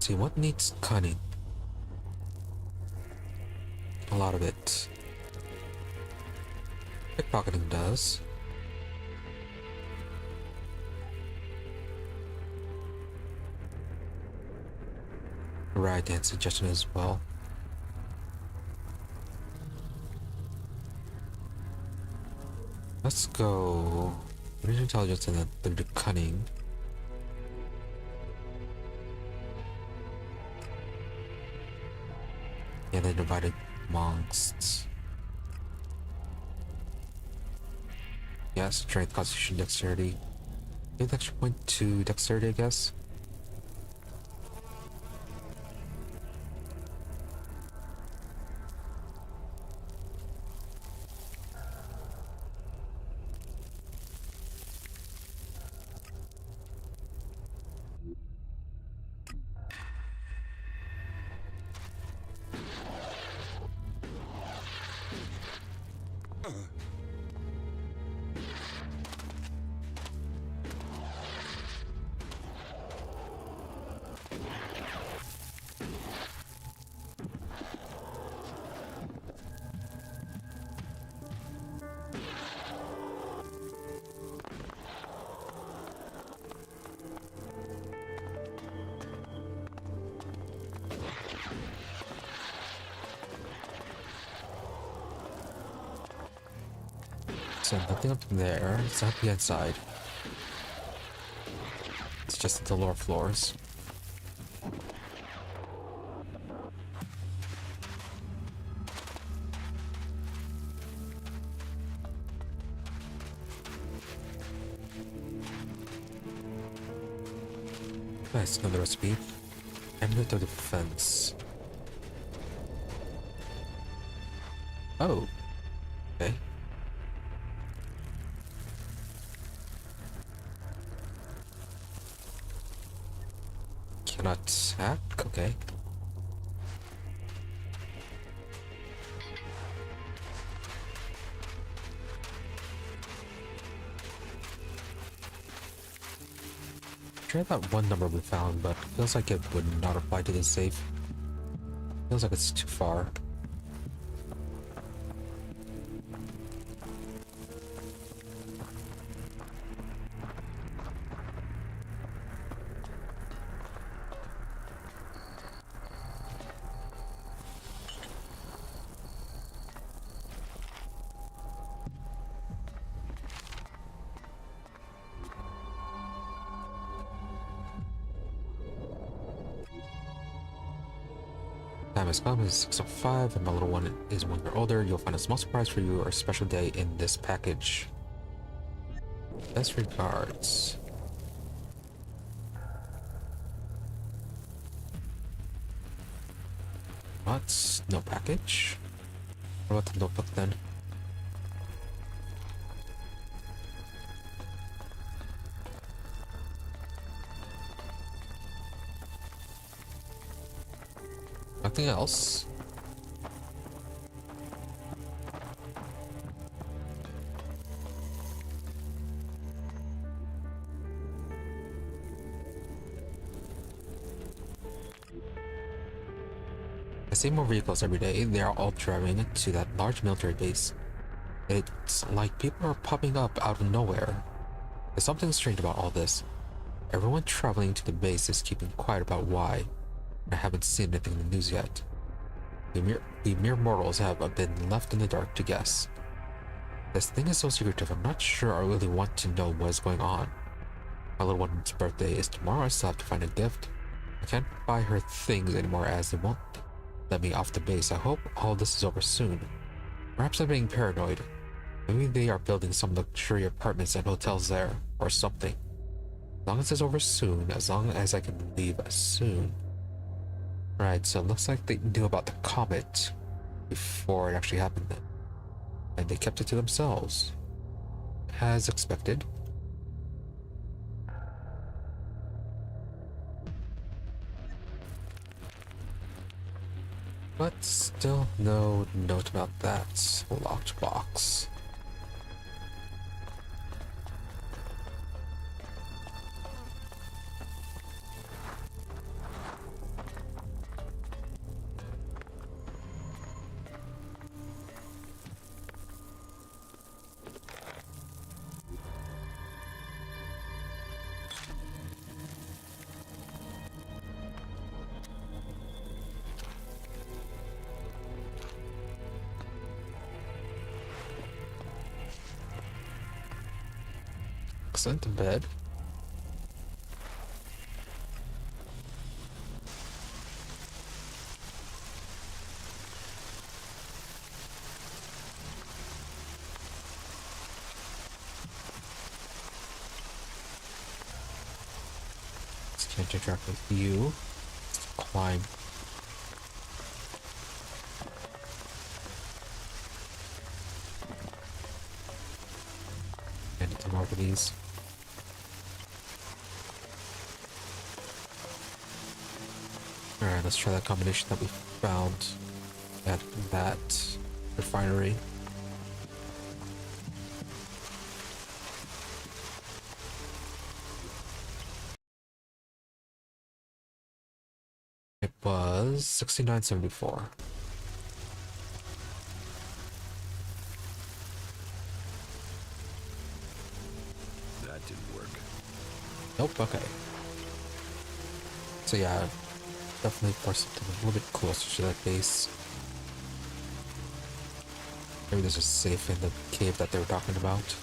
See, what needs cunning? A lot of it. Pickpocketing does. Right, and suggestion as well. Let's go. What intelligence and then the cunning. And then divided amongst. Yes, strength, constitution, dexterity. Give the extra point to dexterity, I guess. So nothing up there. It's not the inside. It's just the lower floors. Nice, another recipe. Amulet of defense. Oh. Okay. Cannot attack? Okay. Try that one number we found, but feels like it would not apply to this safe. Feels like it's too far. Time has come, it's 6:05, and my little one is 1 year older. You'll find a small surprise for you or a special day in this package. Best regards. What? No package? What about the notebook then? Nothing else. I see more vehicles every day. They are all driving to that large military base. It's like people are popping up out of nowhere. There's something strange about all this. Everyone traveling to the base is keeping quiet about why. I haven't seen anything in the news yet. We mere mortals have been left in the dark to guess. This thing is so secretive, I'm not sure I really want to know what is going on. My little one's birthday is tomorrow, I still have to find a gift. I can't buy her things anymore as they won't let me off the base. I hope all this is over soon. Perhaps I'm being paranoid. Maybe they are building some luxury apartments and hotels there, or something. As long as it's over soon, as long as I can leave soon. Right, so it looks like they knew about the comet before it actually happened then. And they kept it to themselves. As expected. But still no note about that locked box. Excellent. A bed. Can't interact with you. Climb. And some more of these. Alright, let's try that combination that we found at that refinery. It was 69.74. That didn't work. Nope, okay. So yeah, definitely force something a little bit closer to that base. Maybe there's a safe in the cave that they were talking about.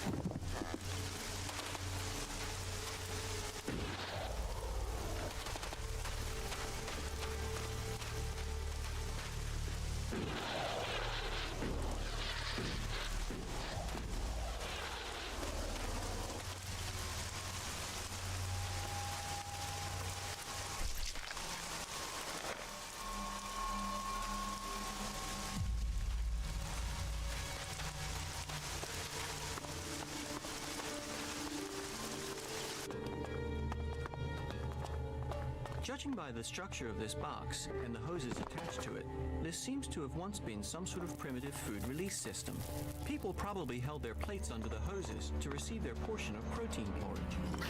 Judging by the structure of this box and the hoses attached to it, this seems to have once been some sort of primitive food release system. People probably held their plates under the hoses to receive their portion of protein porridge.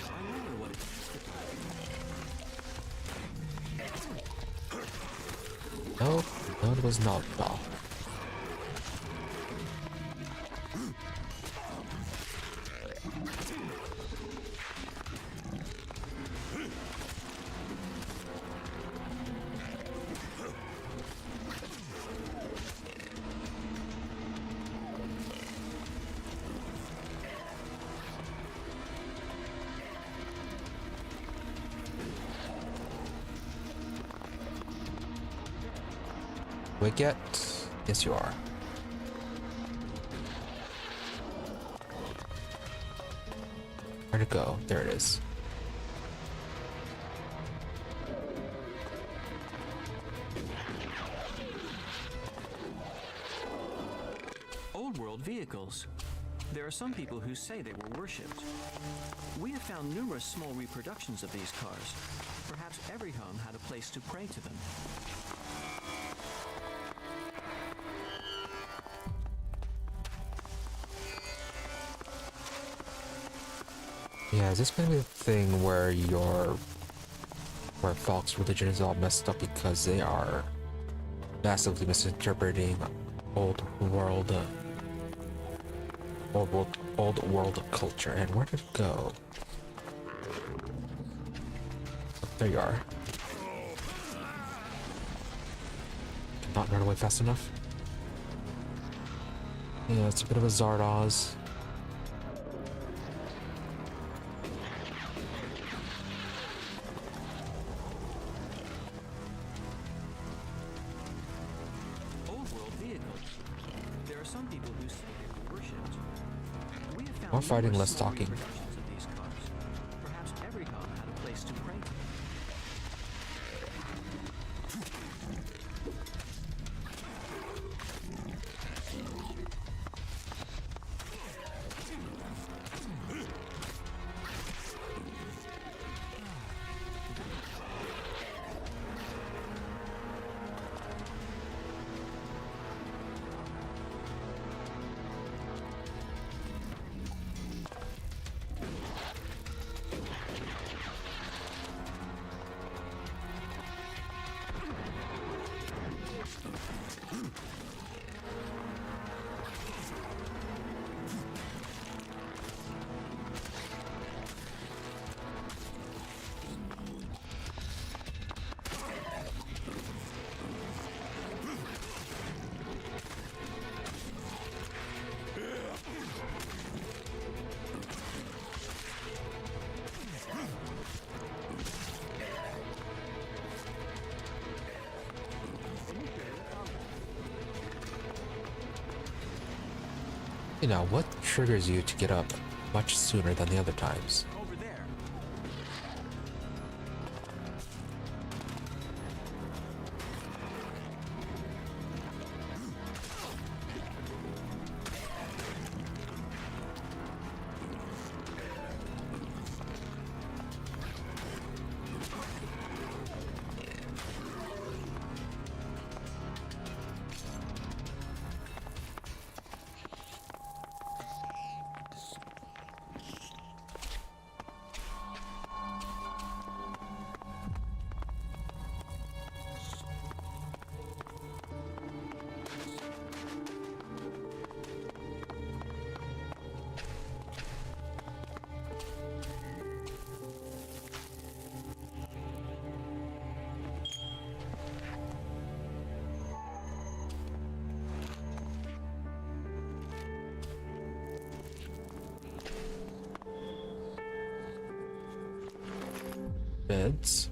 I wonder what it No, no, it was not. No. Yet? Yes, you are. Where'd it go? There it is. Old world vehicles. There are some people who say they were worshipped. We have found numerous small reproductions of these cars. Perhaps every home had a place to pray to them. Yeah, is this gonna be the thing where Falk's religion is all messed up because they are massively misinterpreting old world culture? And where did it go? Oh, there you are. Not run away fast enough. Yeah, it's a bit of a Zardoz. More fighting, less talking. Perhaps every home had a place to pray to them. You know, what triggers you to get up much sooner than the other times? Over there. Beds.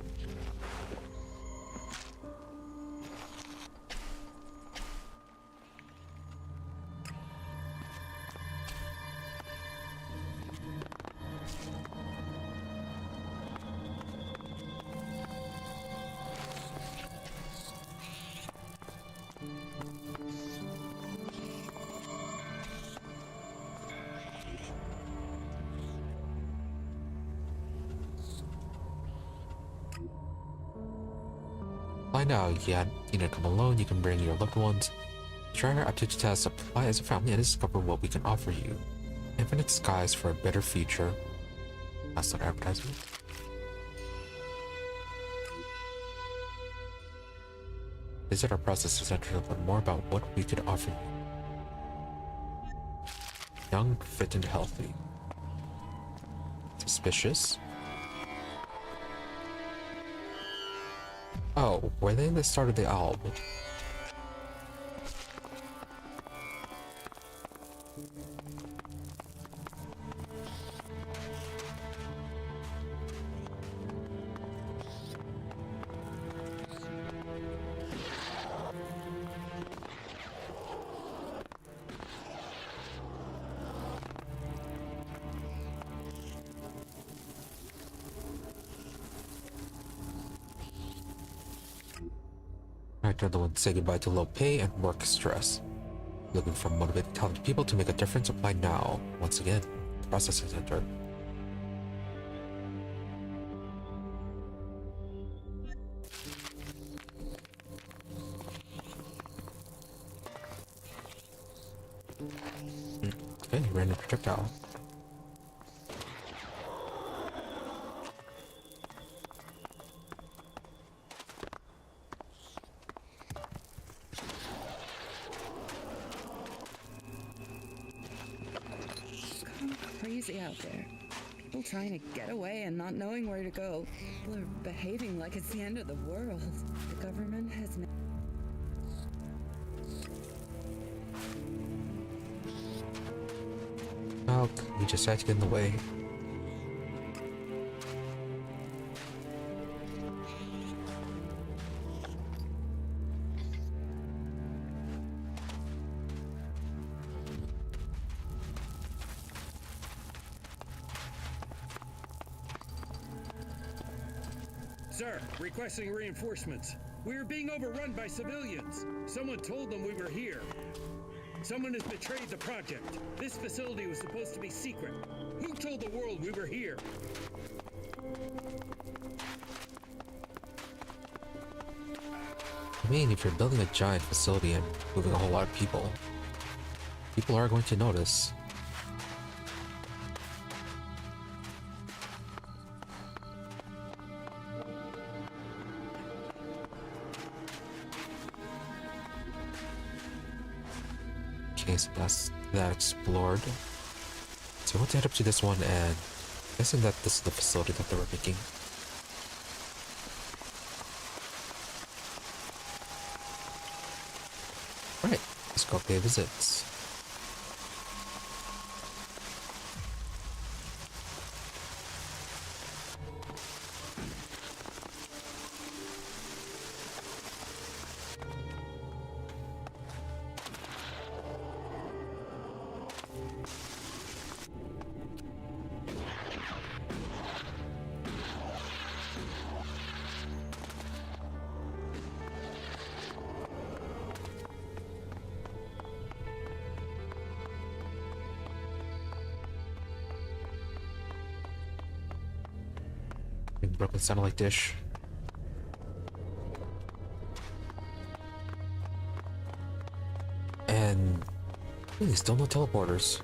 By now, yeah, you don't come alone, you can bring your loved ones. Try our aptitude test, apply as a family, and discover what we can offer you. Infinite skies for a better future. That's not advertisement. Visit our processing center to learn more about what we could offer you. Young, fit, and healthy. Suspicious. Oh, were they the start of the album? They're the ones to say goodbye to low pay and work stress. Looking for motivated, talented people to make a difference. Apply now. Once again, the processing center. Okay, random projectile. Crazy out there. People trying to get away and not knowing where to go. People are behaving like it's the end of the world. The government has Well, we just had to get in the way. Sir, requesting reinforcements. We are being overrun by civilians. Someone told them we were here. Someone has betrayed the project. This facility was supposed to be secret. Who told the world we were here? I mean, if you're building a giant facility and moving a whole lot of people, people are going to notice. Okay, so that's that explored. So I want to head up to this one, and I'm guessing that this is the facility that they were making. Alright, let's go pay visits. broken satellite dish. And really still no teleporters.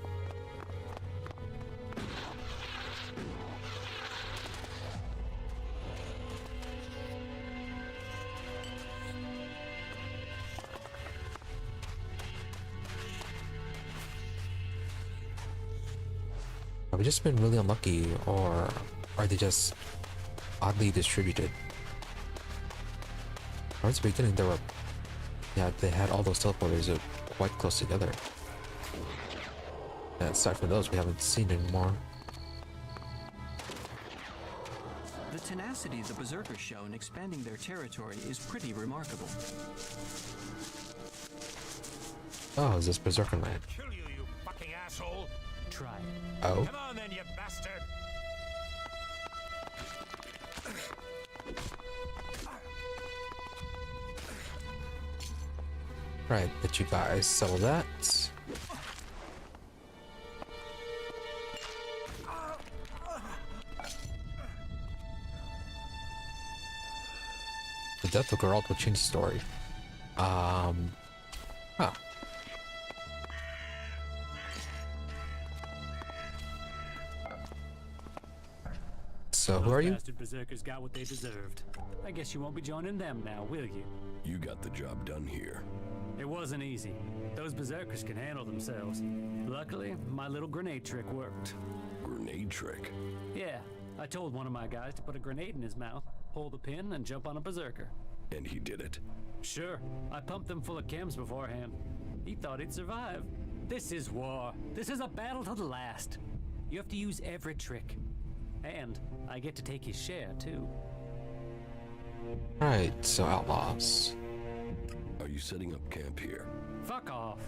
Have we just been really unlucky, or are they just oddly distributed? Towards the beginning, there were, yeah, they had all those teleporters quite close together. And aside from those, we haven't seen anymore. The tenacity the Berserkers show in expanding their territory is pretty remarkable. Oh, is this Berserker land? Kill you, you fucking asshole! Try it. Oh. Come on then, you bastard! Right, let you guys settle that. The death of Geralt will change the story. Huh. So who are you? Bastard Berserkers got what they deserved. I guess you won't be joining them now, will you? You got the job done here. It wasn't easy. Those Berserkers can handle themselves. Luckily, my little grenade trick worked. Grenade trick. Yeah, I told one of my guys to put a grenade in his mouth, hold the pin, and jump on a Berserker. And he did it. Sure, I pumped them full of chems beforehand. He thought he'd survive. This is war. This is a battle to the last. You have to use every trick. And I get to take his share, too. Right, so outlaws. Are you setting up camp here? Fuck off.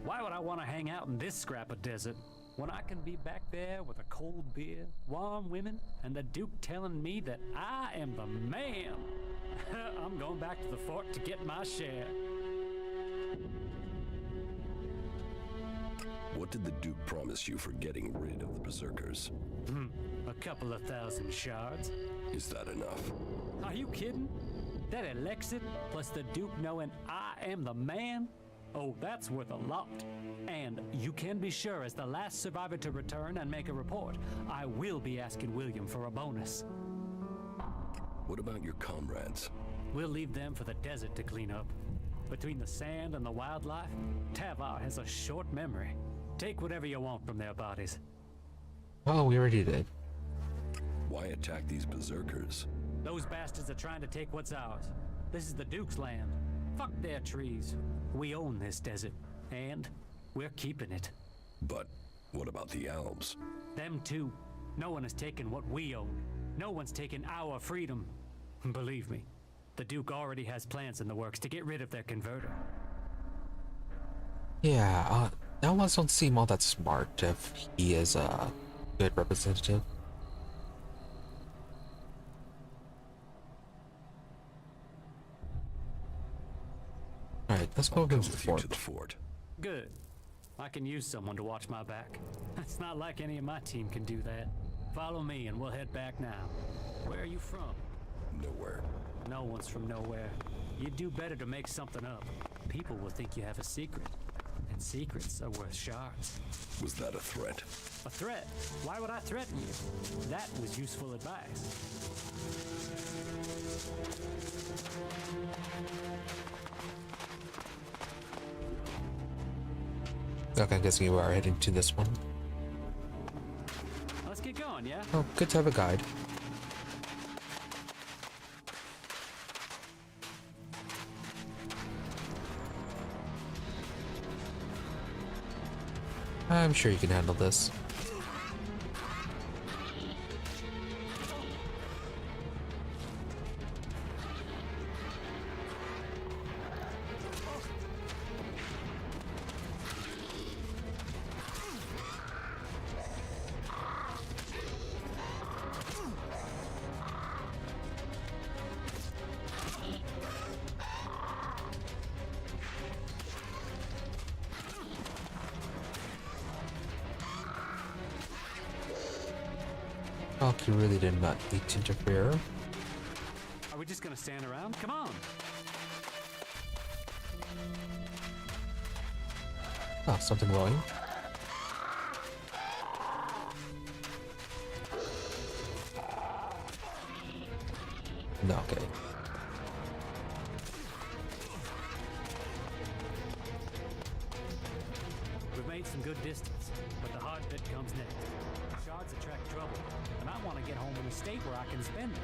Why would I want to hang out in this scrap of desert when I can be back there with a cold beer, warm women, and the Duke telling me that I am the man? I'm going back to the fort to get my share. What did the Duke promise you for getting rid of the Berserkers? A couple of thousand shards. Is that enough? Are you kidding? That Elex plus the Duke knowing I am the man? Oh, that's worth a lot. And you can be sure, as the last survivor to return and make a report, I will be asking William for a bonus. What about your comrades? We'll leave them for the desert to clean up. Between the sand and the wildlife, Tavar has a short memory. Take whatever you want from their bodies. Oh, we already did. Why attack these Berserkers? Those bastards are trying to take what's ours. This is the Duke's land. Fuck their trees. We own this desert, and we're keeping it. But what about the Alps? Them too. No one has taken what we own. No one's taken our freedom. Believe me, the Duke already has plans in the works to get rid of their converter. Yeah, outlaws don't seem all that smart if he is a good representative. Alright, let's go to the fort. To the fort. Good. I can use someone to watch my back. It's not like any of my team can do that. Follow me and we'll head back now. Where are you from? Nowhere. No one's from nowhere. You'd do better to make something up. People will think you have a secret. And secrets are worth shards. Was that a threat? A threat? Why would I threaten you? That was useful advice. Okay, I'm guessing you are heading to this one. Let's get going, yeah? Oh, good to have a guide. I'm sure you can handle this. Valky really did not need to interfere. Are we just gonna stand around? Come on! Oh, something glowing. No, okay. We've made some good distance, but the hard bit comes next. Shards attract trouble, and I want to get home in a state where I can spend it.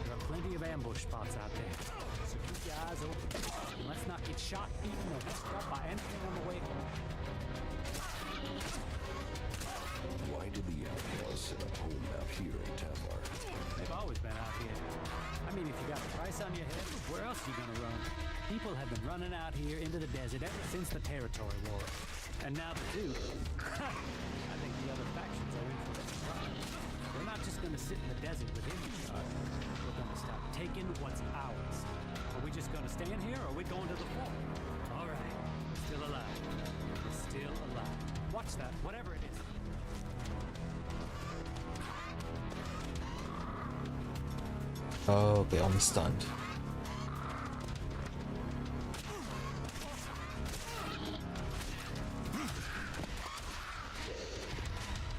There are plenty of ambush spots out there, so keep your eyes open. And let's not get shot, eaten, or struck by anything on the way home. Why did the Outlaws set up home out here in Tavlar? They've always been out here. I mean, if you got a price on your head, where else are you gonna run? People have been running out here into the desert ever since the territory war. And now the Duke, I think the other factions are in for a surprise. We're not just gonna sit in the desert within the shard. We're gonna start taking what's ours. Are we just gonna stand here, or are we going to the fort? All right, we're still alive. We're still alive. Watch that, whatever it is. Okay, almost stunned.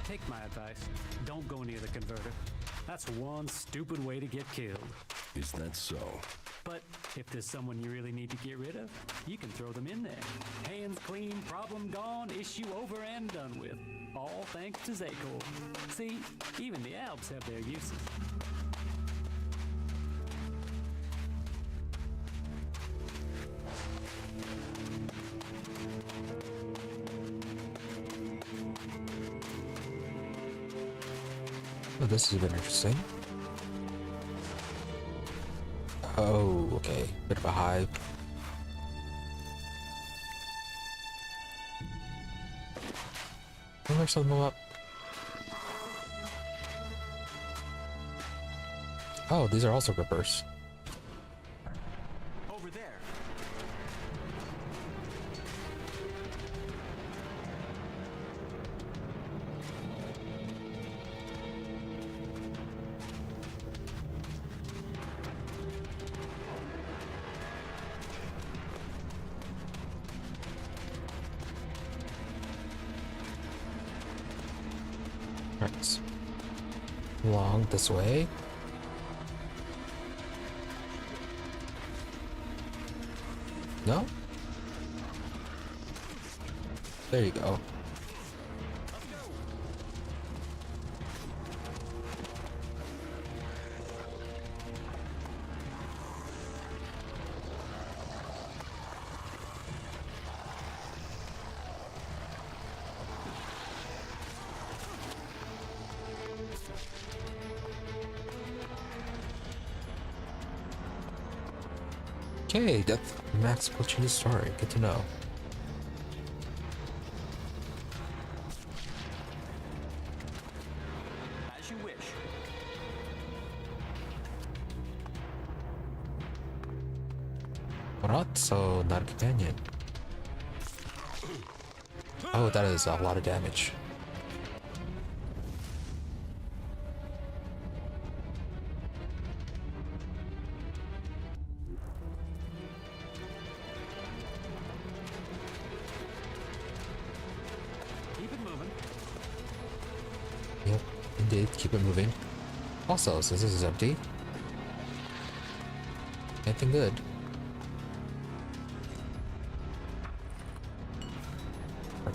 Take my advice. Don't go near the converter. That's one stupid way to get killed. Is that so? But if there's someone you really need to get rid of, you can throw them in there. Hands clean, problem gone, issue over and done with. All thanks to Zakor. See, even the Alps have their uses. Oh, this has been interesting. Oh, okay. Bit of a hive. Can I sum them up? Oh, these are also rippers. Over there. Right. Along this way. No? There you go. Okay, that's Max Puccini's story. Good to know. As you wish. Alright, so not a companion. Oh, that is a lot of damage. Keep it moving. Yep, indeed, keep it moving. Also, since this is empty, anything good?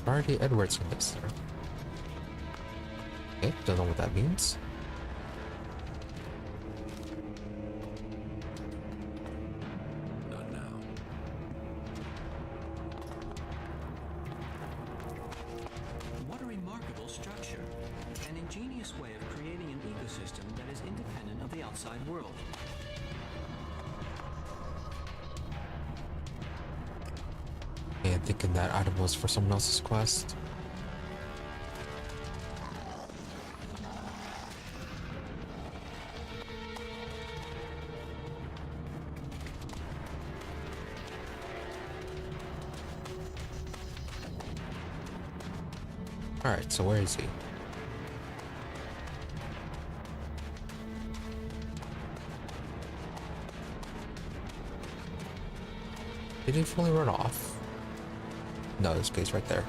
Barty Edwards from this there. Okay, don't know what that means. Not now. What a remarkable structure. An ingenious way of creating an ecosystem that is independent of the outside world. And thinking that item was for someone else's quest. Alright, so where is he? Did he fully run off? No, there's space right there.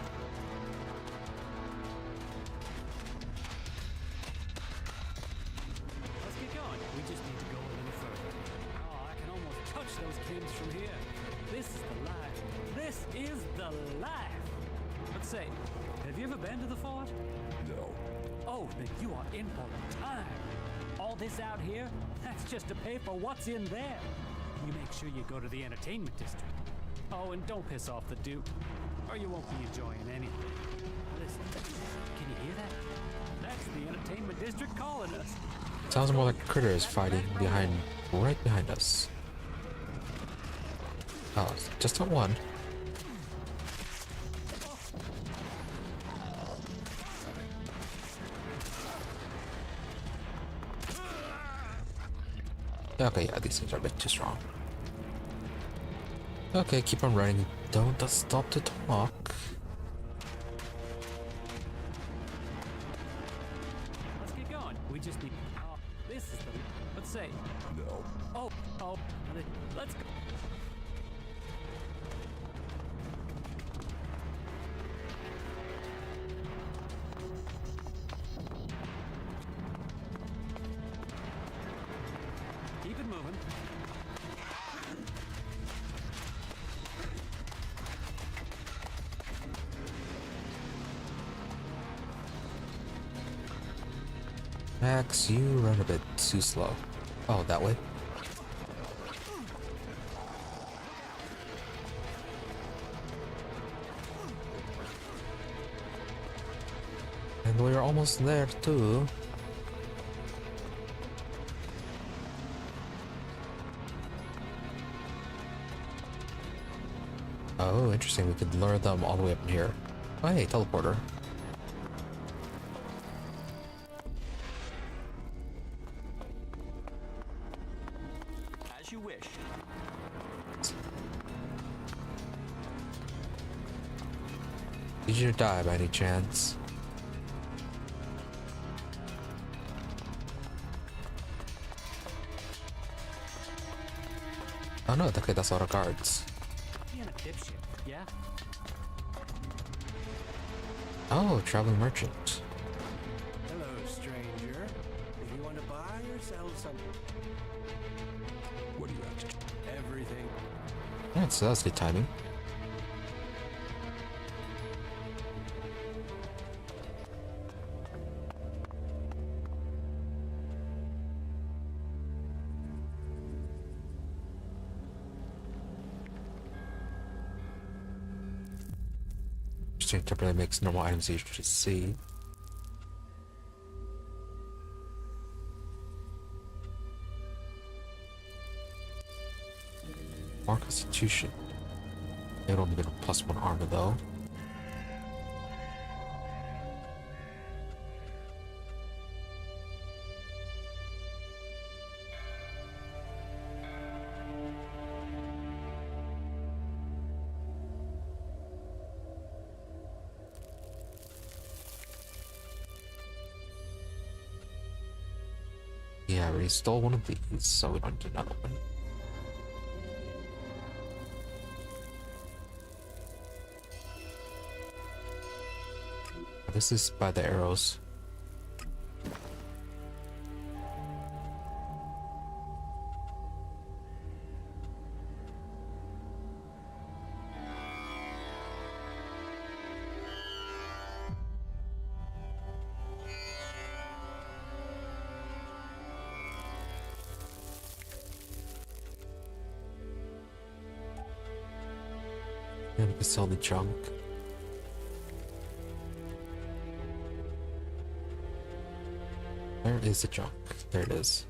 Let's get going. We just need to go a little further. Oh, I can almost touch those kids from here. This is the life. This is the life. Let's say, have you ever been to the fort? No. Oh, then you are in for a time. All this out here, that's just to pay for what's in there. You make sure you go to the entertainment district. Oh, and don't piss off the Duke, or you won't be enjoying anything. Listen, can you hear that? That's the entertainment district calling us. Sounds more like critters fighting right behind us. Oh, just not one. Okay, yeah, these things are a bit too strong. Okay, keep on running. Don't stop to talk. Let's get going. We just need. Oh, this is the. Let's say. No. Oh. Let's go. Keep it moving. Max, you run a bit too slow. Oh, that way? And we're almost there too. Oh, interesting. We could lure them all the way up in here. Oh, hey, teleporter. As you wish. Did you die by any chance? Oh no, okay, that's all the guards. Being a dipshit, yeah? Oh, traveling merchant. Hello, stranger. If you want to buy or sell something, What do you have to... everything. Yeah, so that's good timing. Interesting, temporarily makes normal items easier to see. More constitution. They don't get a +1 armor though. Yeah, I already stole one of these, so we don't need another one. This is by the arrows. And we can sell the junk. Where is the junk? There it is.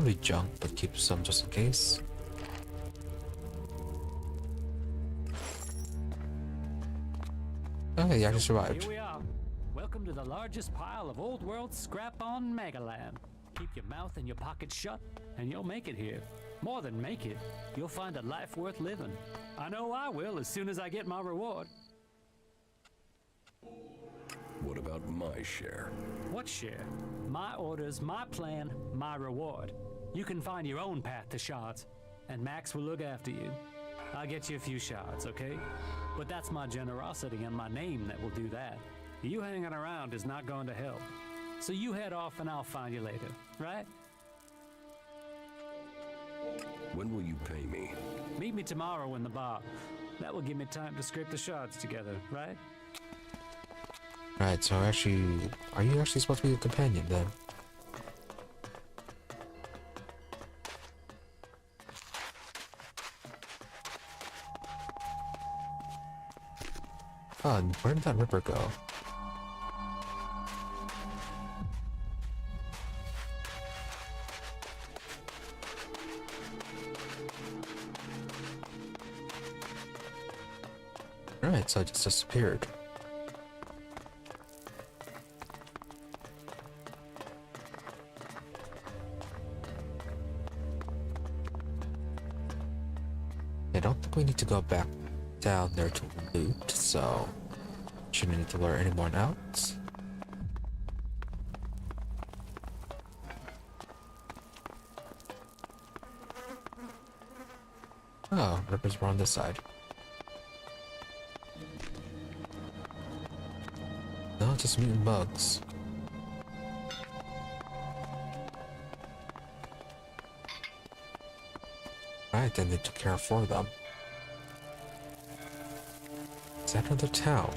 Probably junk, but keep some just in case. Oh, he actually survived. Here we are. Welcome to the largest pile of old world scrap on Megaland. Keep your mouth and your pockets shut, and you'll make it here. More than make it, you'll find a life worth living. I know I will as soon as I get my reward. What about my share? What share? My orders, my plan, my reward. You can find your own path to shards, and Max will look after you. I'll get you a few shards, okay? But that's my generosity and my name that will do that. You hanging around is not going to help. So you head off and I'll find you later, right? When will you pay me? Meet me tomorrow in the bar. That will give me time to scrape the shards together, right? Right, so actually, are you actually supposed to be a companion then? Oh, and where did that ripper go? Right, so it just disappeared. I don't think we need to go back down there to loot, so shouldn't need to lure anyone out. Oh, rippers were on this side. No, just mutant bugs. Right, then they took care of 4 of them. Is that another town?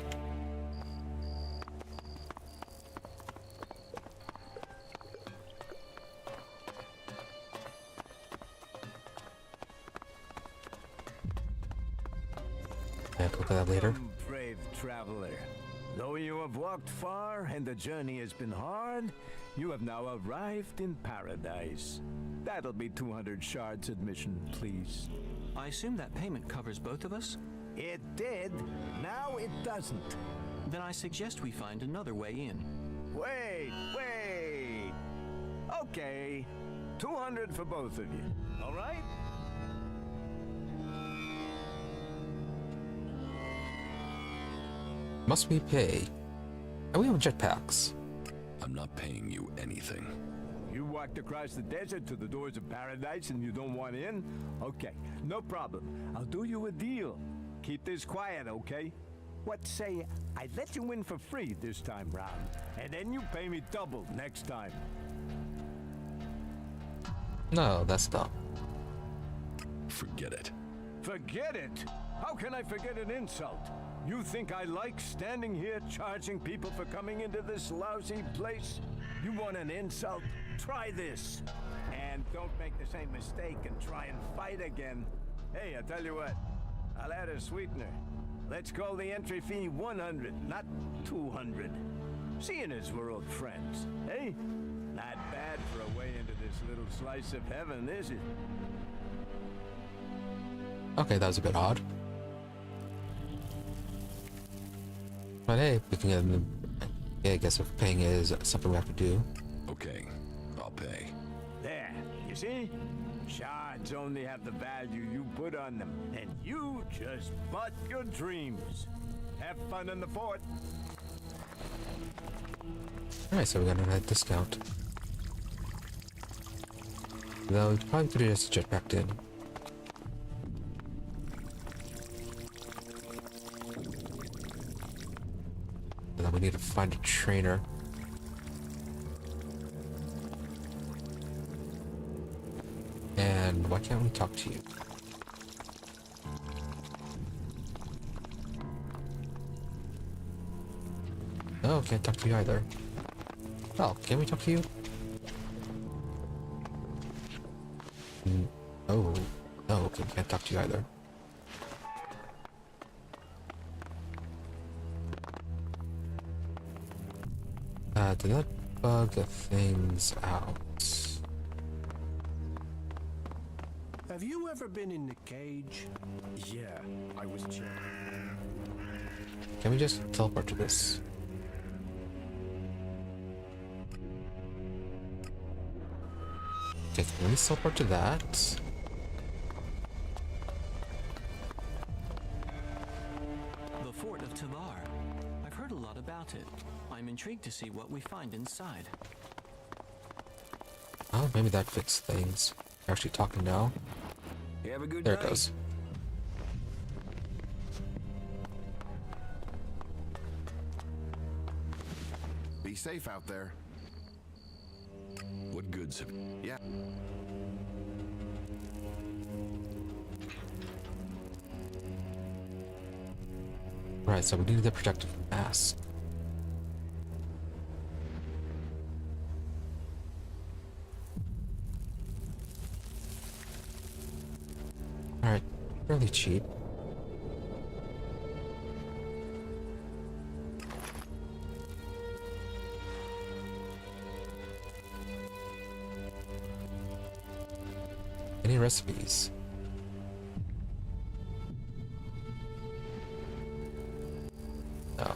Yeah, look at that later. Welcome, brave traveler. Though you have walked far and the journey has been hard, you have now arrived in paradise. That'll be 200 shards admission, please. I assume that payment covers both of us? It did. Now it doesn't. Then I suggest we find another way in. Wait. Okay. 200 for both of you. All right? Must we pay? And we have jetpacks. I'm not paying you anything. You walked across the desert to the doors of paradise and you don't want in? Okay, no problem. I'll do you a deal. Keep this quiet, okay? What say I let you in for free this time round, and then you pay me double next time. No, that's dumb. Forget it. Forget it? How can I forget an insult? You think I like standing here charging people for coming into this lousy place? You want an insult? Try this. And don't make the same mistake and try and fight again. Hey, I tell you what, I'll add a sweetener. Let's call the entry fee 100, not 200. Seeing as we're old friends, eh? Not bad for a way into this little slice of heaven, is it? Okay, that was a bit odd. But hey, we can get them. Yeah, I guess if paying is something we have to do. Okay, I'll pay. There, you see? Shards only have the value you put on them, and you just bought your dreams. Have fun in the fort. Alright, so we got a discount. Though we probably could have just jetpacked in. And then we need to find a trainer. And why can't we talk to you? No, can't talk to you either. Oh, can we talk to you? Oh, no, okay, can't talk to you either. Did that bug things out? Have you ever been in the cage? Yeah, I was checking. Can we just teleport to this? Okay, can we teleport to that? The Fort of Tavar. I've heard a lot about it. I'm intrigued to see what we find inside. Oh, maybe that fixes things. We're actually talking now. You have a good There night. it goes. Be safe out there. What goods have... Yeah. Right, so we need the protective mask. Alright, fairly cheap. Any recipes? No.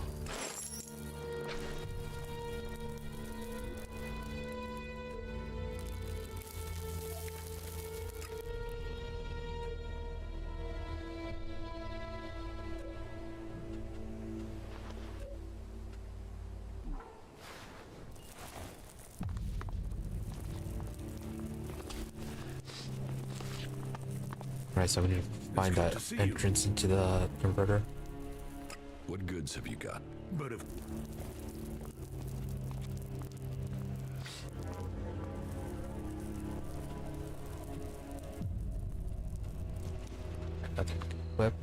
Right, so we need to find good that to see entrance into the converter. What goods have you got? But if Nothing to equip.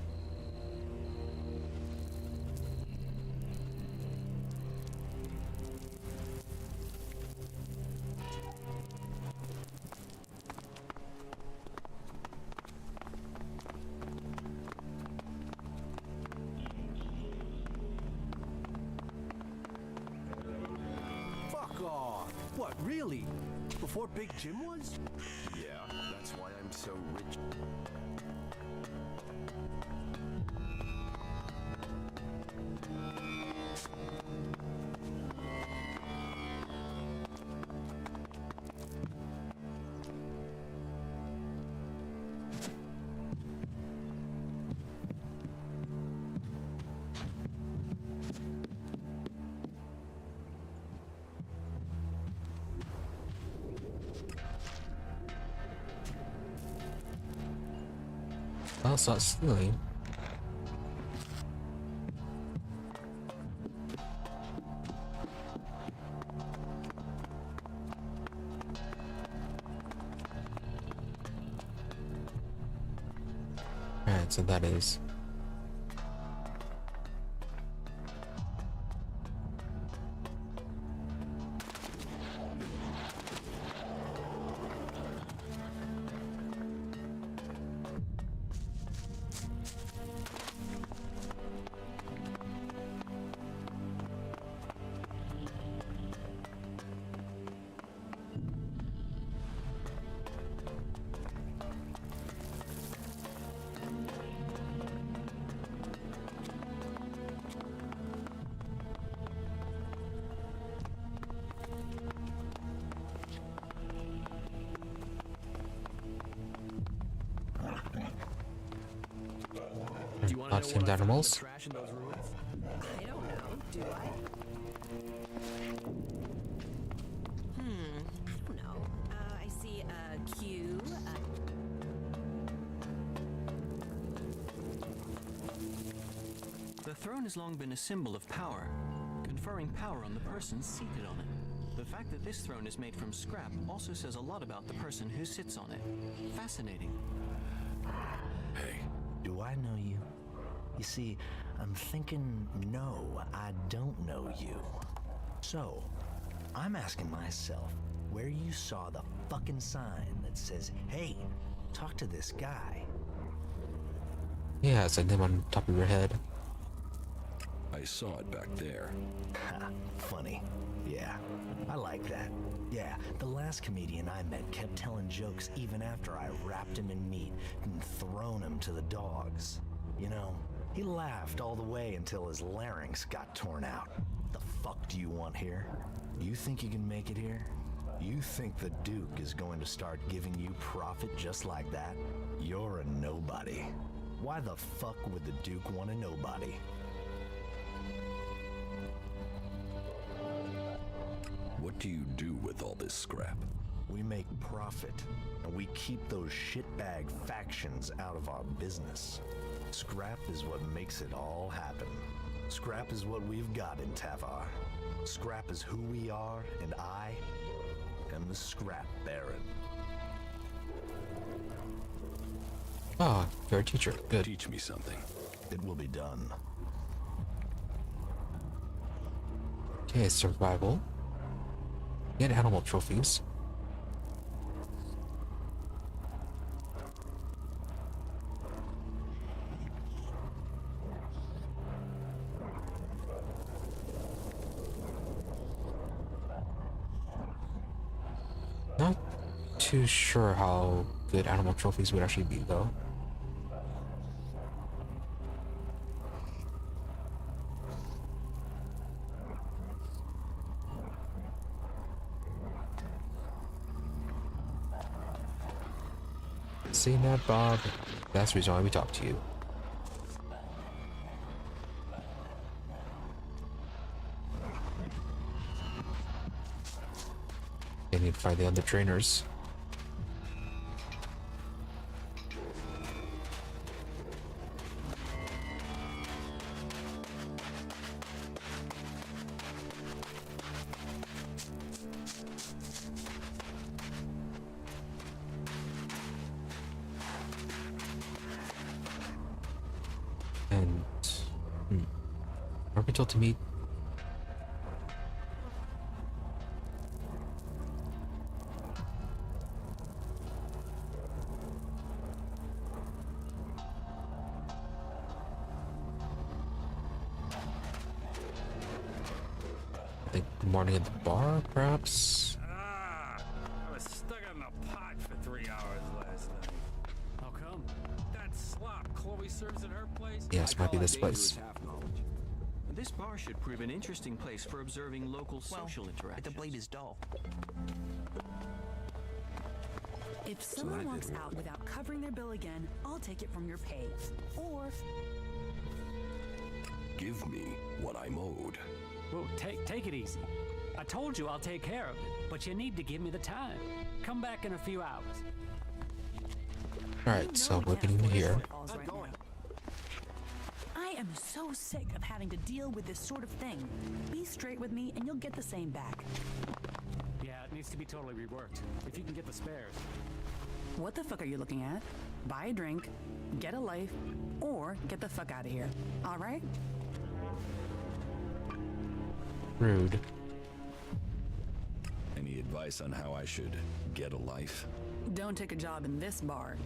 fuck off. What, really? Before Big Jim was? Yeah, that's why I'm so rich. Well, it's not stealing. Alright, so that is. Do you want to know Lots what of I found in the animals. trash in those ruins? I don't know, do I? I don't know. I see a queue. The throne has long been a symbol of power, conferring power on the person seated on it. The fact that this throne is made from scrap also says a lot about the person who sits on it. Fascinating. Hey, Do I know you? You see, I'm thinking, no, I don't know you. So, I'm asking myself where you saw the fucking sign that says, hey, talk to this guy. Yeah, it's a name on top of your head. I saw it back there. Ha, funny. Yeah, I like that. Yeah, the last comedian I met kept telling jokes even after I wrapped him in meat and thrown him to the dogs. You know, he laughed all the way until his larynx got torn out. The fuck do you want here? You think you can make it here? You think the Duke is going to start giving you profit just like that? You're a nobody. Why the fuck would the Duke want a nobody? What do you do with all this scrap? We make profit, and we keep those shitbag factions out of our business. Scrap is what makes it all happen. Scrap is what we've got in Tavar. Scrap is who we are, and I am the Scrap Baron. Ah, you're a teacher. Good. Teach me something. It will be done. Okay, survival. Get animal trophies. Not too sure how good animal trophies would actually be, though. See that, Bob? That's the reason why we talked to you. I need to find the other trainers. And are we told to meet? I think good morning at the bar, perhaps. I was stuck on the pot for 3 hours last night. How come? That slop Chloe serves at her place? Yes, might be this place. This bar should prove an interesting place for observing local social But interactions. the blade is dull. If someone walks out without covering their bill again, I'll take it from your pay. Or Give me what I'm owed. Whoa, take it easy. I told you I'll take care of it, but you need to give me the time. Come back in a few hours. Alright, so we're getting here. I am so sick of having to deal with this sort of thing. Be straight with me and you'll get the same back. Yeah, it needs to be totally reworked. If you can get the spares. What the fuck are you looking at? Buy a drink, get a life, or get the fuck out of here. All right? Rude. Any advice on how I should get a life? Don't take a job in this bar.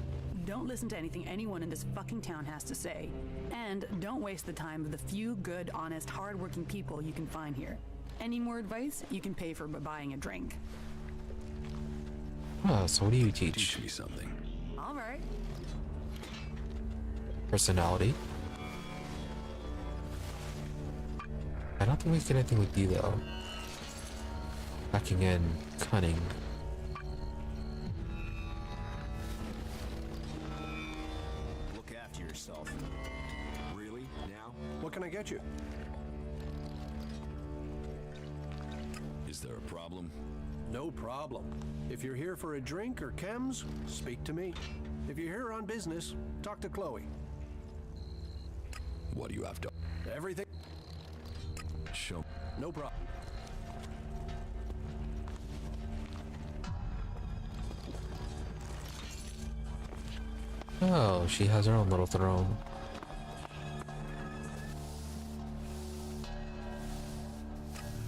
Don't listen to anything anyone in this fucking town has to say. And don't waste the time of the few good, honest, hardworking people you can find here. Any more advice, you can pay for by buying a drink. Oh, so what do you teach? Teach me something. All right. Personality. I don't think we get anything with you, though. Backing in cunning. Look after yourself. Really? Now? What can I get you? Is there a problem? No problem. If you're here for a drink or chems, speak to me. If you're here on business, talk to Chloe. What do you have to... Everything. Show... No problem. Oh, she has her own little throne.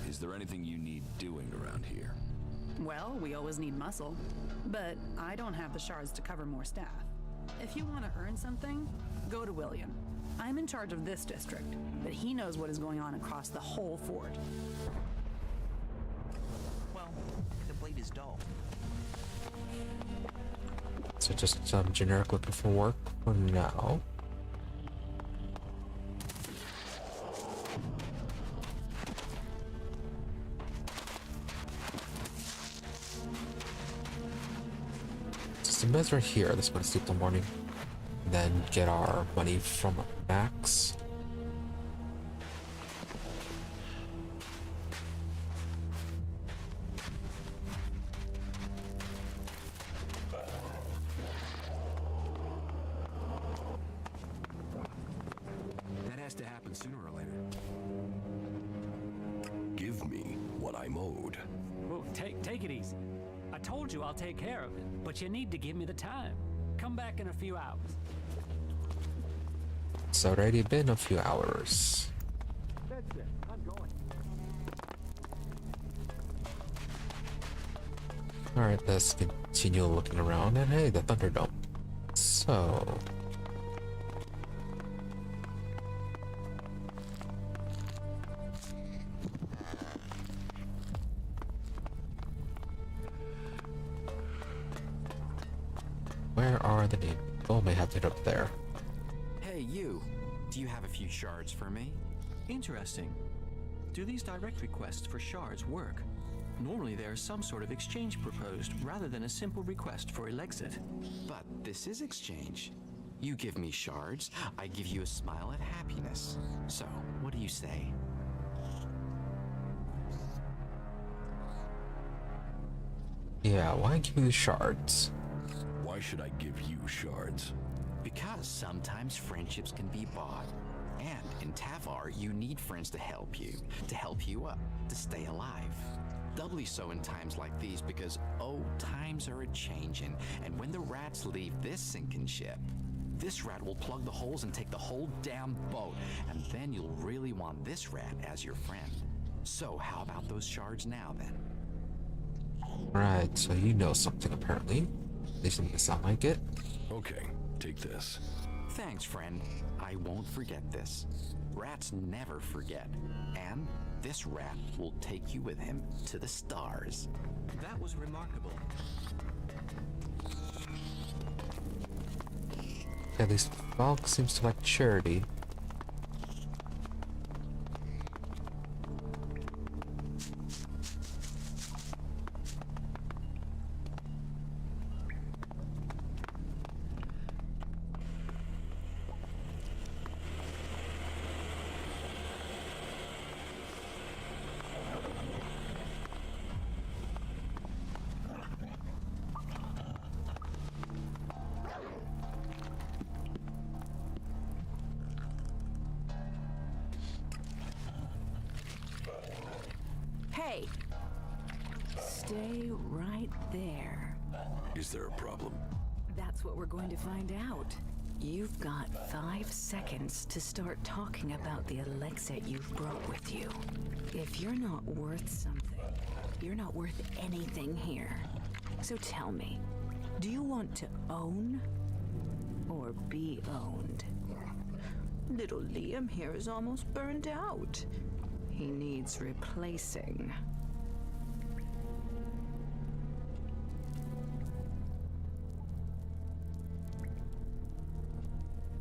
Is there anything you need doing around here? Well, we always need muscle. But I don't have the shards to cover more staff. If you want to earn something, go to William. I'm in charge of this district, but he knows what is going on across the whole fort. Well, the blade is dull. So just some generic looking for work for now. So the meds are here. Let's go to sleep in the morning. Then get our money from Max. That has to happen sooner or later. Give me what I'm owed. Whoa, take it easy. I told you I'll take care of it, but you need to give me the time. Come back in a few hours. It's already been a few hours. That's it. I'm going. Alright, let's continue looking around. And hey, the Thunderdome. So... where are the names? Oh, may have it up there. Hey, you. Do you have a few shards for me? Interesting. Do these direct requests for shards work? Normally there's some sort of exchange proposed rather than a simple request for Elexit. But this is exchange. You give me shards, I give you a smile at happiness. So, what do you say? Yeah, why give you the shards? Why should I give you shards? Because sometimes friendships can be bought. And in Tavar, you need friends to help you up, to stay alive. Doubly so in times like these because, oh, times are a-changin', and when the rats leave this sinking ship, this rat will plug the holes and take the whole damn boat, and then you'll really want this rat as your friend. So how about those shards now, then? Right, so you know something apparently. At least it doesn't sound like it. Okay, take this. Thanks, friend. I won't forget this. Rats never forget. And this rat will take you with him to the stars. That was remarkable. At least Falk seems to like charity. Hey! Stay right there. Is there a problem? That's what we're going to find out. You've got 5 seconds to start talking about the Elexit you've brought with you. If you're not worth something, you're not worth anything here. So tell me, do you want to own or be owned? Little Liam here is almost burned out. He needs replacing.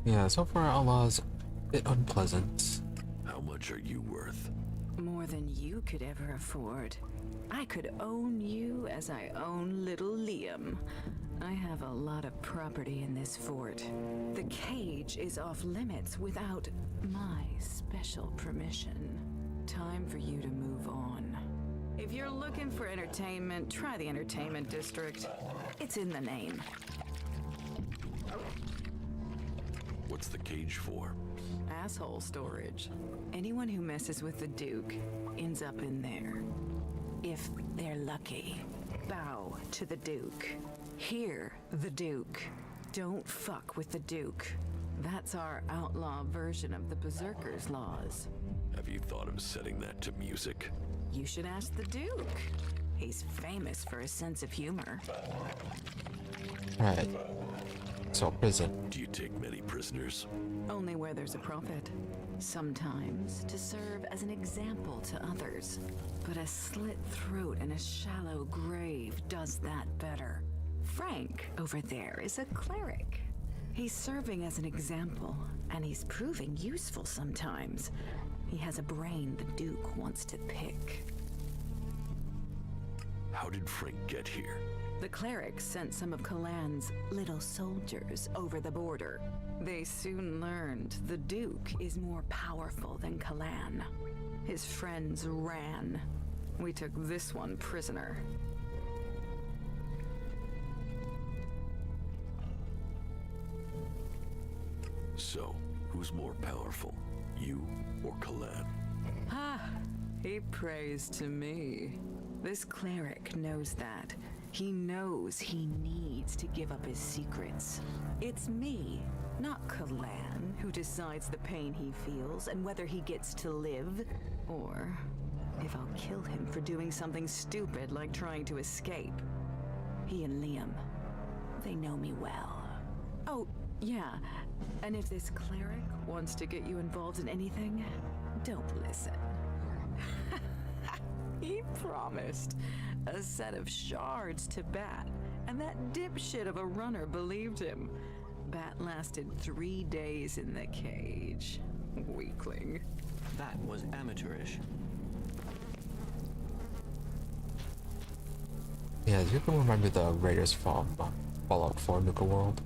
Yeah, so far Outlaw's a bit unpleasant. How much are you worth? More than you could ever afford. I could own you as I own little Liam. I have a lot of property in this fort. The cage is off limits without my special permission. Time for you to move on. If you're looking for entertainment, try the entertainment district. It's in the name. What's the cage for? Asshole storage. Anyone who messes with the Duke ends up in there. If they're lucky. Bow to the Duke. Hear the Duke. Don't fuck with the Duke. That's our outlaw version of the Berserkers' laws. Have you thought of setting that to music? You should ask the Duke. He's famous for his sense of humor. Alright. So, prison. Do you take many prisoners? Only where there's a profit. Sometimes to serve as an example to others. But a slit throat and a shallow grave does that better. Frank over there is a cleric. He's serving as an example, and he's proving useful sometimes. He has a brain the Duke wants to pick. How did Frank get here? The clerics sent some of Kalan's little soldiers over the border. They soon learned the Duke is more powerful than Kalan. His friends ran. We took this one prisoner. So, who's more powerful, you or Kalan? Ah, he prays to me. This cleric knows that. He knows he needs to give up his secrets. It's me, not Kalan, who decides the pain he feels and whether he gets to live, or if I'll kill him for doing something stupid like trying to escape. He and Liam, they know me well. Oh, yeah, and if this cleric wants to get you involved in anything, don't listen. He promised a set of shards to Bat, and that dipshit of a runner believed him. Bat lasted 3 days in the cage. Weakling. That was amateurish. Yeah, you can remember the raiders from Fallout 4 Nuka World.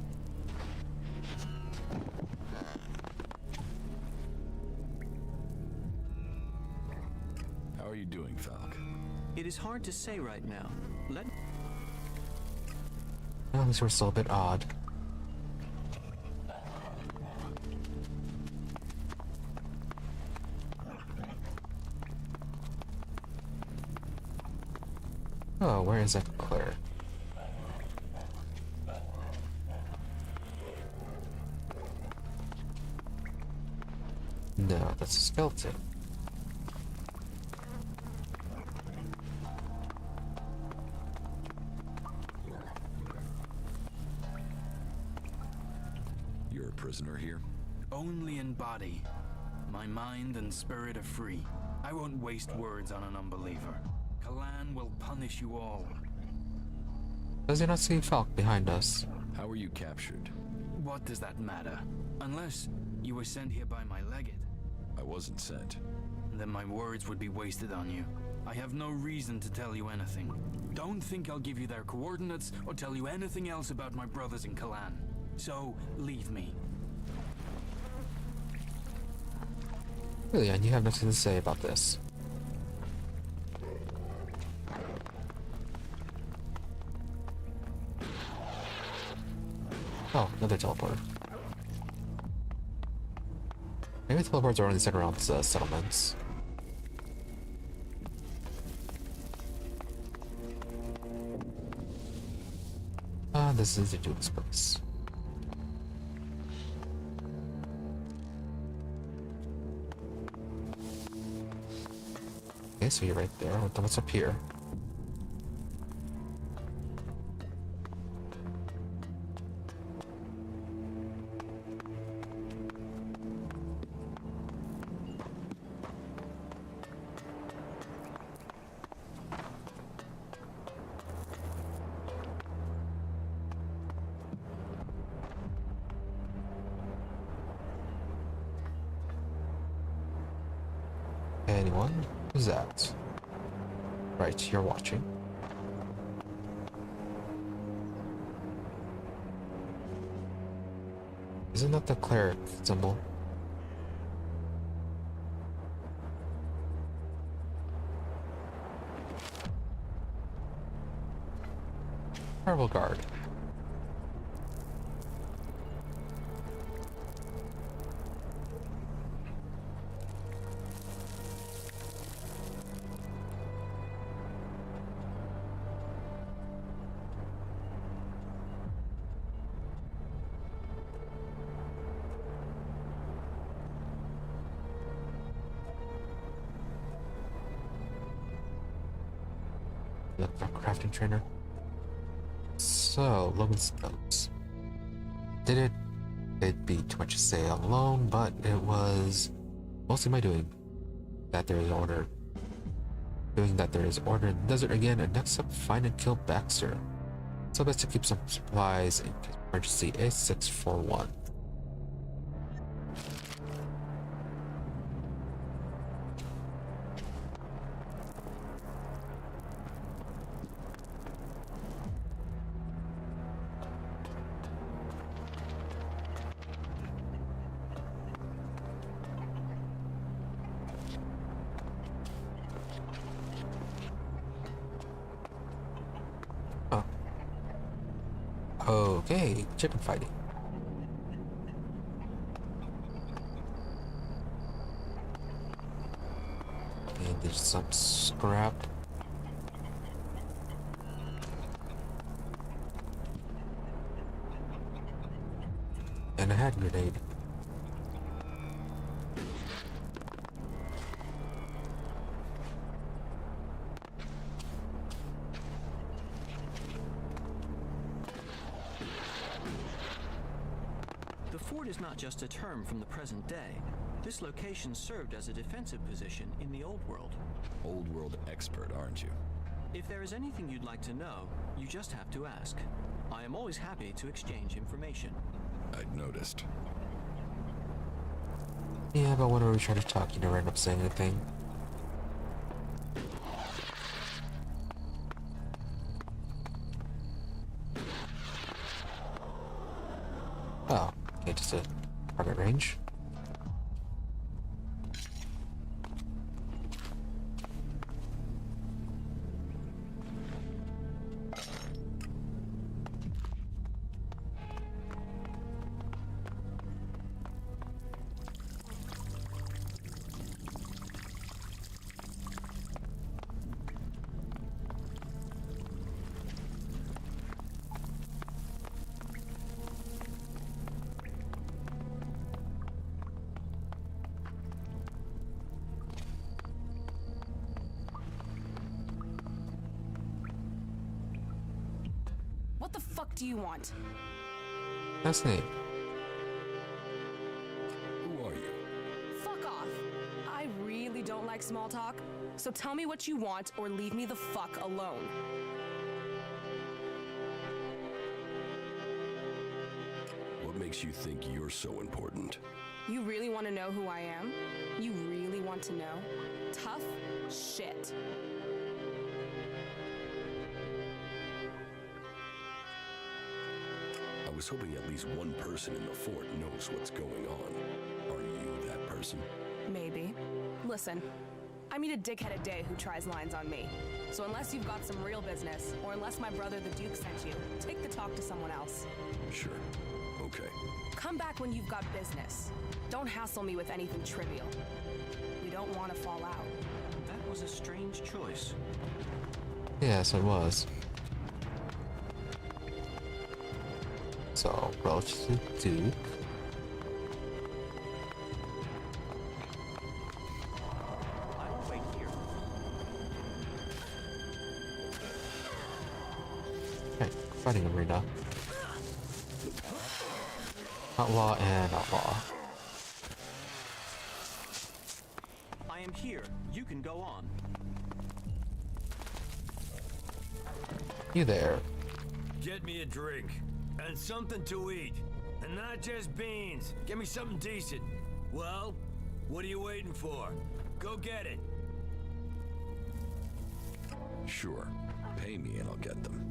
How are you doing, Falk? It is hard to say right now. Well, these were still a bit odd. Oh, where is that cleric? No, that's a skeleton. You're a prisoner here? Only in body. My mind and spirit are free. I won't waste words on an unbeliever. Kalan will punish you all. Does he not see Falk behind us? How were you captured? What does that matter? Unless you were sent here by my legate. I wasn't sent. Then my words would be wasted on you. I have no reason to tell you anything. Don't think I'll give you their coordinates or tell you anything else about my brothers in Kalan. So, leave me. Really, and you have nothing to say about this. Oh, another teleporter. Maybe teleports are only set around the settlements. This is the Duke's place. Okay, so you're right there. What's up here? Anyone? Who's that? Right, you're watching. Isn't that the cleric symbol? Terrible guard. Look for crafting trainer. So, Logan's notes. It'd be too much to say alone, but it was mostly my doing that there is order. Doing that there is order in the desert again, and next up, find and kill Baxter. So best to keep some supplies in case of emergency A641. Okay, chicken fighting. And there's some scrap. And a hand grenade. The fort is not just a term from the present day. This location served as a defensive position in the Old World. Old World expert, aren't you? If there is anything you'd like to know, you just have to ask. I am always happy to exchange information. I'd noticed. Yeah, but whenever we try to talk, you never end up saying anything. Oh, okay, just a target range. What the fuck do you want? That's neat. Who are you? Fuck off. I really don't like small talk, so tell me what you want or leave me the fuck alone. What makes you think you're so important? You really want to know who I am? You really want to know? Tough shit. I was hoping at least one person in the fort knows what's going on. Are you that person? Maybe. Listen, I meet a dickhead a day who tries lines on me. So unless you've got some real business, or unless my brother the Duke sent you, take the talk to someone else. Sure. Okay. Come back when you've got business. Don't hassle me with anything trivial. We don't want to fall out. That was a strange choice. Yes, it was. So, approach the Duke. I will wait here. Okay, fighting arena. Outlaw and outlaw. I am here. You can go on. You there. Get me a drink. And something to eat. And not just beans. Give me something decent. Well, what are you waiting for? Go get it. Sure. Pay me and I'll get them.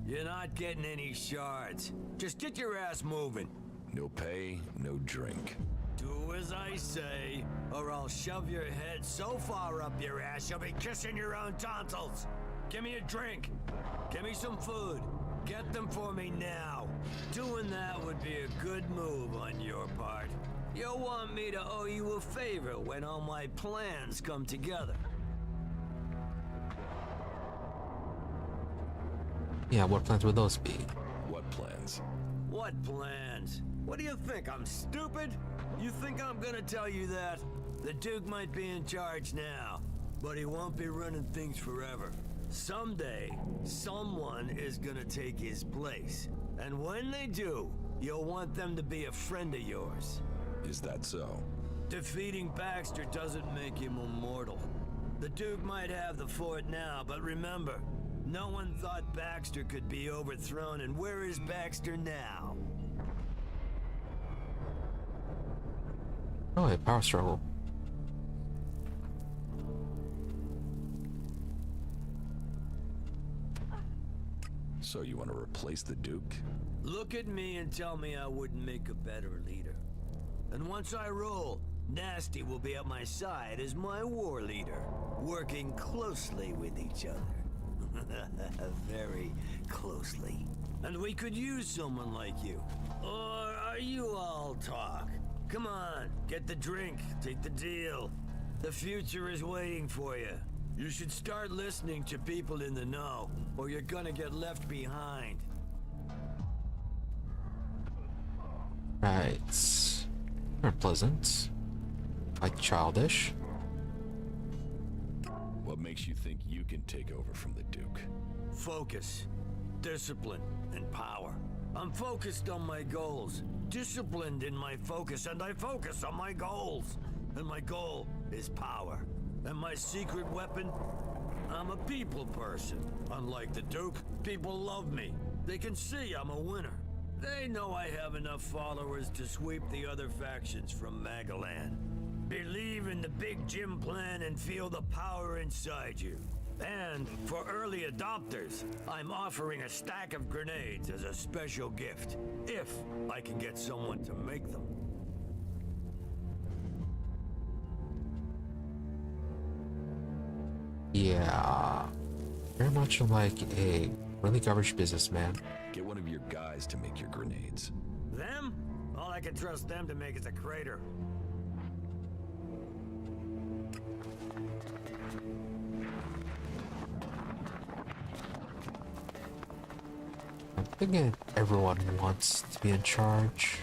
You're not getting any shards. Just get your ass moving. No pay, no drink. Do as I say, or I'll shove your head so far up your ass you'll be kissing your own tonsils. Give me a drink. Give me some food. Get them for me now. Doing that would be a good move on your part. You'll want me to owe you a favor when all my plans come together. Yeah, what plans would those be? What plans? What plans? What do you think, I'm stupid? You think I'm gonna tell you that? The Duke might be in charge now, but he won't be running things forever. Someday, someone is gonna take his place. And when they do, you'll want them to be a friend of yours. Is that so? Defeating Baxter doesn't make him immortal. The Duke might have the fort now, but remember, no one thought Baxter could be overthrown, and where is Baxter now? Oh, a power struggle. So you want to replace the Duke? Look at me and tell me I wouldn't make a better leader. And once I rule, Nasty will be at my side as my war leader, working closely with each other. Very closely. And we could use someone like you. Or are you all talk? Come on, get the drink, take the deal. The future is waiting for you. You should start listening to people in the know, or you're gonna get left behind. Right. Not pleasant. Like childish. What makes you think you can take over from the Duke? Focus, discipline, and power. I'm focused on my goals, disciplined in my focus, and I focus on my goals. And my goal is power. And my secret weapon? I'm a people person. Unlike the Duke, people love me. They can see I'm a winner. They know I have enough followers to sweep the other factions from Magaland. Believe in the Big Jim plan and feel the power inside you. And for early adopters, I'm offering a stack of grenades as a special gift, if I can get someone to make them. Yeah. Very much like a really garbage businessman. Get one of your guys to make your grenades. Them? All I can trust them to make is a crater. I'm thinking everyone wants to be in charge.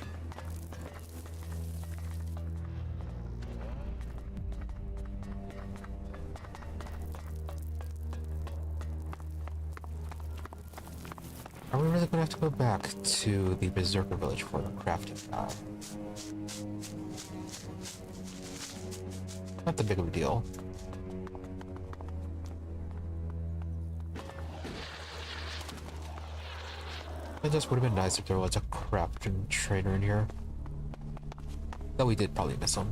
Are we really gonna have to go back to the Berserker village for the crafting guy? Not that big of a deal. It just would have been nice if there was a crafting trainer in here. Though we did probably miss him.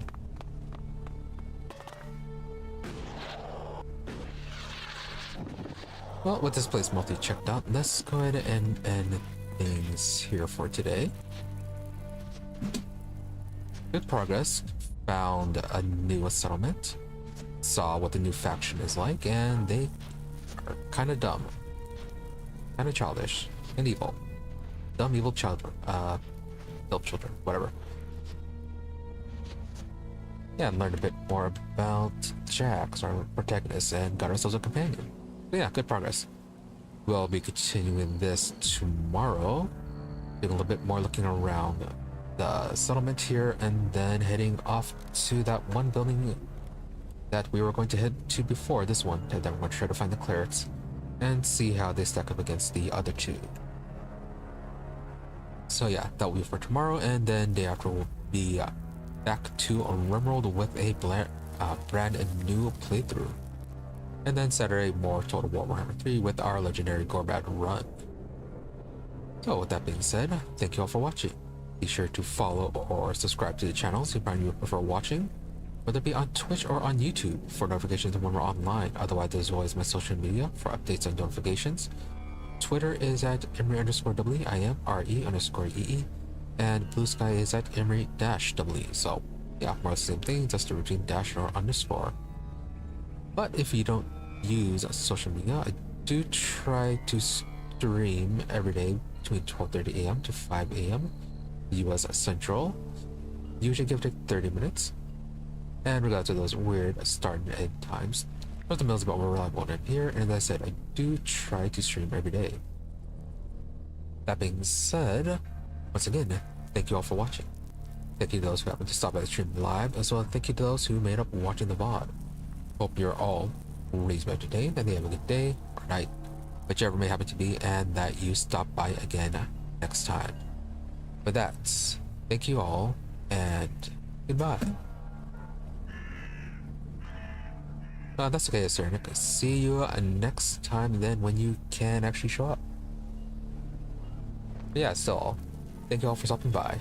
Well, with this place mostly checked out, let's go ahead and end things here for today. Good progress. Found a new settlement. Saw what the new faction is like, and they are kind of dumb. Kind of childish. And evil. Dumb, evil children. Children, whatever. Yeah, and learned a bit more about Jax, our protagonist, and got ourselves a companion. But yeah, good progress. We'll be continuing this tomorrow. Doing a little bit more looking around the settlement here, and then heading off to that one building that we were going to head to before this one. And then we're going to try to find the clerics and see how they stack up against the other two. So yeah, that will be for tomorrow, and then day after we'll be back to Rimworld with a brand new playthrough. And then Saturday, more Total War Warhammer 3 with our legendary Gorbad run. So with that being said, thank you all for watching. Be sure to follow or subscribe to the channels if you prefer watching, whether it be on Twitch or on YouTube for notifications when we're online. Otherwise, there's always my social media for updates and notifications. Twitter is at Emery_EE, IMRE_EE, and Blue Sky is at Emery-EE. So yeah, more of the same thing, just a routine dash or underscore. But if you don't use social media, I do try to stream every day between 12:30 a.m. to 5 a.m. US Central. Usually give it 30 minutes. And regardless of those weird start and end times, but the mill's about more reliable than here, and as I said, I do try to stream every day. That being said, once again, thank you all for watching. Thank you to those who happened to stop by the stream live, as well as thank you to those who made up watching the VOD. Hope you're all reasonably entertained, and they have a good day or night, whichever may happen to be, and that you stop by again next time. with that, thank you all, and goodbye. That's okay, Sir Nick. See you next time then when you can actually show up. But yeah, still, thank you all for stopping by.